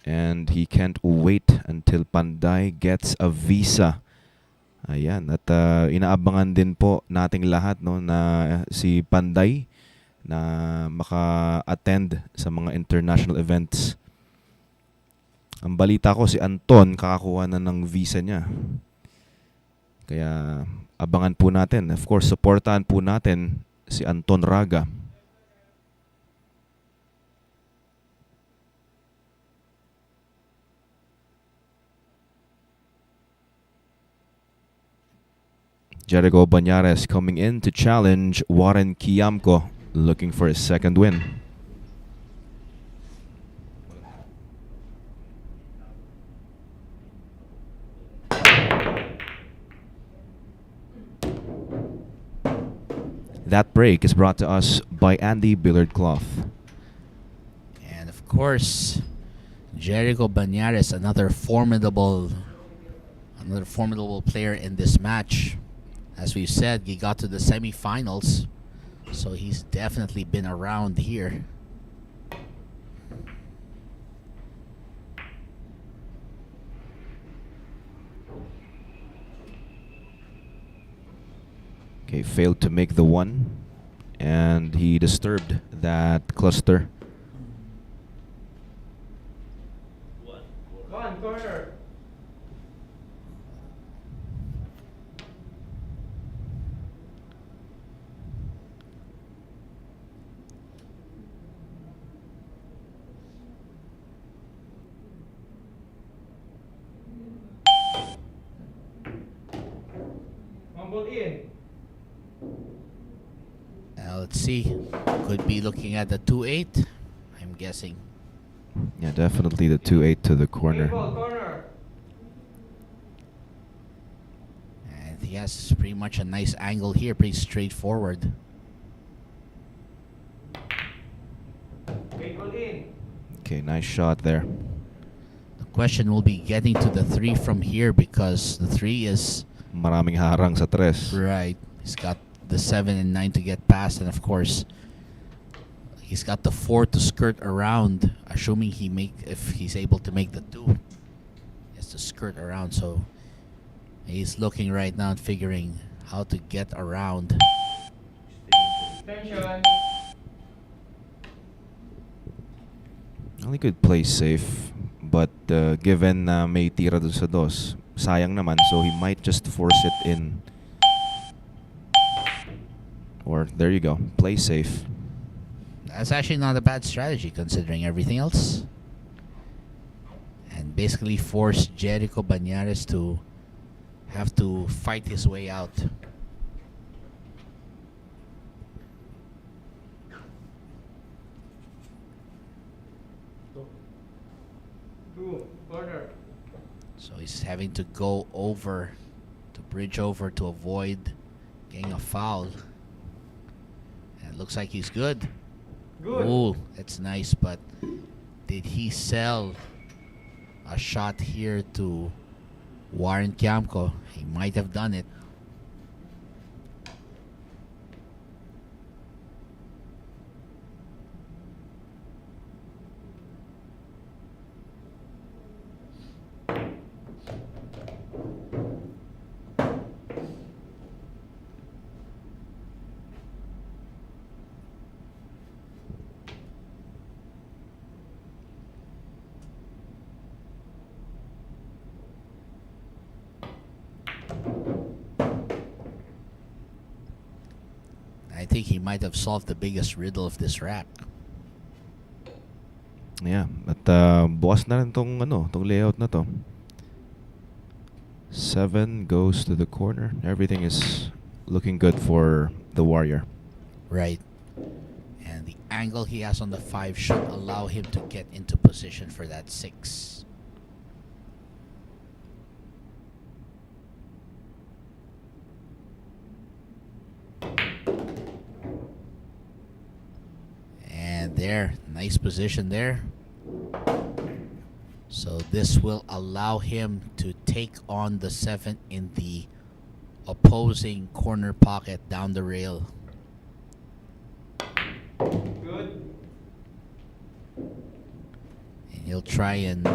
And he can't wait until Panday gets a visa. Ayan, at inaabangan din po nating lahat, no, na si Panday na maka-attend sa mga international events. Ang balita ko, si Anton kakakuha na ng visa niya. Kaya abangan po natin. Of course, supportahan po natin si Anton Raga. Jerico Banyares coming in to challenge Warren Kiamco, looking for his second win. That break is brought to us by Andy Billard Cloth. And of course, Jerico Banyares, another formidable player in this match. As we've said, he got to the semifinals, so he's definitely been around here. Okay, failed to make the 1, and he disturbed that cluster. One, corner. Fumble in. Let's see. Could be looking at the 2-8, I'm guessing. Yeah, definitely the 2-8 to the corner. Ball corner. And he has pretty much a nice angle here, pretty straightforward. Great ball in. Okay, nice shot there. The question will be getting to the 3 from here because the 3 is Maraming harang sa tres. right. He's got the 7 and 9 to get past, and of course he's got the 4 to skirt around, assuming if he's able to make the 2. He has to skirt around, so he's looking right now and figuring how to get around. Extension. Only could play safe, but given na may tira dun sa dos, sayang naman, so he might just force it in. Or there you go, play safe. That's actually not a bad strategy considering everything else. And basically force Jerico Banyares to have to fight his way out. Two. Corner. So he's having to go over, to bridge over to avoid getting a foul. And it looks like he's good. Good. Ooh, that's nice, but did he sell a shot here to Warren Kiamco? He might have done it. I think he might have solved the biggest riddle of this rack. Yeah, at bukas na rin tong layout na to. 7 goes to the corner. Everything is looking good for the Warrior. Right. And the angle he has on the 5 should allow him to get into position for that 6. And there, nice position there. So this will allow him to take on the 7 in the opposing corner pocket down the rail. Good. And he'll try and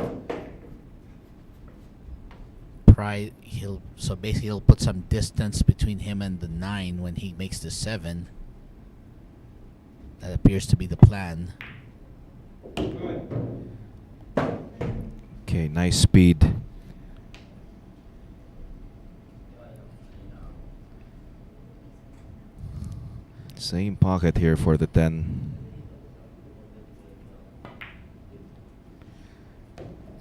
so basically he'll put some distance between him and the 9 when he makes the 7. That appears to be the plan. Good. Okay, nice speed. Same pocket here for the 10.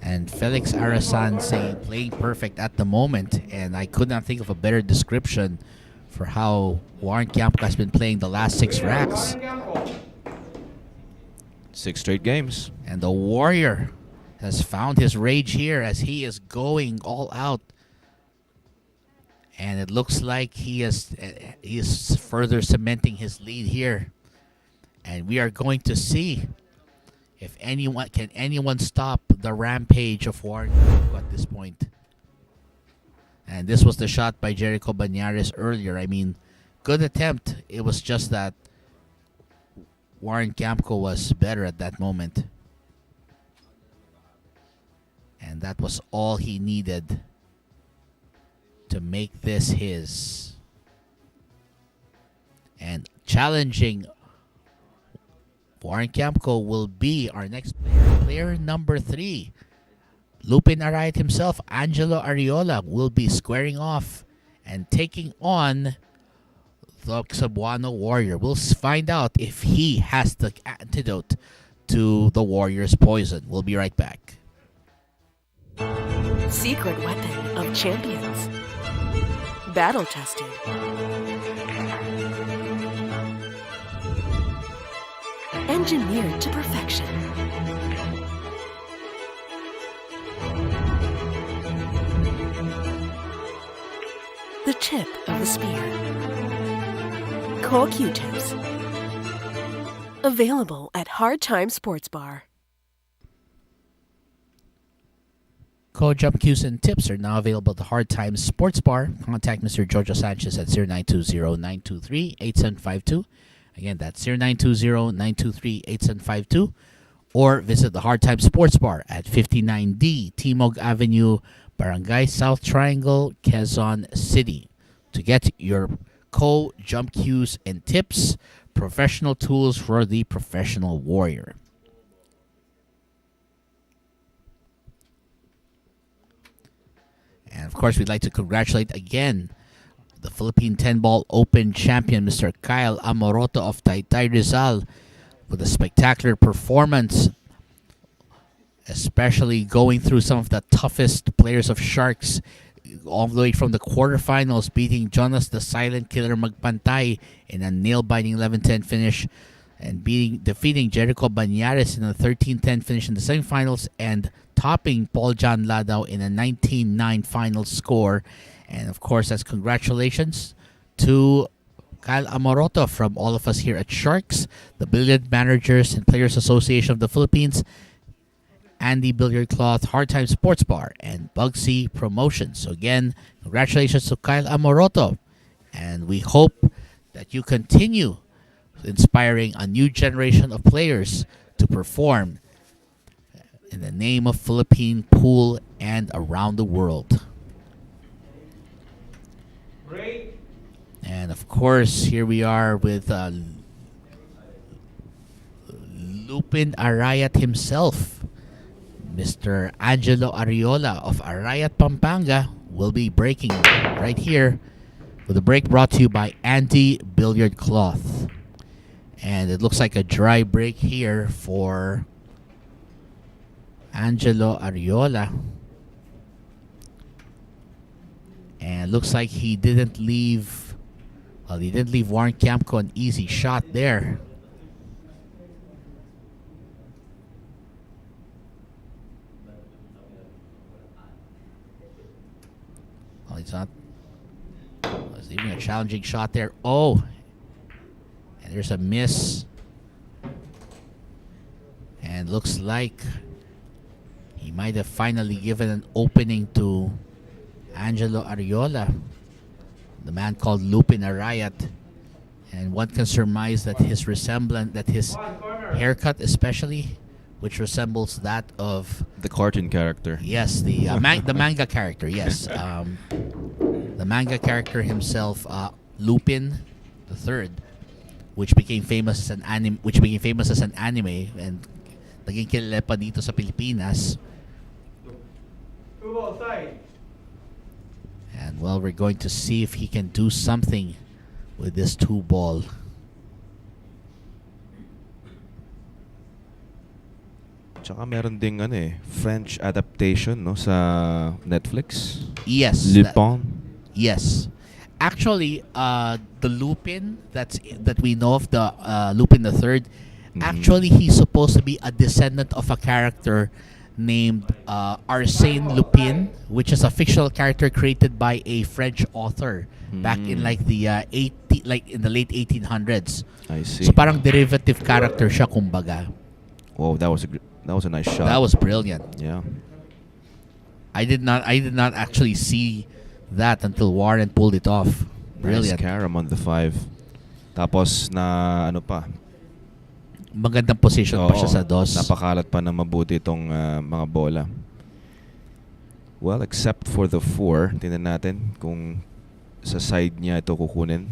And Felix Arasan saying playing perfect at the moment, and I could not think of a better description for how Warren Kiamco has been playing the last 6 racks. Warren Kiamco. 6 straight games. And the Warrior has found his rage here as he is going all out. And it looks like he is further cementing his lead here. And we are going to see if anyone stop the rampage of Warren at this point. And this was the shot by Jerico Banyares earlier. I mean, good attempt. It was just that Warren Kiamco was better at that moment. And that was all he needed to make this his. And challenging Warren Kiamco will be our next player. Player number 3. Lupin Arayat himself, Angelo Ariola, will be squaring off and taking on the Cebuano Warrior. We'll find out if he has the antidote to the Warrior's poison. We'll be right back. Secret weapon of champions. battle-tested. Engineered to perfection. The tip of the spear. Cool Q-tips. Available at Hard Time Sports Bar. Code Jump Cues and Tips are now available at the Hard Times Sports Bar. Contact Mr. Jojo Sanchez at 0920-923-8752. Again, that's 0920-923-8752. Or visit the Hard Times Sports Bar at 59D Timog Avenue, Barangay South Triangle, Quezon City. To get your Jump Cues and Tips, professional tools for the professional warrior. And of course, we'd like to congratulate again the Philippine 10-ball Open champion, Mr. Kyle Amoroto of Taytay Rizal, with a spectacular performance, especially going through some of the toughest players of Sharks, all the way from the quarterfinals, beating Jonas the Silent Killer Magpantay in a nail-biting 11-10 finish, and defeating Jerico Banyares in a 13-10 finish in the semifinals, and topping Paul John Ladao in a 19-9 final score. And of course, that's congratulations to Kyle Amoroto from all of us here at Sharks, the Billiard Managers and Players Association of the Philippines, Andy Billiard Cloth, Hard Time Sports Bar, and Bugsy Promotions. So again, congratulations to Kyle Amoroto, and we hope that you continue inspiring a new generation of players to perform in the name of Philippine pool and around the world. Great. And of course, here we are with Lupin Arayat himself. Mr. Angelo Ariola of Arayat, Pampanga will be breaking right here with a break brought to you by Andy Billiard Cloth. And it looks like a dry break here for Angelo Ariola. And looks like he didn't leave Warren Kiamco an easy shot there. Well, he's not. He's leaving a challenging shot there. Oh, and there's a miss. And looks like he might have finally given an opening to Angelo Ariola, the man called Lupin Arayat. And one can surmise that his haircut especially, which resembles that of The cartoon character. yes, the manga character. Yes, the manga character himself, Lupin the Third, which became famous as an anime, and naging kilala pa dito sa Pilipinas. Two ball side. And well, we're going to see if he can do something with this 2-ball. Tsaka meron ding French adaptation sa Netflix. Yes. Lupin. Yes. Actually, the Lupin that we know of, the Lupin the Third, actually he's supposed to be a descendant of a character named Arsène Lupin, which is a fictional character created by a French author back in like the in the late 1800s. I see. So parang derivative character siya kumbaga. Whoa, that was a nice shot. That was brilliant. Yeah. I did not actually see that until Warren pulled it off. Brilliant. Nice carom on the 5. Tapos na Magandang position pa siya sa dos. Napakalat pa na mabuti itong mga bola. Well, except for the 4. Tingnan natin kung sa side niya ito kukunin.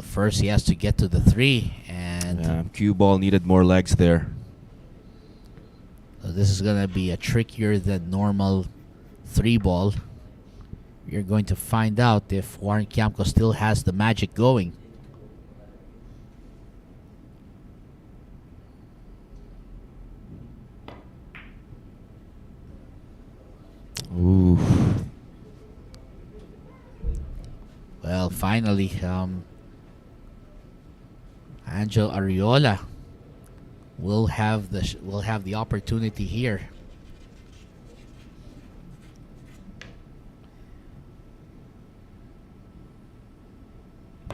First, he has to get to the 3. And cue ball needed more legs there. so this is going to be a trickier than normal 3-ball. You're going to find out if Warren Kiamco still has the magic going. Ooh. Well, finally, Angelo Ariola will have the opportunity here.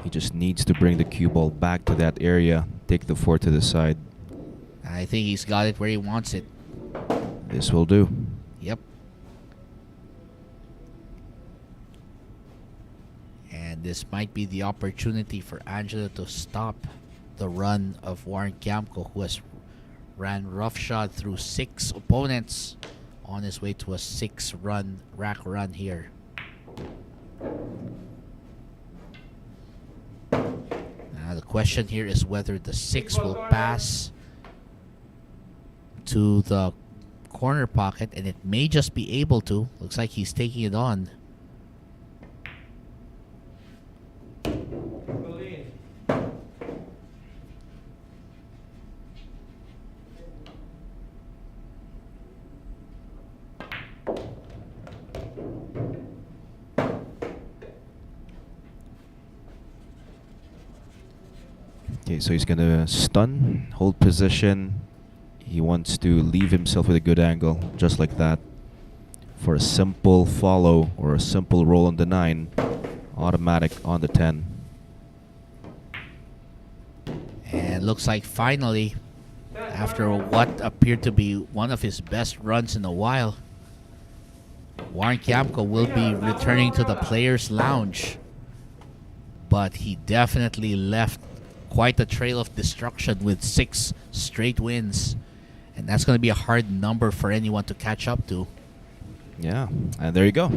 He just needs to bring the cue ball back to that area, take the 4 to the side. I think he's got it where he wants it. This will do. Yep. And this might be the opportunity for Angelo to stop the run of Kiamco, who has ran roughshod through 6 opponents on his way to a 6-run rack run here. Now the question here is whether the 6 will pass to the corner pocket, and it may just be able to. Looks like he's taking it on. Colleen. Okay, so he's gonna stun, hold position. He wants to leave himself with a good angle, just like that. For a simple follow or a simple roll on the 9, automatic on the 10. And looks like finally, after what appeared to be one of his best runs in a while, Kiamco will be returning to the players' lounge. But he definitely left quite a trail of destruction with 6 straight wins. And that's going to be a hard number for anyone to catch up to. Yeah, and there you go.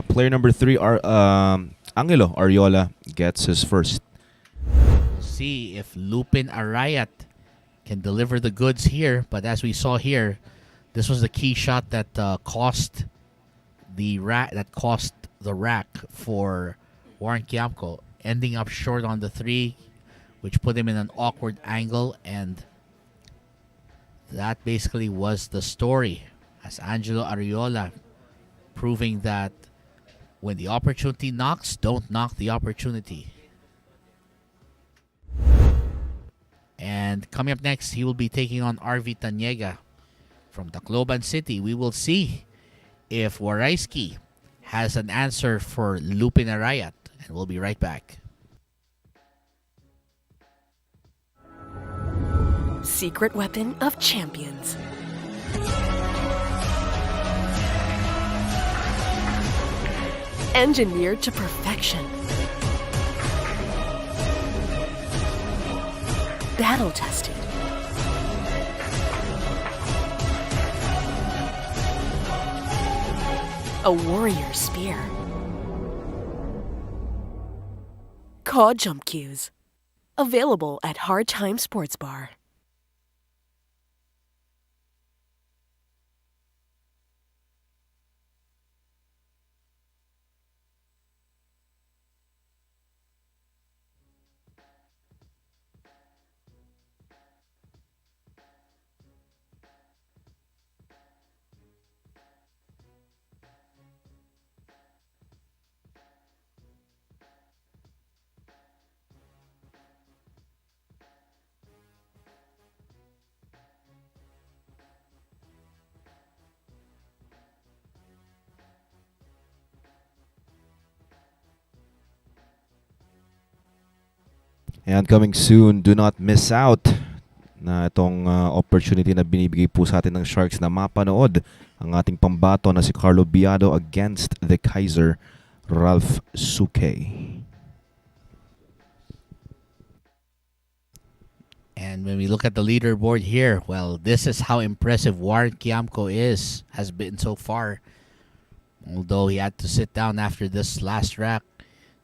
Player number 3, Angelo Ariola, gets his first. We'll see if Lupin Arayat can deliver the goods here. But as we saw here, this was the key shot that cost the rack for Kiamco, ending up short on the 3, which put him in an awkward angle, and that basically was the story, as Angelo Ariola proving that when the opportunity knocks, don't knock the opportunity. And coming up next, he will be taking on Arvi Tañega from Tacloban City. We will see if Warayskie has an answer for Lupin Arayat, and we'll be right back. Secret weapon of champions. Engineered to perfection. Battle tested. A warrior spear. Cod jump cues. Available at Hard Time Sports Bar. And coming soon, do not miss out na itong opportunity na binibigay po sa atin ng Sharks na mapanood ang ating pambato na si Carlo Biado against the Kaiser, Ralph Suke. And when we look at the leaderboard here, well, this is how impressive Kiamco has been so far. Although he had to sit down after this last rack,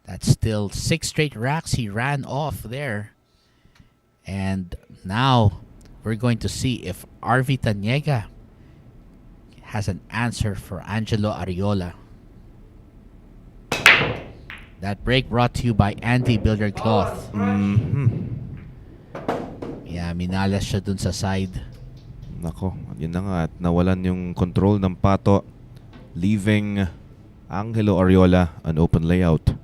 that's still 6 straight racks he ran off there. And now we're going to see if Arvi Tañega has an answer for Angelo Ariola. That break brought to you by Andy Billiard Cloth. Yeah, minalas siya dun sa side. Nako, yun na nga. At nawalan yung control ng pato. leaving Angelo Ariola an open layout.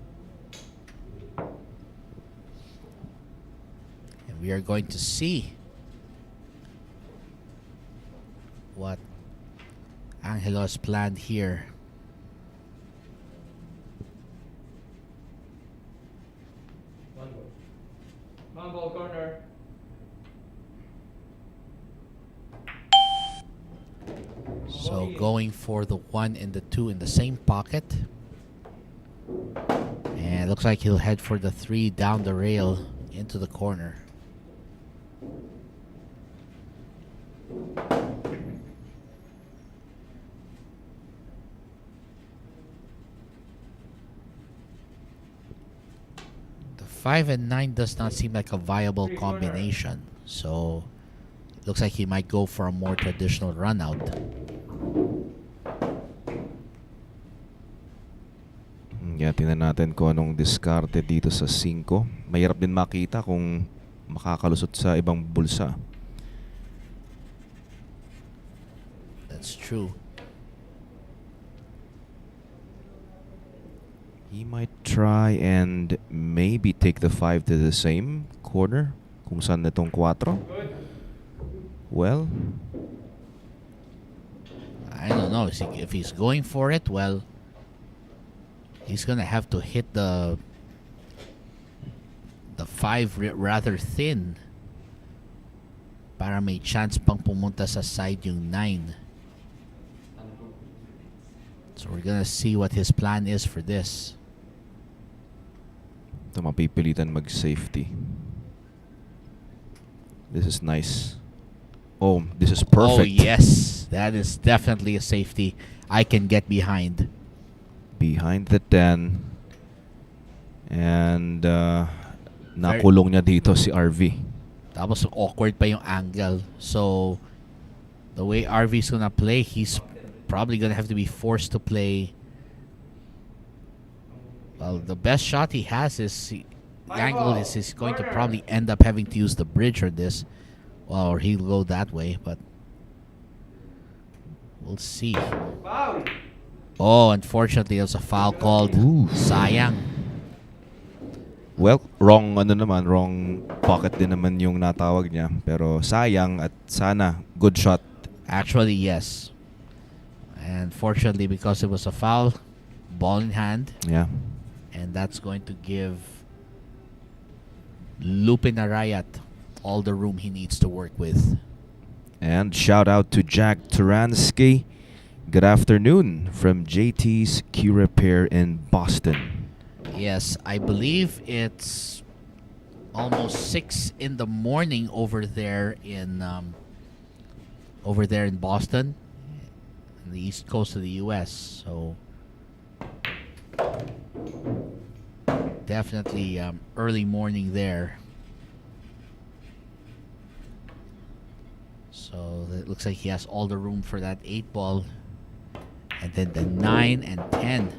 And we are going to see what Angelo has planned here. One ball corner. So going for the 1 and the 2 in the same pocket. And it looks like he'll head for the 3 down the rail into the corner. The 5 and 9 does not seem like a viable combination. So it looks like he might go for a more traditional run out. Yeah, tingnan natin kung anong diskarte dito sa 5. Mahirap din makita kung makakalusot sa ibang bulsa. That's true. He might try and maybe take the 5 to the same corner kung saan itong 4. Well, I don't know. If he's going for it, well, he's gonna have to hit the 5 rather thin para may chance pang pumunta sa side yung 9. So we're gonna see what his plan is for this. ito mapipilitan mag-safety. This is nice. Oh, this is perfect. Oh yes, that is definitely a safety I can get behind. Behind the 10. And nakulong niya dito si Arvi. Tapos awkward pa yung angle. So the way Arvi's gonna play, he's probably gonna have to be forced to play. Well, the best shot he has is the angle is he's going to probably end up having to use the bridge or this. Well, or he'll go that way, but we'll see. Foul. Oh, unfortunately, there's a foul called. Ooh. Sayang. Well, wrong pocket din naman yung natawag niya. Pero sayang at sana good shot. Actually, yes. And fortunately, because it was a foul, ball in hand. Yeah. And that's going to give Lupin Arayat all the room he needs to work with. And shout out to Jack Turansky. Good afternoon from JT's Q Repair in Boston. Yes, I believe it's almost 6 in the morning over there in Boston, on the east coast of the U.S. So definitely early morning there. So it looks like he has all the room for that 8 ball, and then the 9 and 10.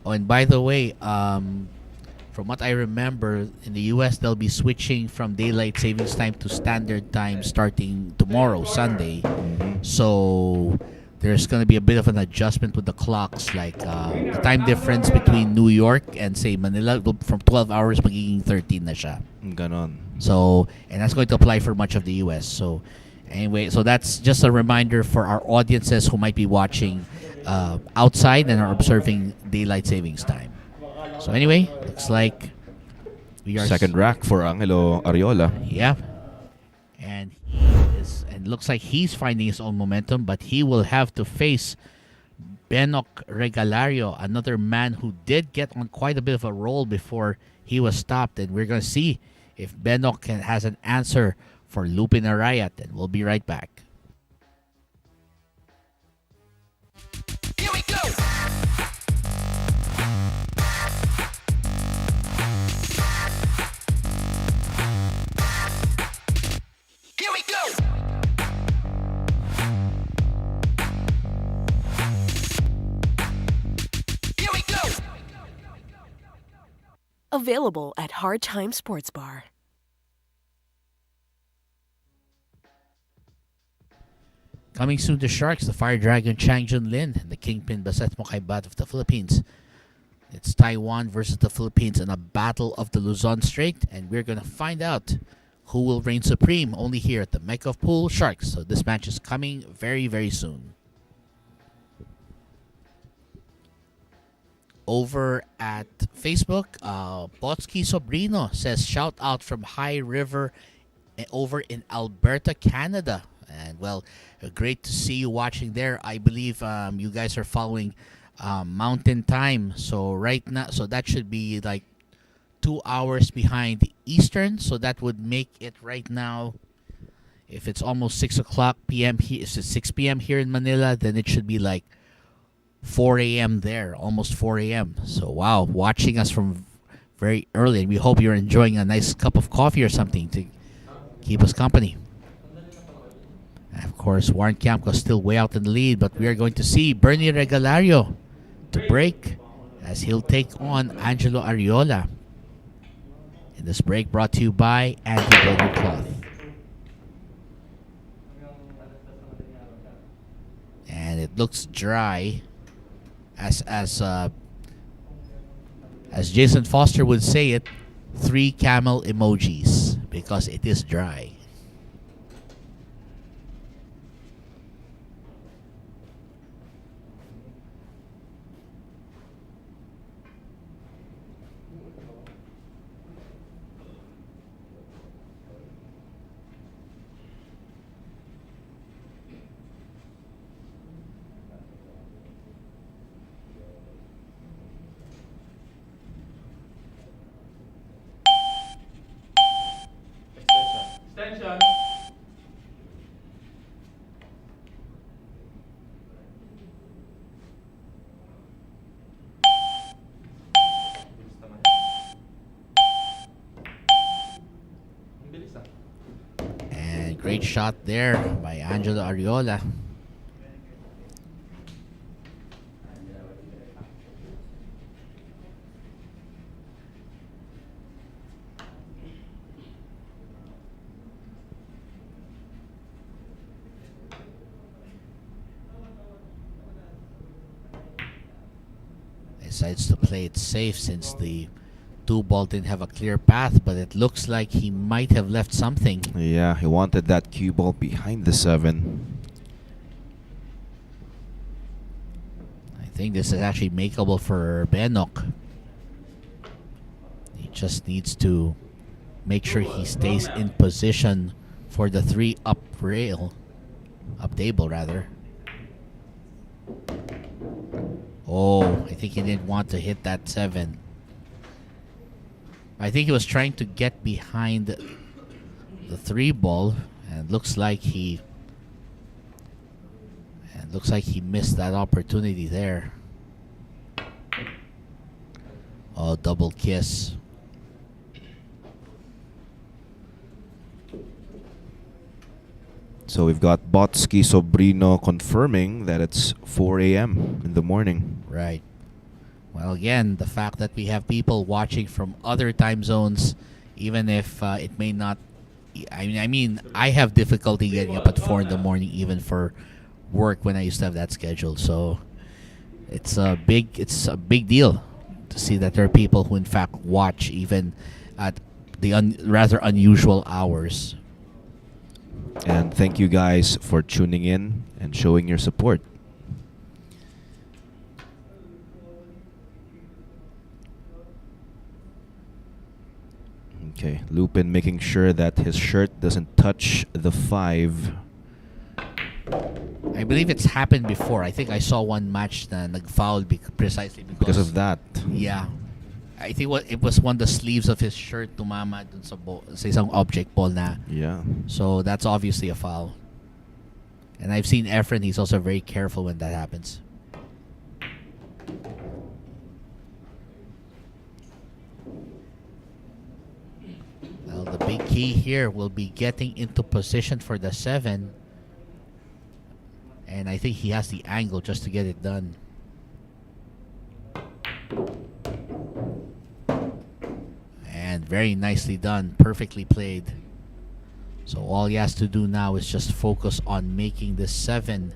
Oh, and by the way, from what I remember, in the U.S. they'll be switching from daylight savings time to standard time starting tomorrow, Sunday. So there's going to be a bit of an adjustment with the clocks, like the time difference between New York and say Manila from 12 hours magiging 13 na siya. Ganon. So, and that's going to apply for much of the U.S. So anyway, so that's just a reminder for our audiences who might be watching outside and are observing daylight savings time. So anyway, looks like we are Second rack for Angelo Ariola. Yeah. And looks like he's finding his own momentum, but he will have to face Benok Regalario, another man who did get on quite a bit of a roll before he was stopped. And we're going to see if Benok has an answer for Lupin Arayat. And we'll be right back. Here we go. Here we go. Here we go. Available at Hard Time Sports Bar. Coming soon to Sharks, the Fire Dragon Chang Jun Lin and the Kingpin Baset Mokaibat of the Philippines. It's Taiwan versus the Philippines in a battle of the Luzon Strait, and we're going to find out who will reign supreme only here at the Mecca of Pool Sharks. So this match is coming very, very soon. Over at Facebook, Botsky Sobrino says, shout out from High River over in Alberta, Canada. And well, great to see you watching there. I believe you guys are following Mountain Time. So right now, so that should be like 2 hours behind Eastern. So that would make it right now, if it's almost 6 o'clock p.m. here, if it's 6 p.m. here in Manila, then it should be like 4 a.m. there, almost 4 a.m. So wow, watching us from very early. And we hope you're enjoying a nice cup of coffee or something to keep us company. And of course, Warren Kiamco still way out in the lead, but we are going to see Bernie Regalario to break as he'll take on Angelo Ariola. In this break brought to you by Antipolo Cloth. And it looks dry, as Jason Foster would say it, 3 camel emojis, because it is dry. Extension. And great shot there by Angelo Ariola. Decides to play it safe since the 2-ball didn't have a clear path, but it looks like he might have left something. Yeah, he wanted that cue ball behind the 7. I think this is actually makeable for Benok. He just needs to make sure he stays in position for the 3 up table rather. Oh, I think he didn't want to hit that 7. I think he was trying to get behind the 3-ball, and looks like he missed that opportunity there. Oh, double kiss. So we've got Botsky Sobrino confirming that it's 4 a.m. in the morning. Right. Well, again, the fact that we have people watching from other time zones, even if it may not... I mean, I have difficulty getting up at 4 in the morning, even for work when I used to have that schedule. So it's a big deal to see that there are people who, in fact, watch even at the rather unusual hours. And thank you guys for tuning in and showing your support. Okay, Lupin making sure that his shirt doesn't touch the 5. I believe it's happened before. I think I saw one match na nag-foul precisely Because of that. Yeah. I think it was one of the sleeves of his shirt tumama dun sa isang object ball na. Yeah. So that's obviously a foul. And I've seen Efren, he's also very careful when that happens. Well, the big key here will be getting into position for the 7. And I think he has the angle just to get it done. And very nicely done. Perfectly played. So all he has to do now is just focus on making this 7,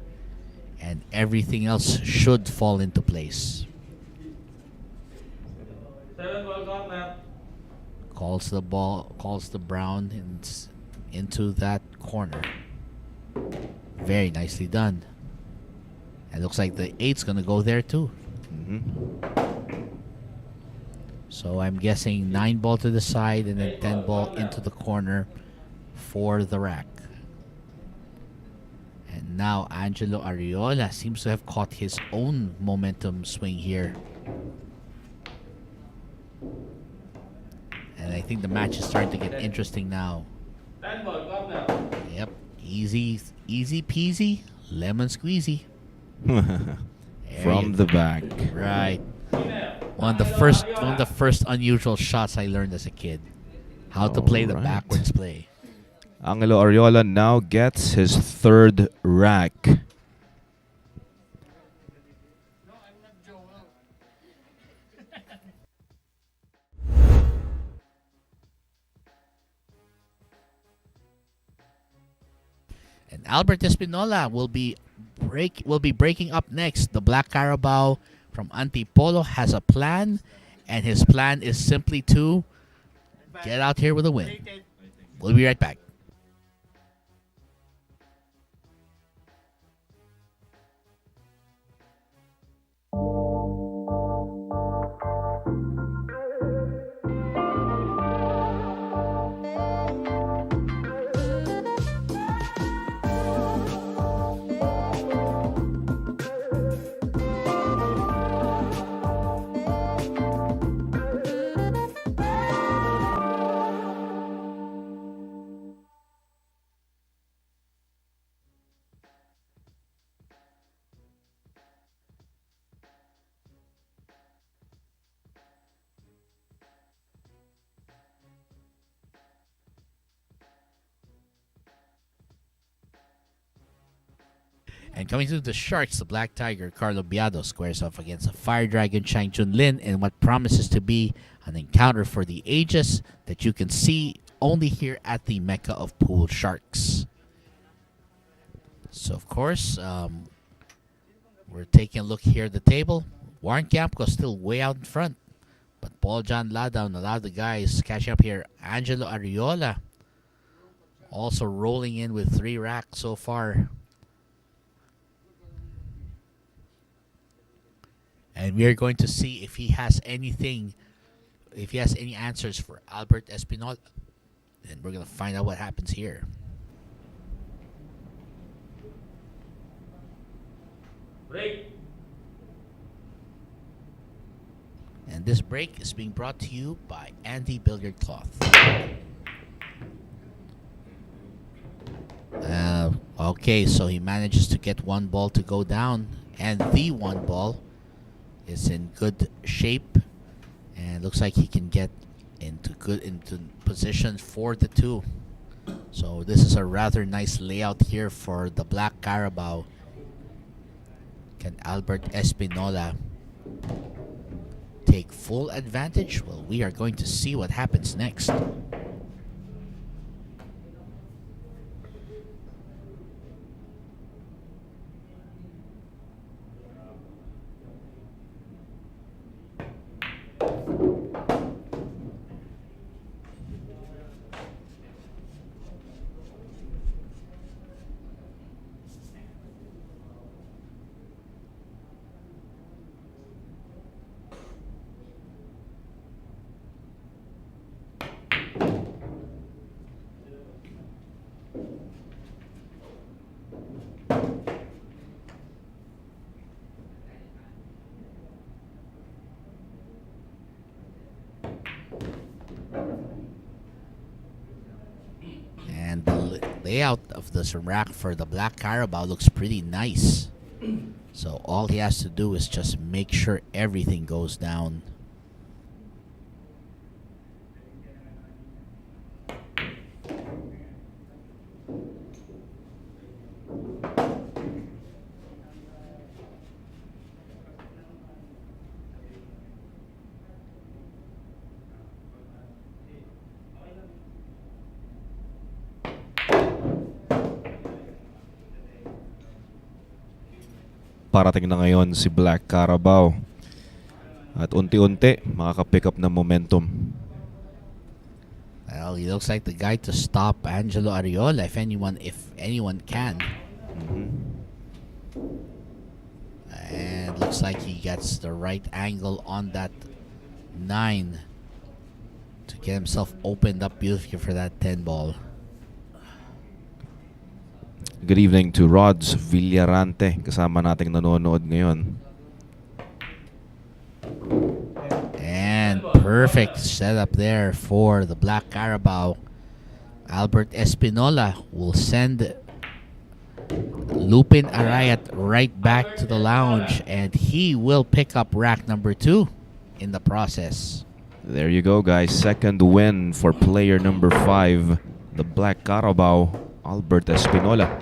and everything else should fall into place. 7 ball corner. Calls the ball, calls the brown into that corner. Very nicely done. It looks like the 8's gonna go there too. So I'm guessing 9 ball to the side and then 10 ball into the corner for the rack. And now Angelo Ariola seems to have caught his own momentum swing here. And I think the match is starting to get interesting now. 10 ball corner. Yep, easy peasy, lemon squeezy. From the back. Right. Quinay. One of the first unusual shots I learned as a kid. How to play the Alright. backwards play. Angelo Ariola now gets his 3rd rack. And Albert Espinola will be breaking up next. The Black Carabao from Antipolo has a plan, and his plan is simply to get out here with a win. We'll be right back. And coming to the Sharks, the Black Tiger, Carlo Biado squares off against the Fire Dragon, Chang Chun Lin, in what promises to be an encounter for the ages that you can see only here at the Mecca of Pool Sharks. So, of course, we're taking a look here at the table. Warren Kiamco still way out in front, but Paul John Ladao and a lot of the guys catching up here. Angelo Ariola also rolling in with 3 racks so far. And we are going to see if he has anything, if he has any answers for Albert Espinola. And we're going to find out what happens here. Break. And this break is being brought to you by Andy Billiard Cloth. Okay, so he manages to get 1 ball to go down. And the 1 ball is in good shape, and looks like he can get into position for the 2. So this is a rather nice layout here for the Black Carabao. Can Albert Espinola take full advantage? Well, we are going to see what happens next. And the layout of this rack for the Black Carabao looks pretty nice. So all he has to do is just make sure everything goes down. paparating na ngayon si Black Carabao. At unti-unti makaka-pick up ng momentum. Well, he looks like the guy to stop Angelo Ariola if anyone can. And looks like he gets the right angle on that 9 to get himself opened up beautifully for that 10 ball. Good evening to Rods Villarante, kasama nating nanonood ngayon. And perfect setup there for the Black Carabao. Albert Espinola will send Lupin Arayat right back to the lounge, and he will pick up rack number 2 in the process. There you go, guys. Second win for player number 5, the Black Carabao, Albert Espinola.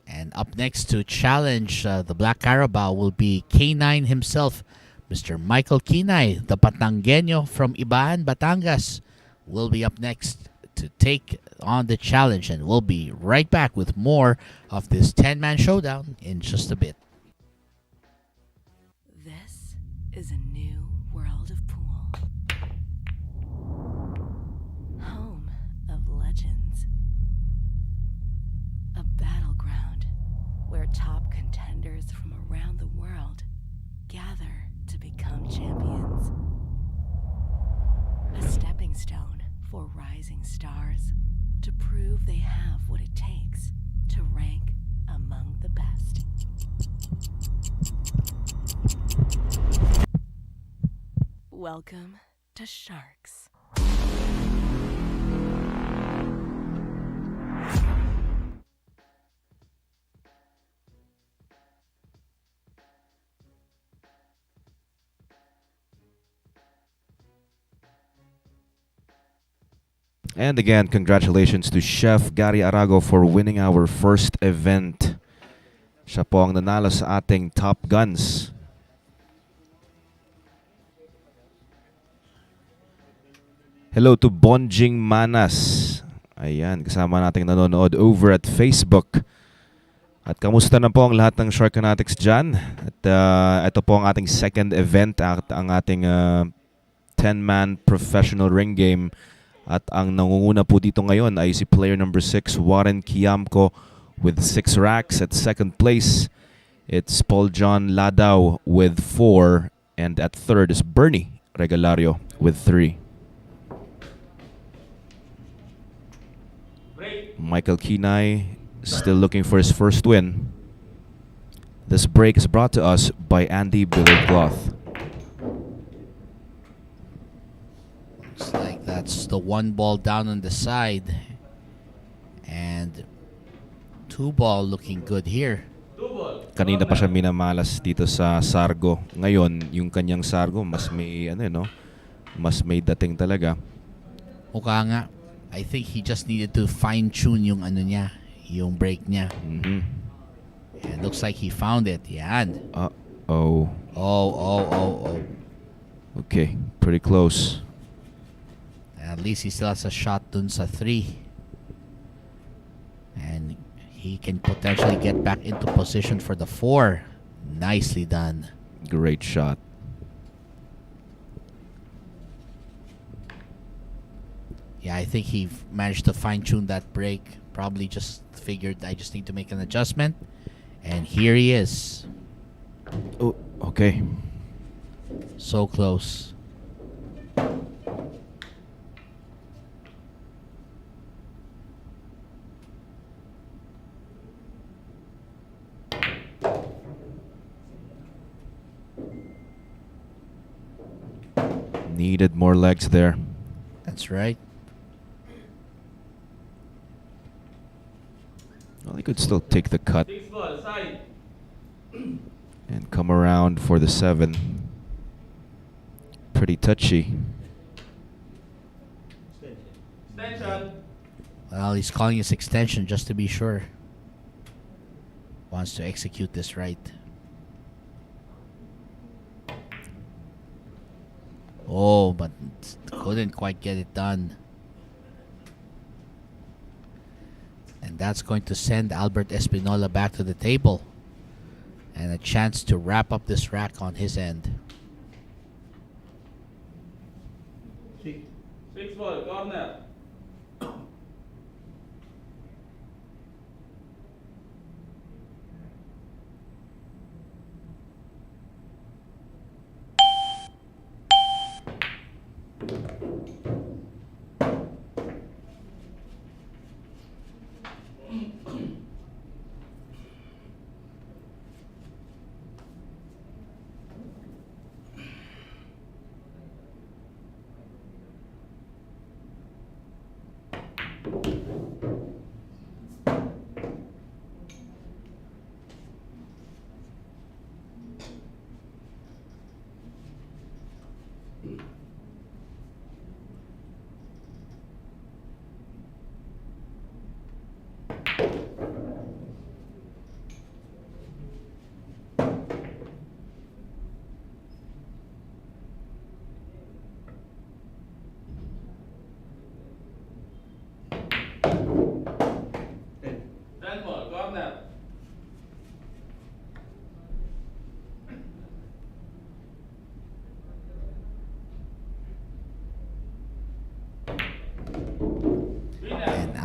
And up next to challenge the Black Carabao will be K9 himself, Mr. Michael Quinay, the Patangueño from Ibaan, Batangas, will be up next to take on the challenge, and we'll be right back with more of this 10-man showdown in just a bit. This is a new world of pool. Home of legends. A battleground where top contenders from around the world gather to become champions. A stepping stone for rising stars to prove they have what it takes to rank among the best. Welcome to Sharks. And again, congratulations to Chef Gary Arago for winning our first event. Siya po ang nanalo sa ating Top Guns. Hello to Bonjing Manas. Ayan, kasama nating nanonood over at Facebook. At kamusta na po ang lahat ng Shark Fanatics dyan? At ito po ang ating second event at ang ating 10-man professional ring game. At ang nangunguna po dito ngayon ay si player number 6, Warren Kiamco, with 6 racks. At second place, it's Paul John Ladao with 4. And at third is Bernie Regalario with 3. Michael Quinay still looking for his first win. This break is brought to us by Andy Billiard Cloth. Looks like that's the 1 ball down on the side. And 2 ball looking good here. Kanina pa siya minamalas dito sa Sargo. Ngayon, yung kanyang Sargo mas may mas may dating talaga. Mukha nga. I think he just needed to fine-tune yung yung break niya. And looks like he found it. Yan. Uh-oh. Oh. Okay, pretty close. At least he still has a shot dun sa 3. And he can potentially get back into position for the 4. Nicely done. Great shot. Yeah, I think he managed to fine-tune that break. Probably just figured I just need to make an adjustment. And here he is. Oh, okay. So close. Needed more legs there. That's right. Well, he could still take the cut 6 ball, side. and come around for the 7. Pretty touchy. Extension. Well, he's calling his extension just to be sure. Wants to execute this right. Oh, but couldn't quite get it done. that's going to send Albert Espinola back to the table. And a chance to wrap up this rack on his end. 6 ball, corner.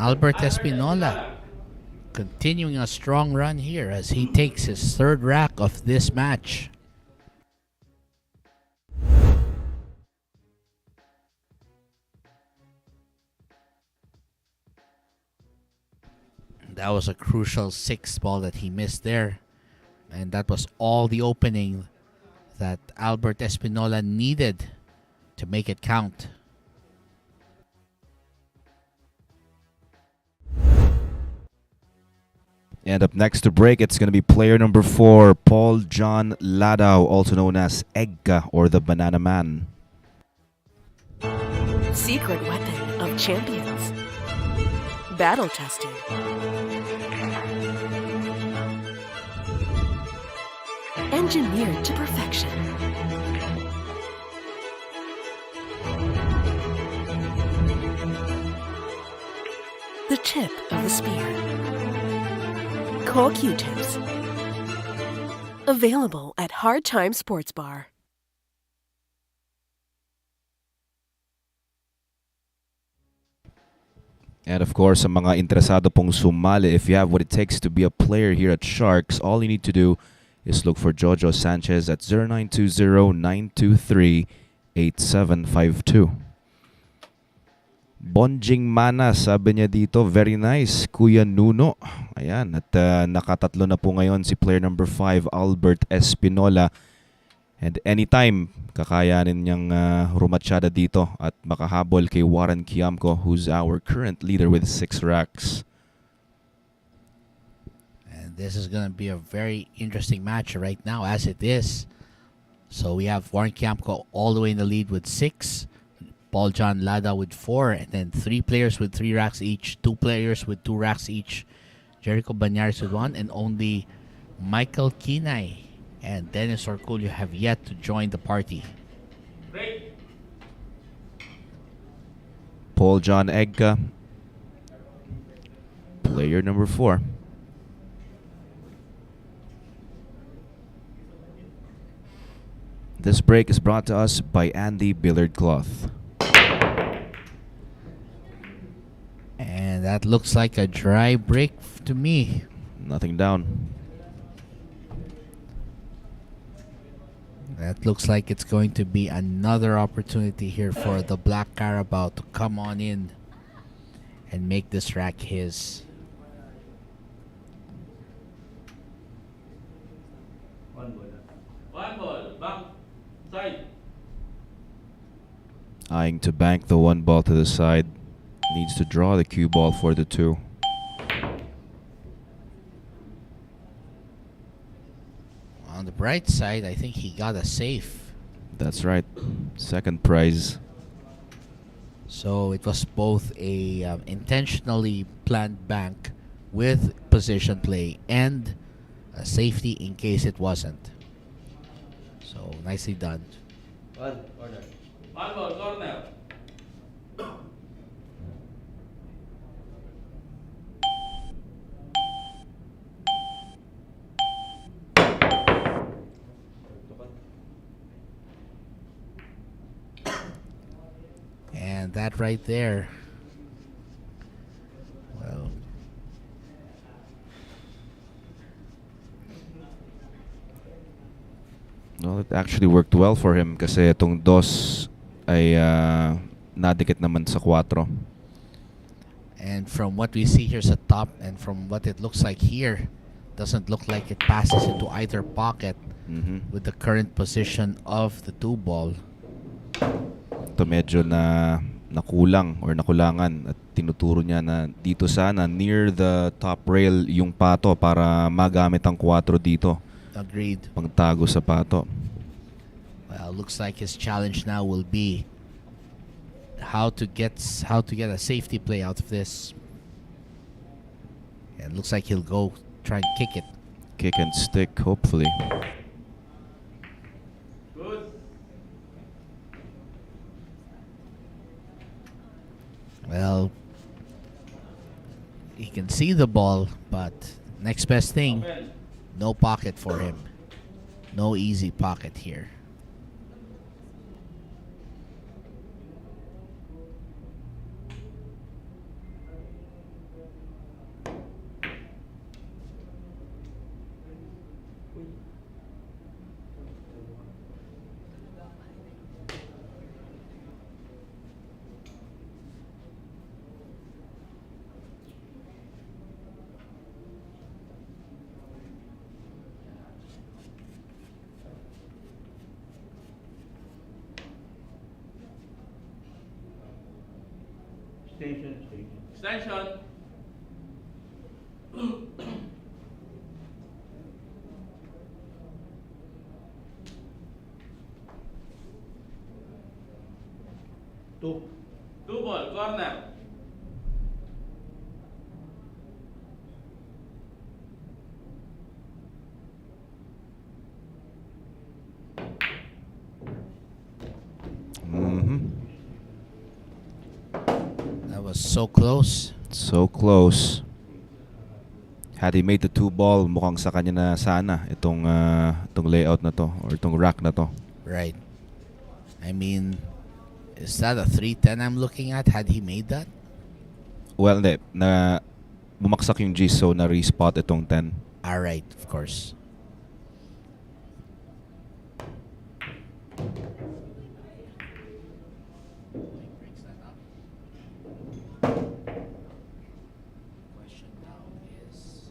Albert Espinola continuing a strong run here as he takes his third rack of this match. That was a crucial sixth ball that he missed there. And that was all the opening that Albert Espinola needed to make it count. And up next to break, it's going to be player number 4, Paul John Ladao, also known as Egca or the Banana Man. Secret weapon of champions. Battle tested. Engineered to perfection. The tip of the spear. Call Q-tips. Available at Hard Time Sports Bar. And of course, sa mga interesado pong sumali, if you have what it takes to be a player here at Sharks, all you need to do is look for Jojo Sanchez at 0920-923-8752. Bonjing Mana, sabi niya dito, very nice, Kuya Nuno. Ayan, at nakatatlo na po ngayon si player number 5, Albert Espinola. And anytime, kakayanin niyang rumatsyada dito at makahabol kay Warren Kiamco, who's our current leader with 6 racks. And this is going to be a very interesting match right now, as it is. So we have Warren Kiamco all the way in the lead with 6. Paul John Ladao with 4, and then 3 players with 3 racks each, 2 players with 2 racks each, Jerico Banyares with 1, and only Michael Quinay and Dennis Orcollo have yet to join the party. Break. Paul John Egca, player number 4. This break is brought to us by Andy Billard Cloth. And that looks like a dry break to me. Nothing down. That looks like it's going to be another opportunity here for the Black Carabao to come on in and make this rack his. One ball, back, side. Eyeing to bank the 1 ball to the side. Needs to draw the cue ball for the 2. On the bright side, I think he got a safe. That's right. Second prize. So it was both a intentionally planned bank with position play and a safety in case it wasn't. So nicely done. One ball, corner. point right there. Well, Well, it actually worked well for him kasi itong dos ay nadikit naman sa 4. and from what we see here sa top and from what it looks like here, doesn't look like it passes into either pocket with the current position of the 2 ball. Ito medyo nakulang or nakulangan at tinuturo niya na dito sana near the top rail yung pato para magamit ang 4 dito. Agreed. Pangtago sa pato. Well, looks like his challenge now will be how to get a safety play out of this. It looks like he'll go try and kick it. Kick and stick, hopefully. Good. Well, he can see the ball, but next best thing, Open. no pocket for him. No easy pocket here. Extension. Two ball, corner. That was so close. So close. Had he made the 2 ball, mukhang sa kanya na sana itong layout na to or itong rack na to. Right. I mean, is that a 310 I'm looking at? Had he made that? Well, hindi. Bumaksak yung G, so na-respot itong 10. Alright, of course. Question now is,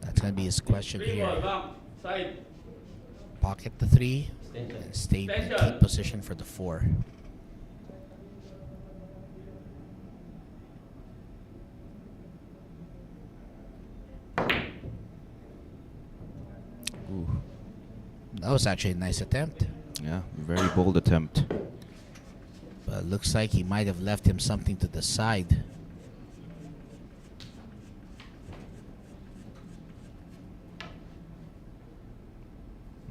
that's going to be his question 3 ball, here. bump. Side. Pocket the 3 and stay in keep position for the 4. Ooh. That was actually a nice attempt. Yeah, very bold attempt. But it looks like he might have left him something to the side.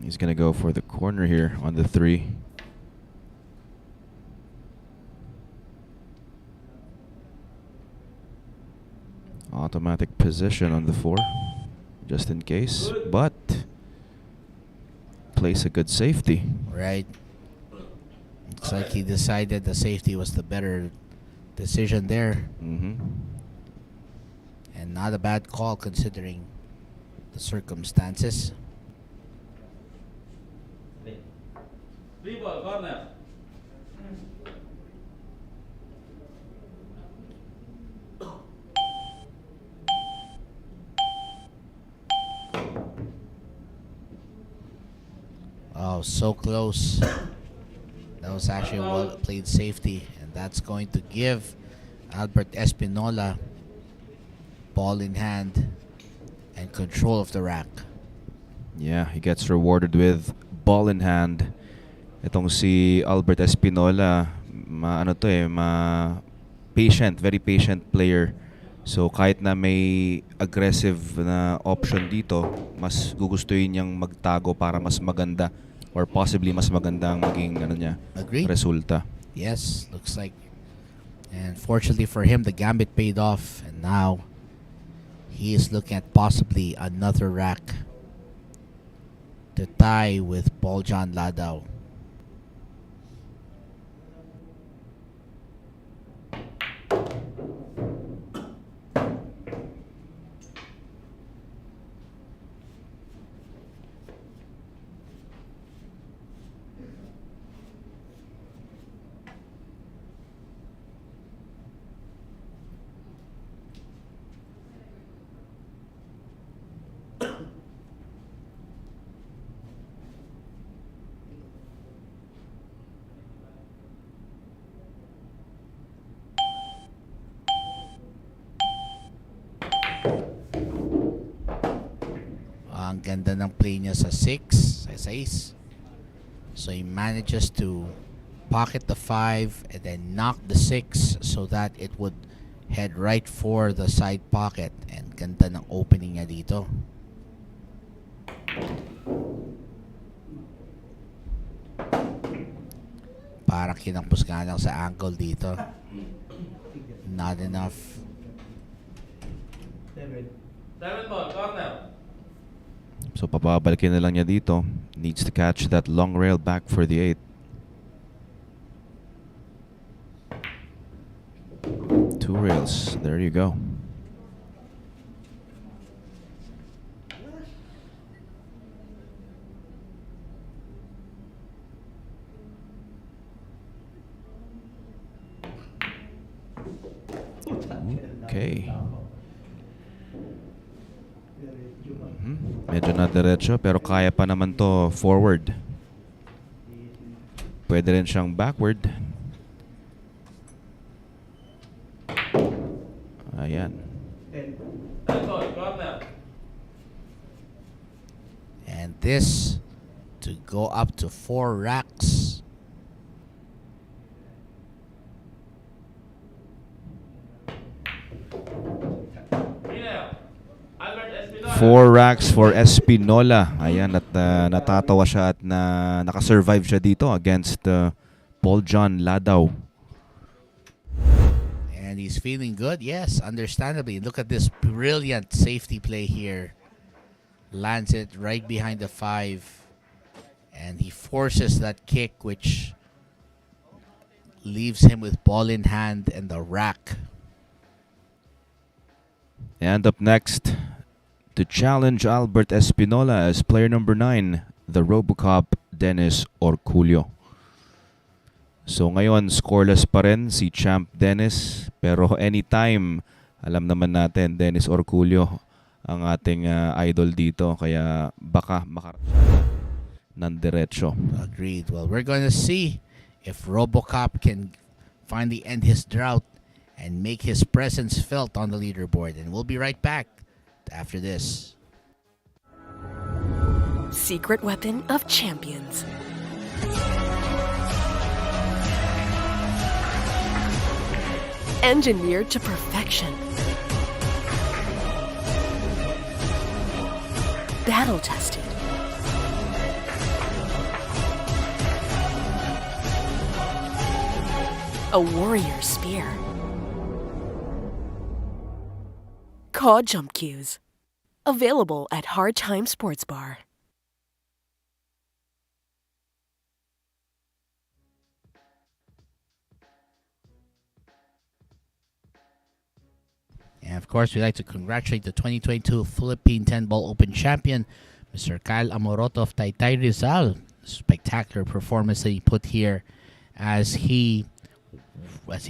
He's going to go for the corner here on the 3. Automatic position on the 4, just in case. But place a good safety. Right. Looks like he decided the safety was the better decision there. Mm-hmm. And not a bad call considering the circumstances. 3 ball, corner. Oh, so close. That was actually a well played safety, and that's going to give Albert Espinola ball in hand and control of the rack. Yeah, he gets rewarded with ball in hand. Itong si Albert Espinola, patient, very patient player. So kahit na may aggressive na option dito, mas gugustuhin niyang magtago para mas maganda or possibly mas magandang maging Agreed. resulta. Yes, looks like. And fortunately for him, the gambit paid off, and now he is looking at possibly another rack to tie with Paul John Ladao. Ang ganda ng play niya sa 6, sa ace. So he manages to pocket the 5 and then knock the 6 so that it would head right for the side pocket. And ganda ng opening niya dito. Parang kinampos nga lang sa angle dito. Not enough. 7 ball, corner. So papabalikin na lang niya dito. Needs to catch that long rail back for the 8. 2 rails. There you go. Okay. Medyo na diretso pero kaya pa naman to forward. Pwede rin siyang backward. Ayan. And this to go up to 4 racks. Four racks for Espinola. Ayan, at natatawa siya at nakasurvive siya dito against Paul John Ladao. And he's feeling good. Yes, understandably. Look at this brilliant safety play here. Lands it right behind the 5. And he forces that kick, which leaves him with ball in hand and the rack. And up next, to challenge Albert Espinola as player number 9, the Robocop, Dennis Orcollo. So ngayon, scoreless pa rin si Champ Dennis. Pero anytime, alam naman natin, Dennis Orcollo ang ating idol dito. Kaya baka makarating ng diretso. Agreed. Well, we're going to see if Robocop can finally end his drought and make his presence felt on the leaderboard. And we'll be right back after this. Secret weapon of champions. Engineered to perfection. Battle tested. A warrior spear. Caw Jump Cues. Available at Hard Time Sports Bar. And of course, we'd like to congratulate the 2022 Philippine 10-Ball Open champion, Mr. Kyle Amoroto of Taytay Rizal. Spectacular performance that he put here as he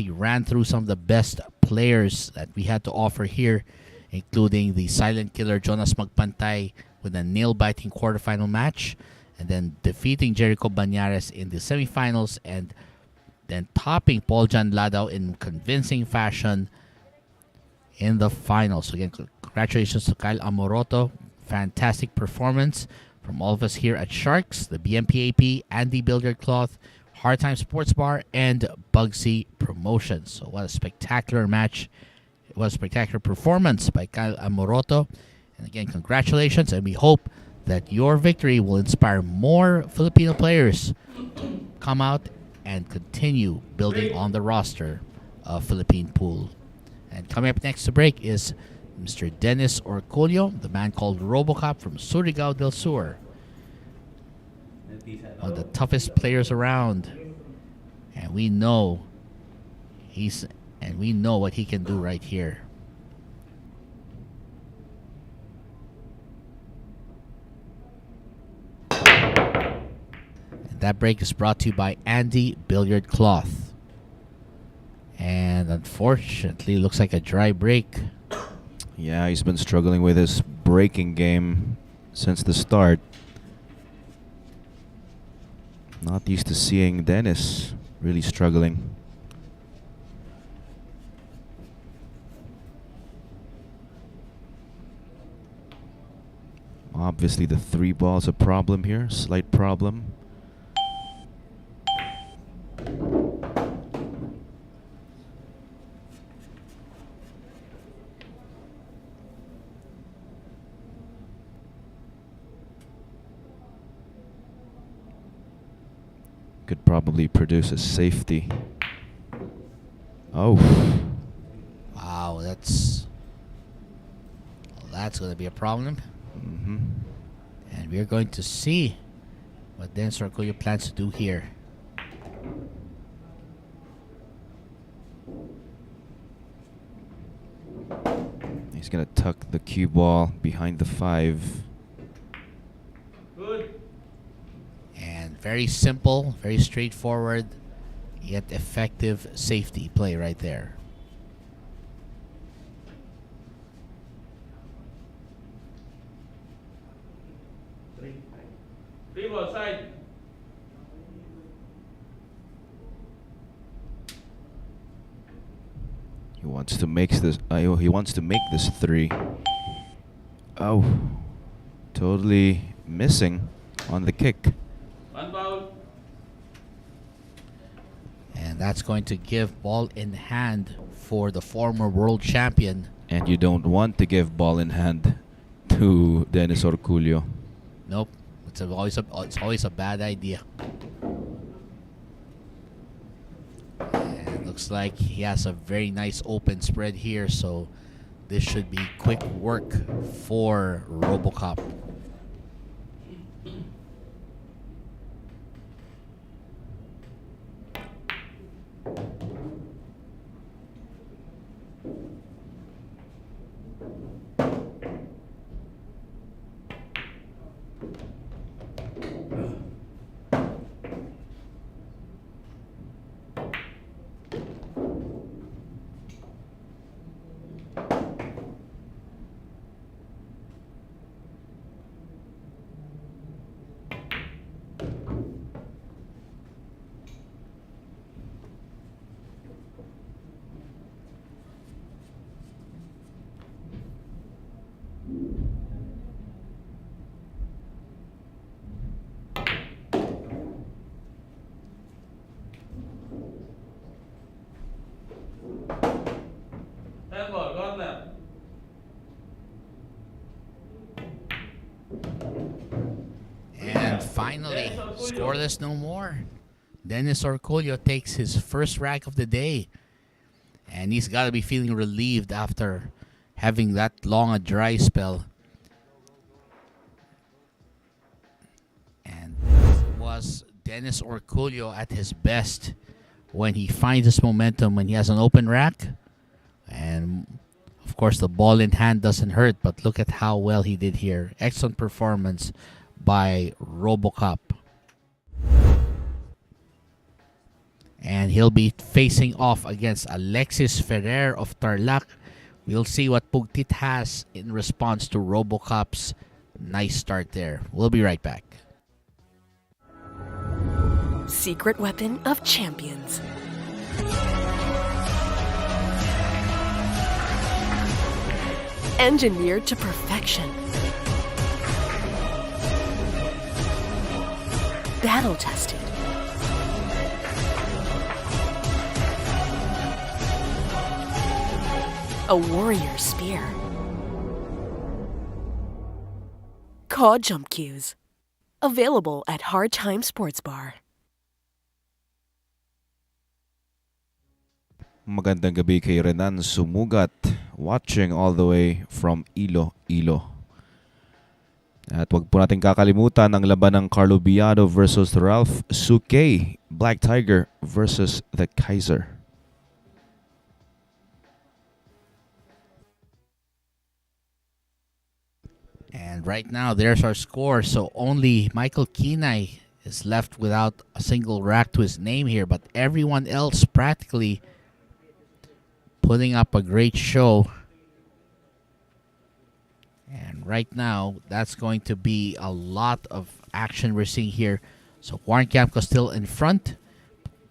ran through some of the best players that we had to offer here, including the silent killer Jonas Magpantay with a nail-biting quarterfinal match, and then defeating Jerico Banyares in the semifinals, and then topping Paul John Ladao in convincing fashion in the finals. So again, congratulations to Kyle Amoroto. Fantastic performance from all of us here at Sharks, the BMPAP, Andy Billiard Cloth, Hard Time Sports Bar, and Bugsy Promotions. So what a spectacular match. It was a spectacular performance by Kyle Amoroto. And again, congratulations, and we hope that your victory will inspire more Filipino players to come out and continue building on the roster of Philippine Pool. And coming up next to break is Mr. Dennis Orcollo, the man called Robocop from Surigao del Sur. One of the toughest players around. And we know what he can do right here. And that break is brought to you by Andy Billiard Cloth. And unfortunately, looks like a dry break. Yeah, he's been struggling with his breaking game since the start. Not used to seeing Dennis really struggling. Obviously, the 3 ball's a problem here, slight problem. Could probably produce a safety. Oh. Wow, that's going to be a problem. Mm-hmm. And we're going to see what Dennis Orcollo plans to do here. He's going to tuck the cue ball behind the 5. Good. And very simple, very straightforward, yet effective safety play right there. Three ball side. He wants to make this. He wants to make this 3. Oh, totally missing on the kick. One foul. And that's going to give ball in hand for the former world champion. And you don't want to give ball in hand to Dennis Orcollo. Nope, it's always a bad idea. And it looks like he has a very nice open spread here, so this should be quick work for Robocop. Handball, corner. And finally, scoreless no more. Dennis Orcollo takes his first rack of the day. And he's got to be feeling relieved after having that long a dry spell. And was Dennis Orcollo at his best when he finds his momentum, when he has an open rack. And of course, the ball in hand doesn't hurt, but look at how well he did here. Excellent performance by Robocop. And he'll be facing off against Alexis Ferrer of Tarlac. We'll see what Pugtit has in response to Robocop's nice start there. We'll be right back. Secret weapon of champions. Engineered to perfection. Battle tested. A warrior spear. Caw Jump Cues. Available at Hard Time Sports Bar. Magandang gabi kay Renan Sumugat, watching all the way from Iloilo. At wag po natin kakalimutan ang laban ng Carlo Biado versus Ralph Suke, Black Tiger versus the Kaiser. And right now, there's our score. So only Michael Quinay is left without a single rack to his name here, but everyone else practically putting up a great show. And right now, that's going to be a lot of action we're seeing here. So Warren Kiamco still in front.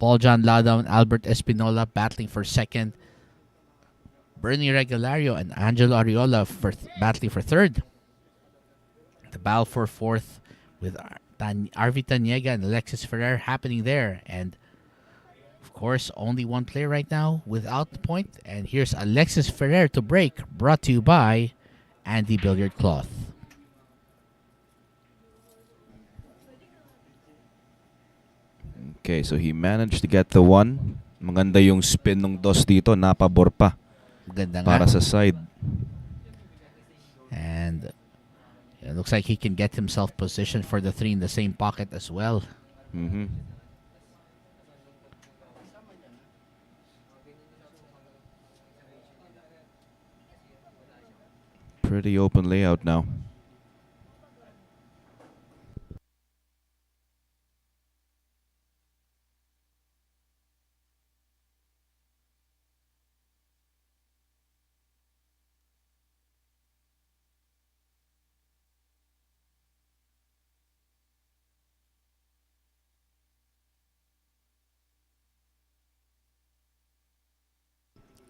Pauljan Ladao and Albert Espinola battling for second. Bernie Regalario and Angelo Ariola battling for third. The battle for fourth with Arvi Tañega and Alexis Ferrer happening there. And of course, only one player right now without the point. And here's Alexis Ferrer to break, brought to you by Andy Billiard Cloth. Okay, so he managed to get the one. Maganda yung spin ng dos dito, napabor pa. Maganda para nga. sa side. And it looks like he can get himself positioned for the three in the same pocket as well. Pretty open layout now.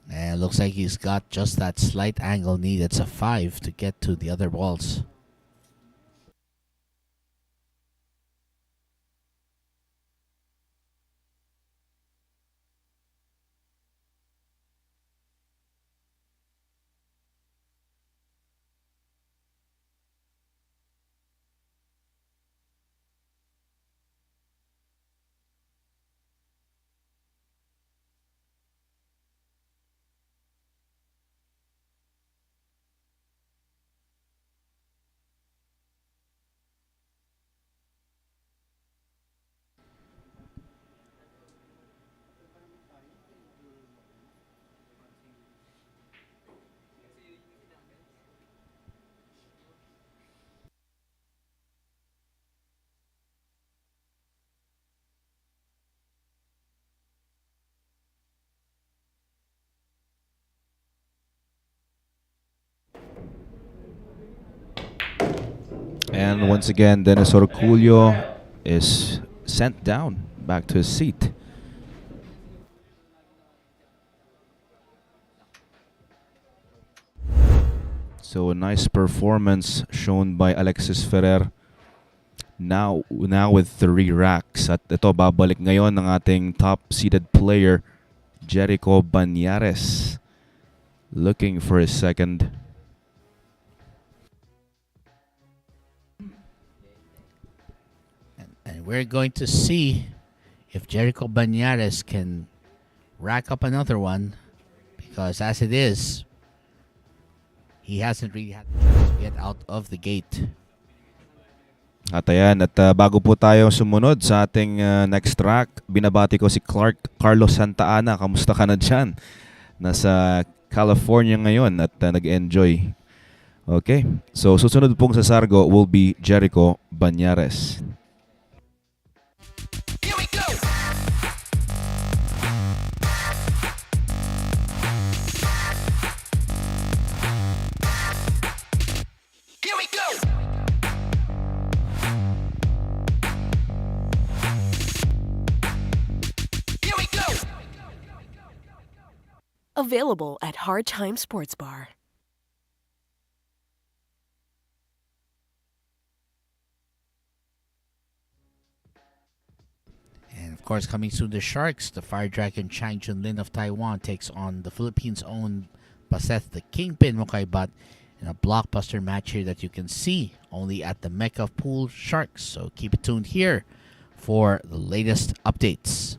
And it looks like he's got just that slight angle needed. It's a 5 to get to the other balls. And once again, Dennis Orcollo is sent down back to his seat. So a nice performance shown by Alexis Ferrer. Now with 3 racks. At ito, babalik ngayon ng ating top-seeded player, Jerico Banyares, looking for his second. And we're going to see if Jerico Banyares can rack up another one, because as it is, he hasn't really had the chance to get out of the gate. At ayan, at bago po tayo sumunod sa ating next track, binabati ko si Carlos Santa Ana. Kamusta ka na dyan? Nasa California ngayon at nag-enjoy. Okay, so susunod pong sa Sargo will be Jerico Banyares. Here we go. Here we go. Here we go. Available at Hard Time Sports Bar. And of course, coming soon, the Sharks, the Fire Dragon Chang Junlin of Taiwan takes on the Philippines' own Baseth, the Kingpin Mokaibat, in a blockbuster match here that you can see only at the Mecca of Pool Sharks. So keep it tuned here for the latest updates.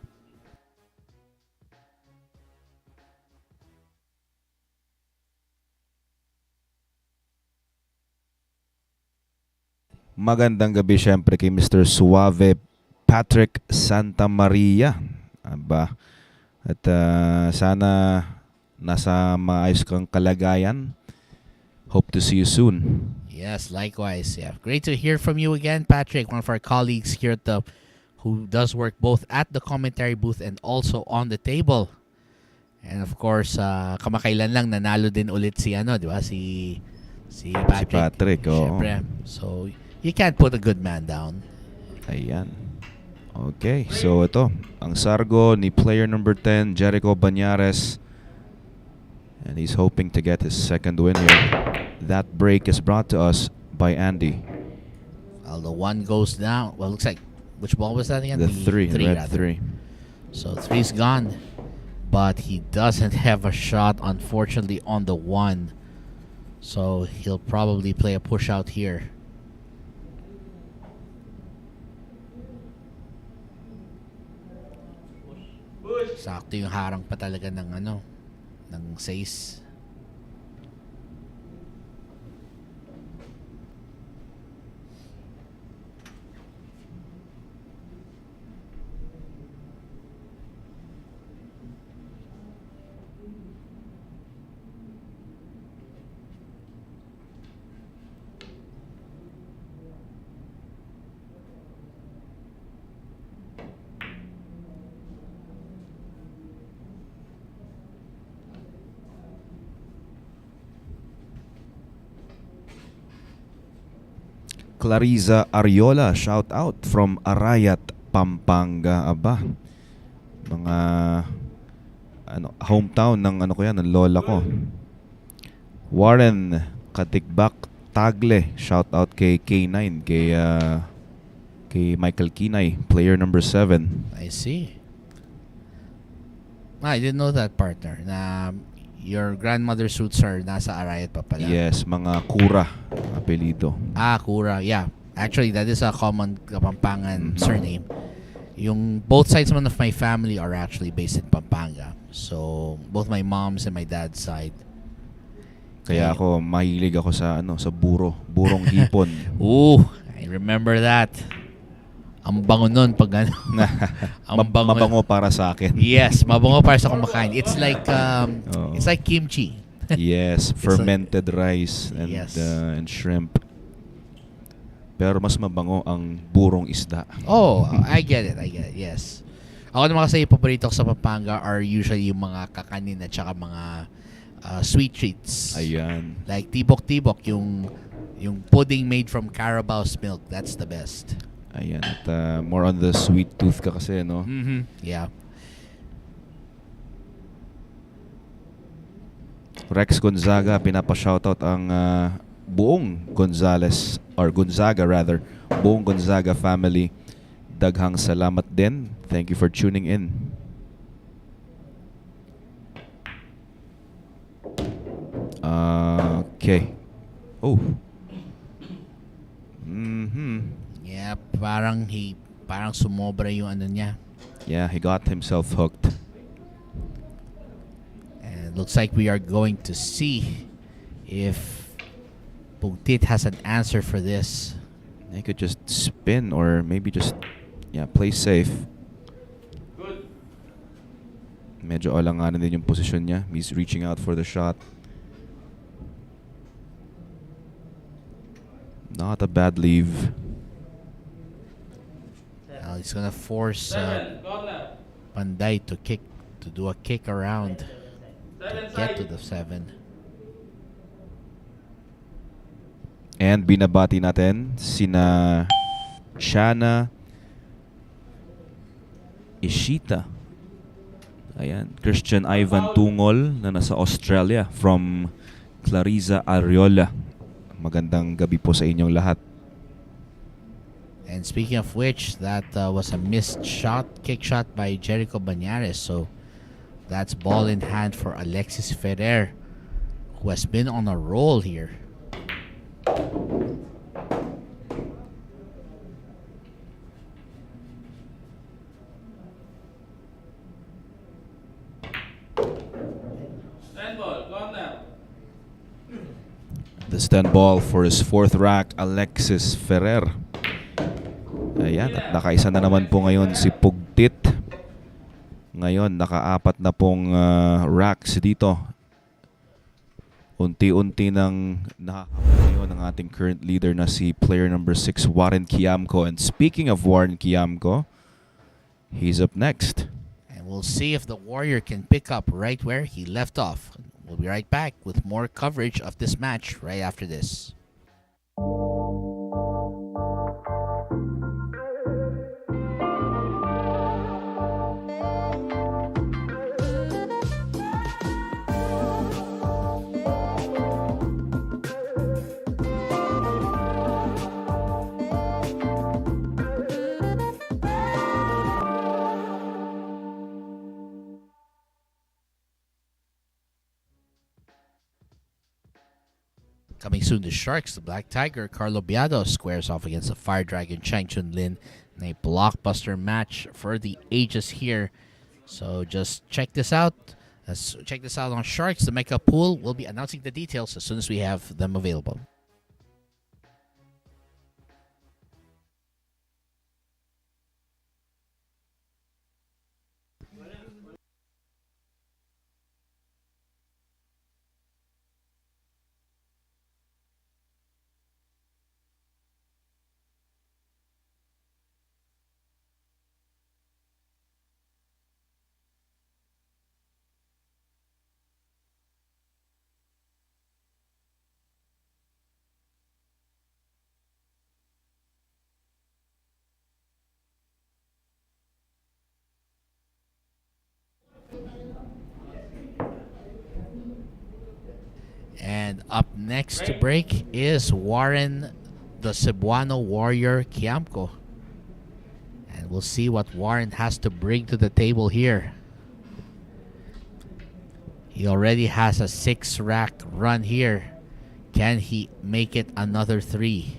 Magandang gabi syempre kay Mr. Suave Patrick Santa Maria. Aba. At sana nasa maayos kang kalagayan. Hope to see you soon. Yes, likewise. Yeah, great to hear from you again, Patrick, one of our colleagues here at the who does work both at the commentary booth and also on the table. And of course, kamakailan lang nanalo din ulit si di ba? Si Patrick. Si Patrick, oo. Syempre. So, you can't put a good man down. Ayan. Okay, so ito, ang sargo ni player number 10, Jerico Banyares. And he's hoping to get his second win here. That break is brought to us by Andy. Well, the one goes down. Well, looks like, which ball was that again? The three, red rather. 3. So 3's gone. But he doesn't have a shot, unfortunately, on the 1. So he'll probably play a push out here. Sakto yung harang pa talaga ng ng 6. Clariza Ariola, shout out from Arayat, Pampanga. Aba. Mga hometown ng ng lola ko. Warren Katikbak Tagle, shout out kay K9, kay Michael Quinay, player number 7. I see. I didn't know that, partner. Na your grandmother's roots are nasa Arayat pa pala. Yes, mga Kura apelido. Kura. Yeah. Actually, that is a common Kapampangan surname. Yung both sides of my family are actually based in Pampanga. So, both my mom's and my dad's side. Kaya ako mahilig ako sa sa burong hipon. Ooh, I remember that. Ang bango nun pag Mabango para sa akin. Yes, mabango para sa kumakain. It's like it's like kimchi. Yes, fermented rice and Yes. And shrimp. Pero mas mabango ang burong isda. Oh, I get it. Yes. Ako naman kasi yung paborito ko sa Pampanga are usually yung mga kakanin at saka mga sweet treats. Ayan. Like tibok-tibok, yung pudding made from Carabao's milk. That's the best. Ayan. At more on the sweet tooth ka kasi, no? Mm-hmm. Yeah. Rex Gonzaga, pinapa-shoutout ang buong Gonzaga rather. Buong Gonzaga family. Daghang salamat din. Thank you for tuning in. Okay. Oh. Yeah, parang sumobra yung niya. Yeah, he got himself hooked. And looks like we are going to see if Pugtit has an answer for this. He could just spin or maybe just play safe. Good. Medyo alanganan din yung position niya. He's reaching out for the shot. Not a bad leave. Now he's gonna force Corner. Panday to do a kick around to 7 get to side. the 7. And binabati natin sina Shana Ishita. Ayan, Christian Ivan Tungol na nasa Australia from Clariza Ariola. Magandang gabi po sa inyong lahat. And speaking of which, that was a missed shot, kick shot by Jerico Banyares. So that's ball in hand for Alexis Ferrer, who has been on a roll here. Stand ball. Corner. The The stand ball for his fourth rack, Alexis Ferrer. Ayan, at nakaisa na naman po ngayon si Pugtit. Ngayon, nakaapat na pong racks dito. Unti-unti nang nakakapit ngayon ang ating current leader na si player number 6, Kiamco. And speaking of Kiamco, he's up next. And we'll see if the Warrior can pick up right where he left off. We'll be right back with more coverage of this match right after this. Coming soon to Sharks, the Black Tiger, Carlo Biado squares off against the Fire Dragon, Chang Chun Lin, in a blockbuster match for the ages here. So just check this out. Let's check this out on Sharks. The Mecha Pool. We'll be announcing the details as soon as we have them available. And up next to break is Warren, the Cebuano Warrior Kiamco. And we'll see what Warren has to bring to the table here. He already has a 6-rack run here. Can he make it another 3?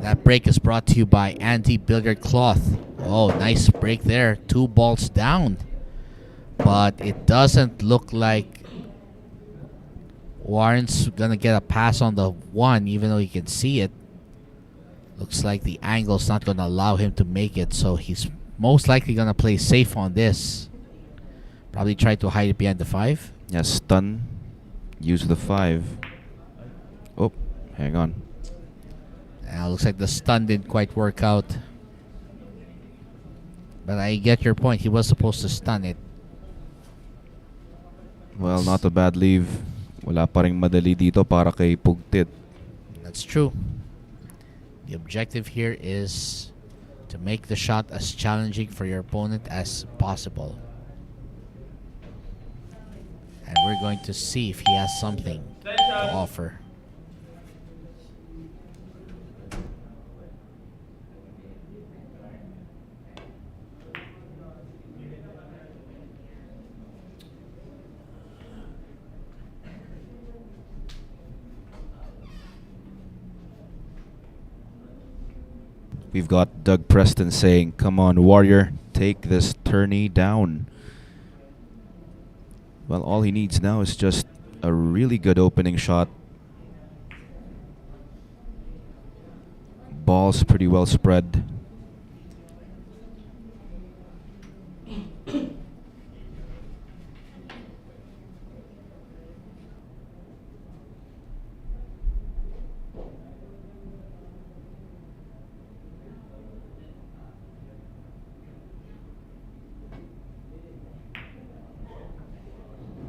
That break is brought to you by Anti-Billiard Cloth. Oh, nice break there. 2 balls down. But it doesn't look like Warren's gonna get a pass on the 1, even though you can see it. Looks like the angle's not gonna allow him to make it, so he's most likely gonna play safe on this. Probably try to hide it behind the 5. Yeah, stun. Use the 5. Oh, hang on. Looks like the stun didn't quite work out. But I get your point. He was supposed to stun it. Well, not a bad leave. Wala pa ring madali dito para kay Pugtit. That's true. The objective here is to make the shot as challenging for your opponent as possible. And we're going to see if he has something to offer. We've got Doug Preston saying, "Come on, Warrior, take this tourney down." Well, all he needs now is just a really good opening shot. Ball's pretty well spread.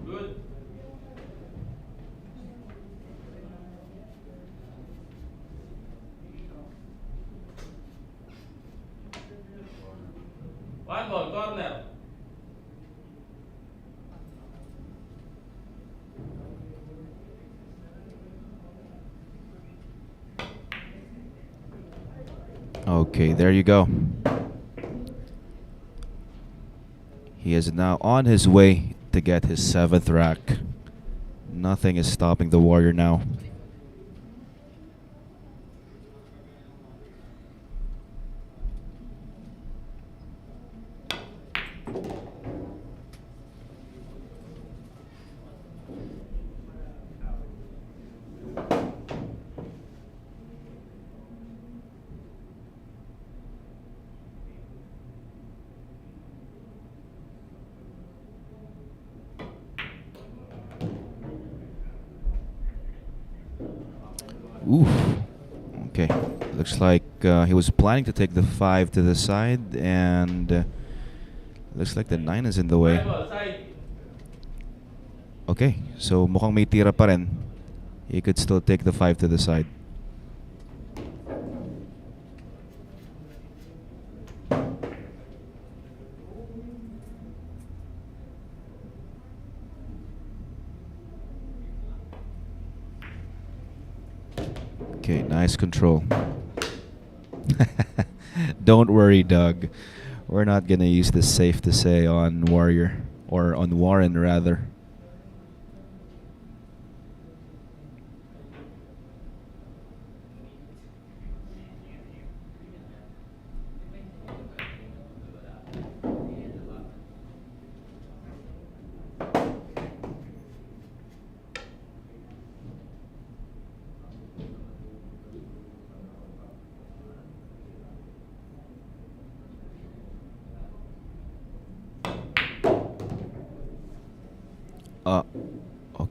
Good. One ball, corner. Okay, there you go. He is now on his way to get his 7th rack. Nothing is stopping the Warrior now. Oof. Okay. Looks like he was planning to take the 5 to the side, and looks like the 9 is in the way. Ball, side. Okay, so mukhang may tira pa rin. He could still take the 5 to the side. Okay, nice control. Don't worry, Doug. We're not gonna use this safe to say on Warrior, or on Warren rather.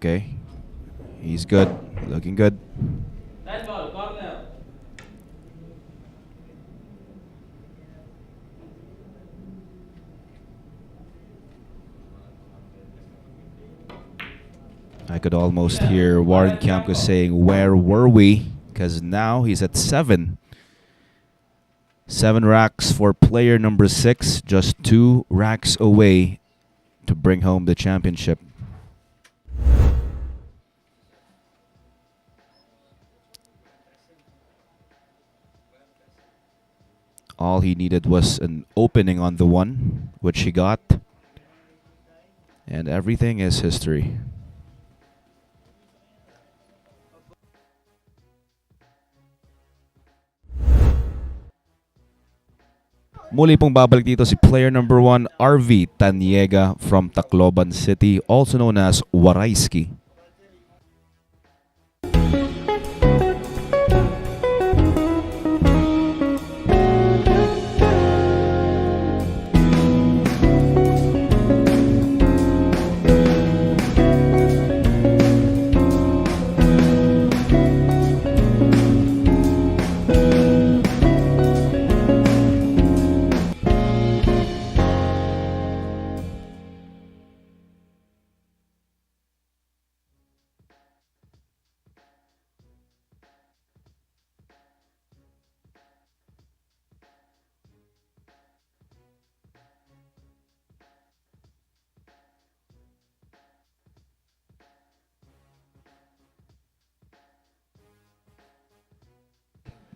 Okay. He's good. Looking good. Red ball, corner. I could almost hear Warren Kiamco saying, "Where were we?" Because now he's at 7. 7 racks for player number 6. Just 2 racks away to bring home the championship. All he needed was an opening on the 1, which he got. And everything is history. Muli pong babalik dito si player number 1, Arvi Tañega from Tacloban City, also known as Warayskie.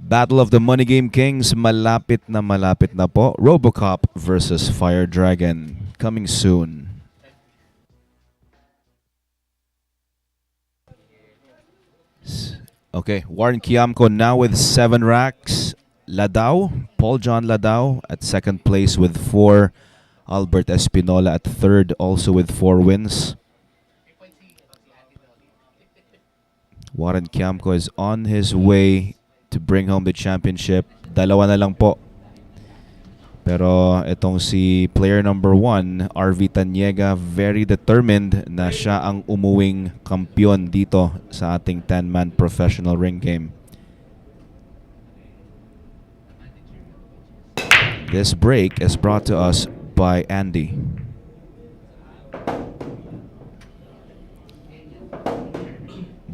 Battle of the Money Game Kings, malapit na po. Robocop versus Fire Dragon, coming soon. Okay, Warren Kiamco now with 7 racks. Ladao, Paul John Ladao at second place with 4. Albert Espinola at third, also with 4 wins. Warren Kiamco is on his way to bring home the championship. Dalawa na lang po. Pero itong si player number 1, Arvi Tañega, very determined na siya ang umuwing kampiyon dito sa ating 10-man professional ring game. This break is brought to us by Andy.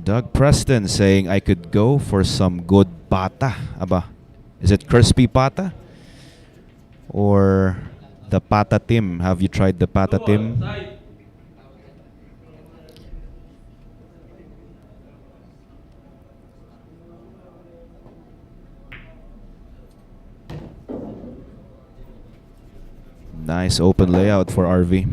Doug Preston saying I could go for some good pata. Aba, is it crispy pata? Or the pata tim? Have you tried the pata tim? Side. Nice open layout for Arvi.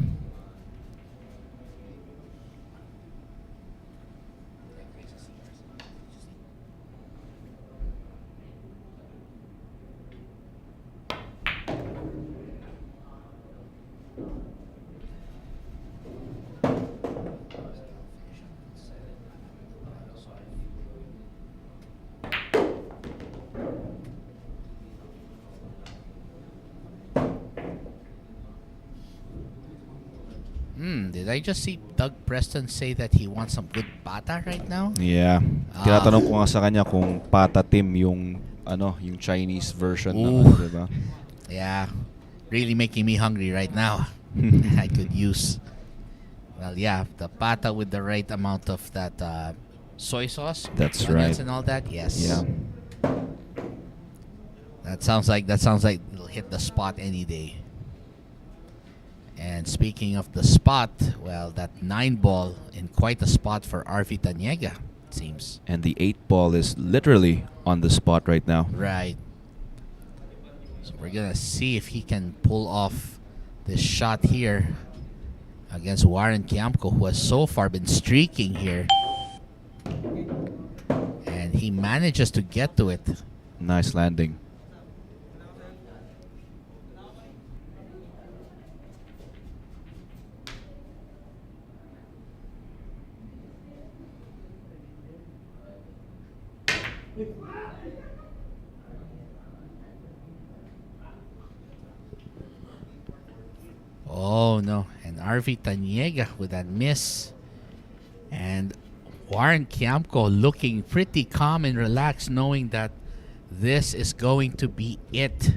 Did I just see Doug Preston say that he wants some good pata right now? Yeah. Tinatanong ko nga sa kanya kung patatim yung yung Chinese version ng diba? Yeah. Really making me hungry right now. I could use the pata with the right amount of that soy sauce. That's onions right. And all that. Yes. Yeah. That sounds like it'll hit the spot any day. And speaking of the spot, well, that 9 ball in quite a spot for Arvi Tañega, it seems. And the 8 ball is literally on the spot right now. Right. So we're gonna see if he can pull off this shot here against Warren Kiamco, who has so far been streaking here. And he manages to get to it. Nice landing. Oh no, and Arvi Tañega with that miss. And Warren Kiamco looking pretty calm and relaxed, knowing that this is going to be it.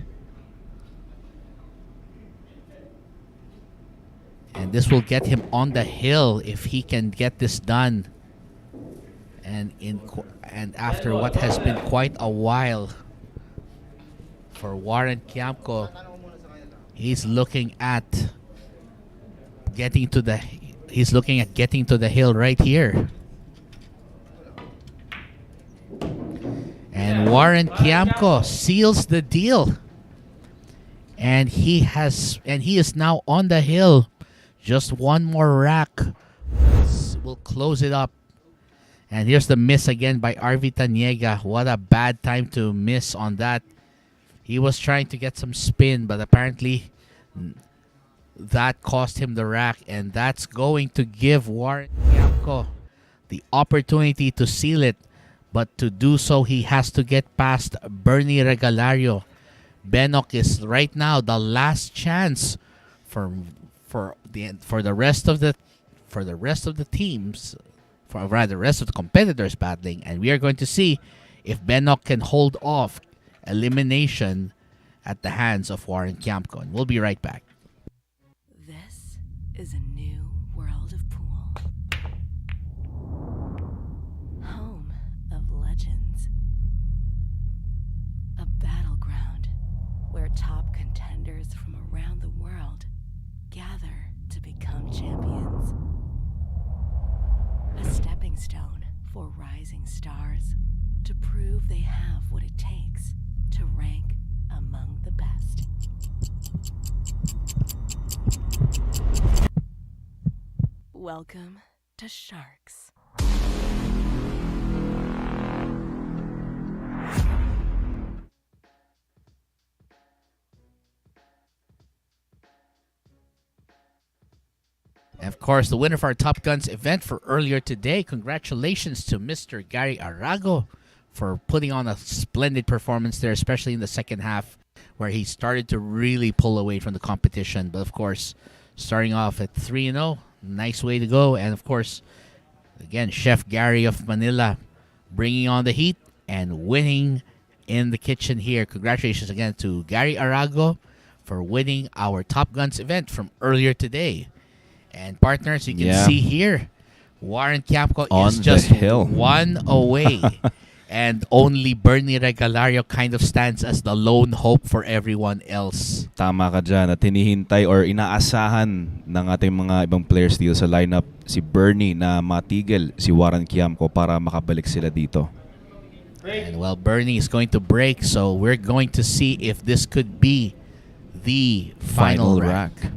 And this will get him on the hill if he can get this done. And after what has been quite a while for Warren Kiamco, he's looking at getting to the hill right here. And Warren Kiamco seals the deal. And he is now on the hill. Just one more rack will close it up. And here's the miss again by Arvi Tañega. What a bad time to miss on that. He was trying to get some spin, but apparently that cost him the rack. And that's going to give Warren Kiamco the opportunity to seal it. But to do so, he has to get past Bernie Regalario. Benok is right now the last chance for the rest of the teams, the rest of the competitors battling, and we are going to see if Benok can hold off elimination at the hands of Warren Kiamco. And we'll be right back. This is a new world of pool. Home of legends. A battleground where top contenders from around the world gather to become champions. A stepping stone for rising stars to prove they have what it takes to rank among the best. Welcome to Sharks. And of course, the winner of our Top Guns event for earlier today. Congratulations to Mr. Gary Arago for putting on a splendid performance there, especially in the second half, where he started to really pull away from the competition. But of course, starting off at 3-0, nice way to go. And of course, again, Chef Gary of Manila bringing on the heat and winning in the kitchen here. Congratulations again to Gary Arago for winning our Top Guns event from earlier today. And partners, you can see here, Warren Kiamco is just one away. And only Bernie Regalario kind of stands as the lone hope for everyone else. Tama ka dyan. At hinihintay or inaasahan ng ating mga ibang players dito sa lineup si Bernie na matigil si Warren Kiamco para makabalik sila dito. And well, Bernie is going to break, so we're going to see if this could be the final rack.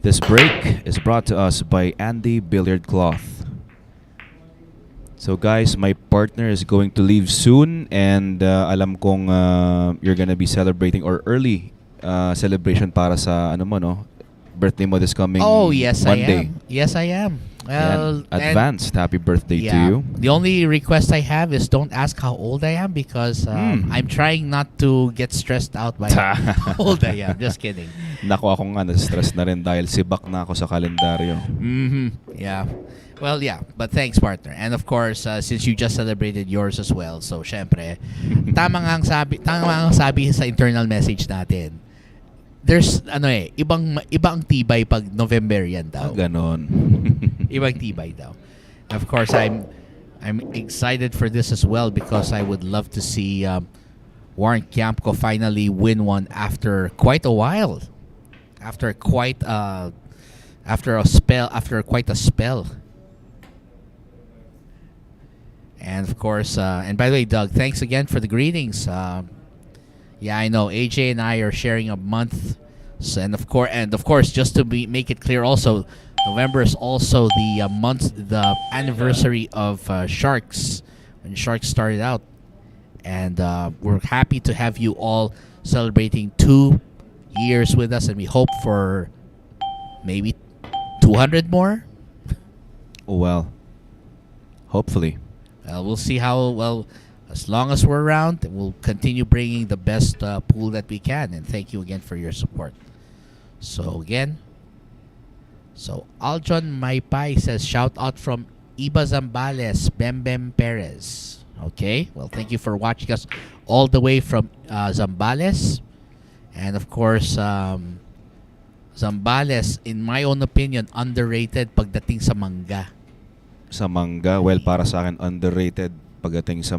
This break is brought to us by Andy Billiard Cloth. So guys, my partner is going to leave soon, and alam kong you're gonna be celebrating or early celebration para sa birthday mo this coming yes, Monday. I am. Yes, I am. Well, Yan. Advanced happy birthday to you. The only request I have is don't ask how old I am because I'm trying not to get stressed out by how old I am. Just kidding. Naku, ako nga na-stress na rin dahil sibak na ako sa kalendaryo. Yeah. Well, yeah. But thanks, partner. And of course, since you just celebrated yours as well, so syempre, tama nga ang sabi sa internal message natin. There's iba ang tibay pag November yan daw. Ganon. Ibang tibay daw. Of course, I'm excited for this as well because I would love to see Warren Kiamco finally win one after quite a while. After quite a spell. And of course, and by the way, Doug, thanks again for the greetings. Yeah, I know AJ and I are sharing a month, so, and of course, just to make it clear, also November is also the anniversary of Sharks when Sharks started out, and we're happy to have you all celebrating 2 years with us, and we hope for maybe 200 more. Well, hopefully. We'll see how well. As long as we're around, we'll continue bringing the best pool that we can. And thank you again for your support. So Aljon Maypay says, shout out from Iba Zambales, Bembem Perez. Okay, well, thank you for watching us all the way from Zambales. And of course, Zambales, in my own opinion, underrated pagdating sa mangga. Sa mangga, well, para sa akin, underrated pagdating sa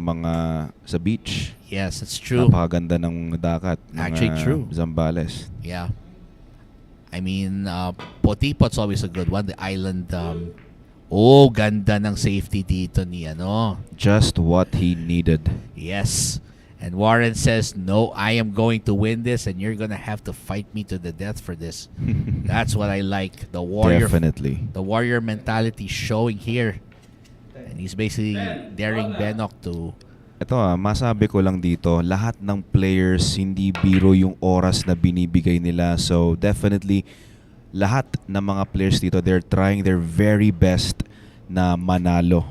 beach. Yes, it's true. Napakaganda ng dagat. Actually true. Zambales. Yeah. I mean, Potipot's always a good one. The island, ganda ng safety dito ni Just what he needed. Yes. And Warren says, no, I am going to win this and you're going to have to fight me to the death for this. That's what I like. The warrior. Definitely. The warrior mentality showing here. And he's basically daring Benok to... Ito masabi ko lang dito, lahat ng players, hindi biro yung oras na binibigay nila. So definitely, lahat ng mga players dito, they're trying their very best na manalo.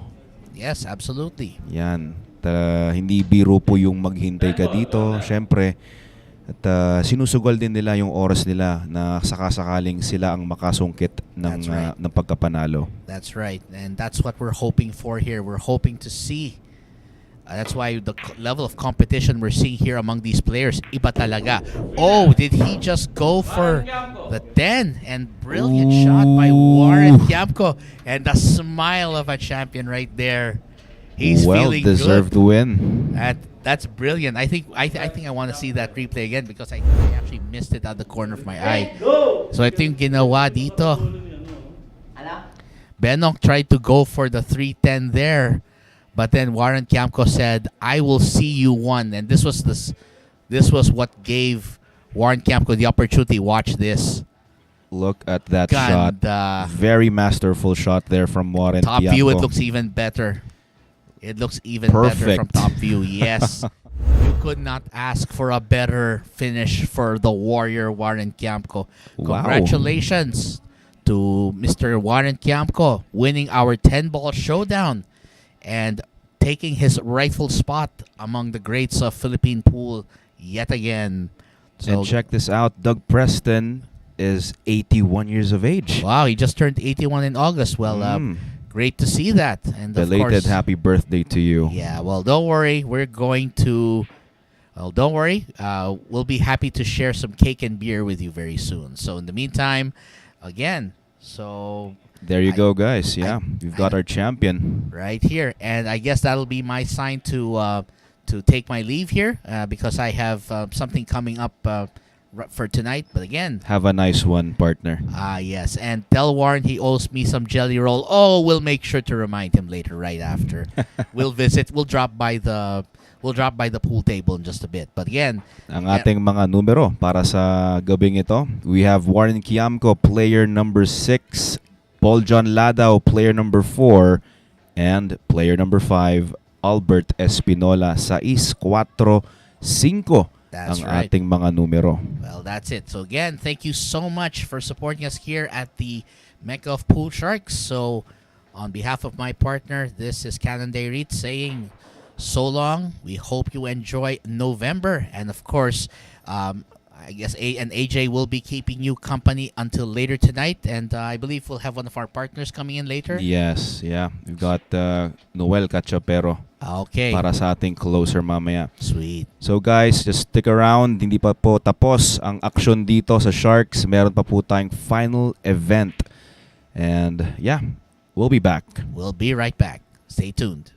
Yes, absolutely. Yan. Hindi biro po yung maghintay ka dito. Siyempre, at sinusugal din nila yung oras nila na sakasakaling sila ang makasungkit ng pagkapanalo. That's right. And that's what we're hoping for here. We're hoping to see. That's why the level of competition we're seeing here among these players, iba talaga. Oh, did he just go for the 10? And brilliant shot by Warren Kiamco. And the smile of a champion right there. He's feeling good. Well-deserved win. That's brilliant. I think I want to see that replay again because I actually missed it at the corner of my eye. So I think ginawa dito. Benok tried to go for the 310 there, but then Warren Kiamco said, "I will see you one." And this was what gave Warren Kiamco the opportunity. Watch this. Look at that Ganda. shot. Very masterful shot there from Warren Top Kiamco. view, it looks even better. It looks even better from top view. Yes. You could not ask for a better finish for the warrior Warren Kiamco. Wow. Congratulations to Mr. Warren Kiamco winning our 10-ball showdown and taking his rightful spot among the greats of Philippine pool yet again. So, and check this out. Doug Preston is 81 years of age. Wow, he just turned 81 in August. Well, great to see that. And of belated course, happy birthday to you. Yeah, well, don't worry. We're going to... Well, don't worry. We'll be happy to share some cake and beer with you very soon. So in the meantime, again, so... There you go, guys. Yeah, we've got our champion. Right here. And I guess that'll be my sign to take my leave here because I have something coming up for tonight. But again... Have a nice one, partner. Yes. And tell Warren he owes me some jelly roll. Oh, we'll make sure to remind him later, right after. We'll visit. We'll drop by the pool table in just a bit. But again... Ang ating mga numero para sa gabing ito. We have Warren Kiamco, player number 6. Paul John Ladao, player number 4. And player number 5, Albert Espinola. 6, 4, 5. That's ang right. ating mga numero. Well, that's it. So again, thank you so much for supporting us here at the Mecca of Pool Sharks. So On behalf of my partner, this is Canon Dayrit saying so long. We hope you enjoy November. And of course, I guess AJ will be keeping you company until later tonight. And I believe we'll have one of our partners coming in later. Yes, yeah. We've got Noel Cachapero Okay. para sa ating closer mamaya. Sweet. So guys, just stick around. Hindi pa po tapos ang action dito sa Sharks. Meron pa po tayong final event. And yeah, we'll be back. We'll be right back. Stay tuned.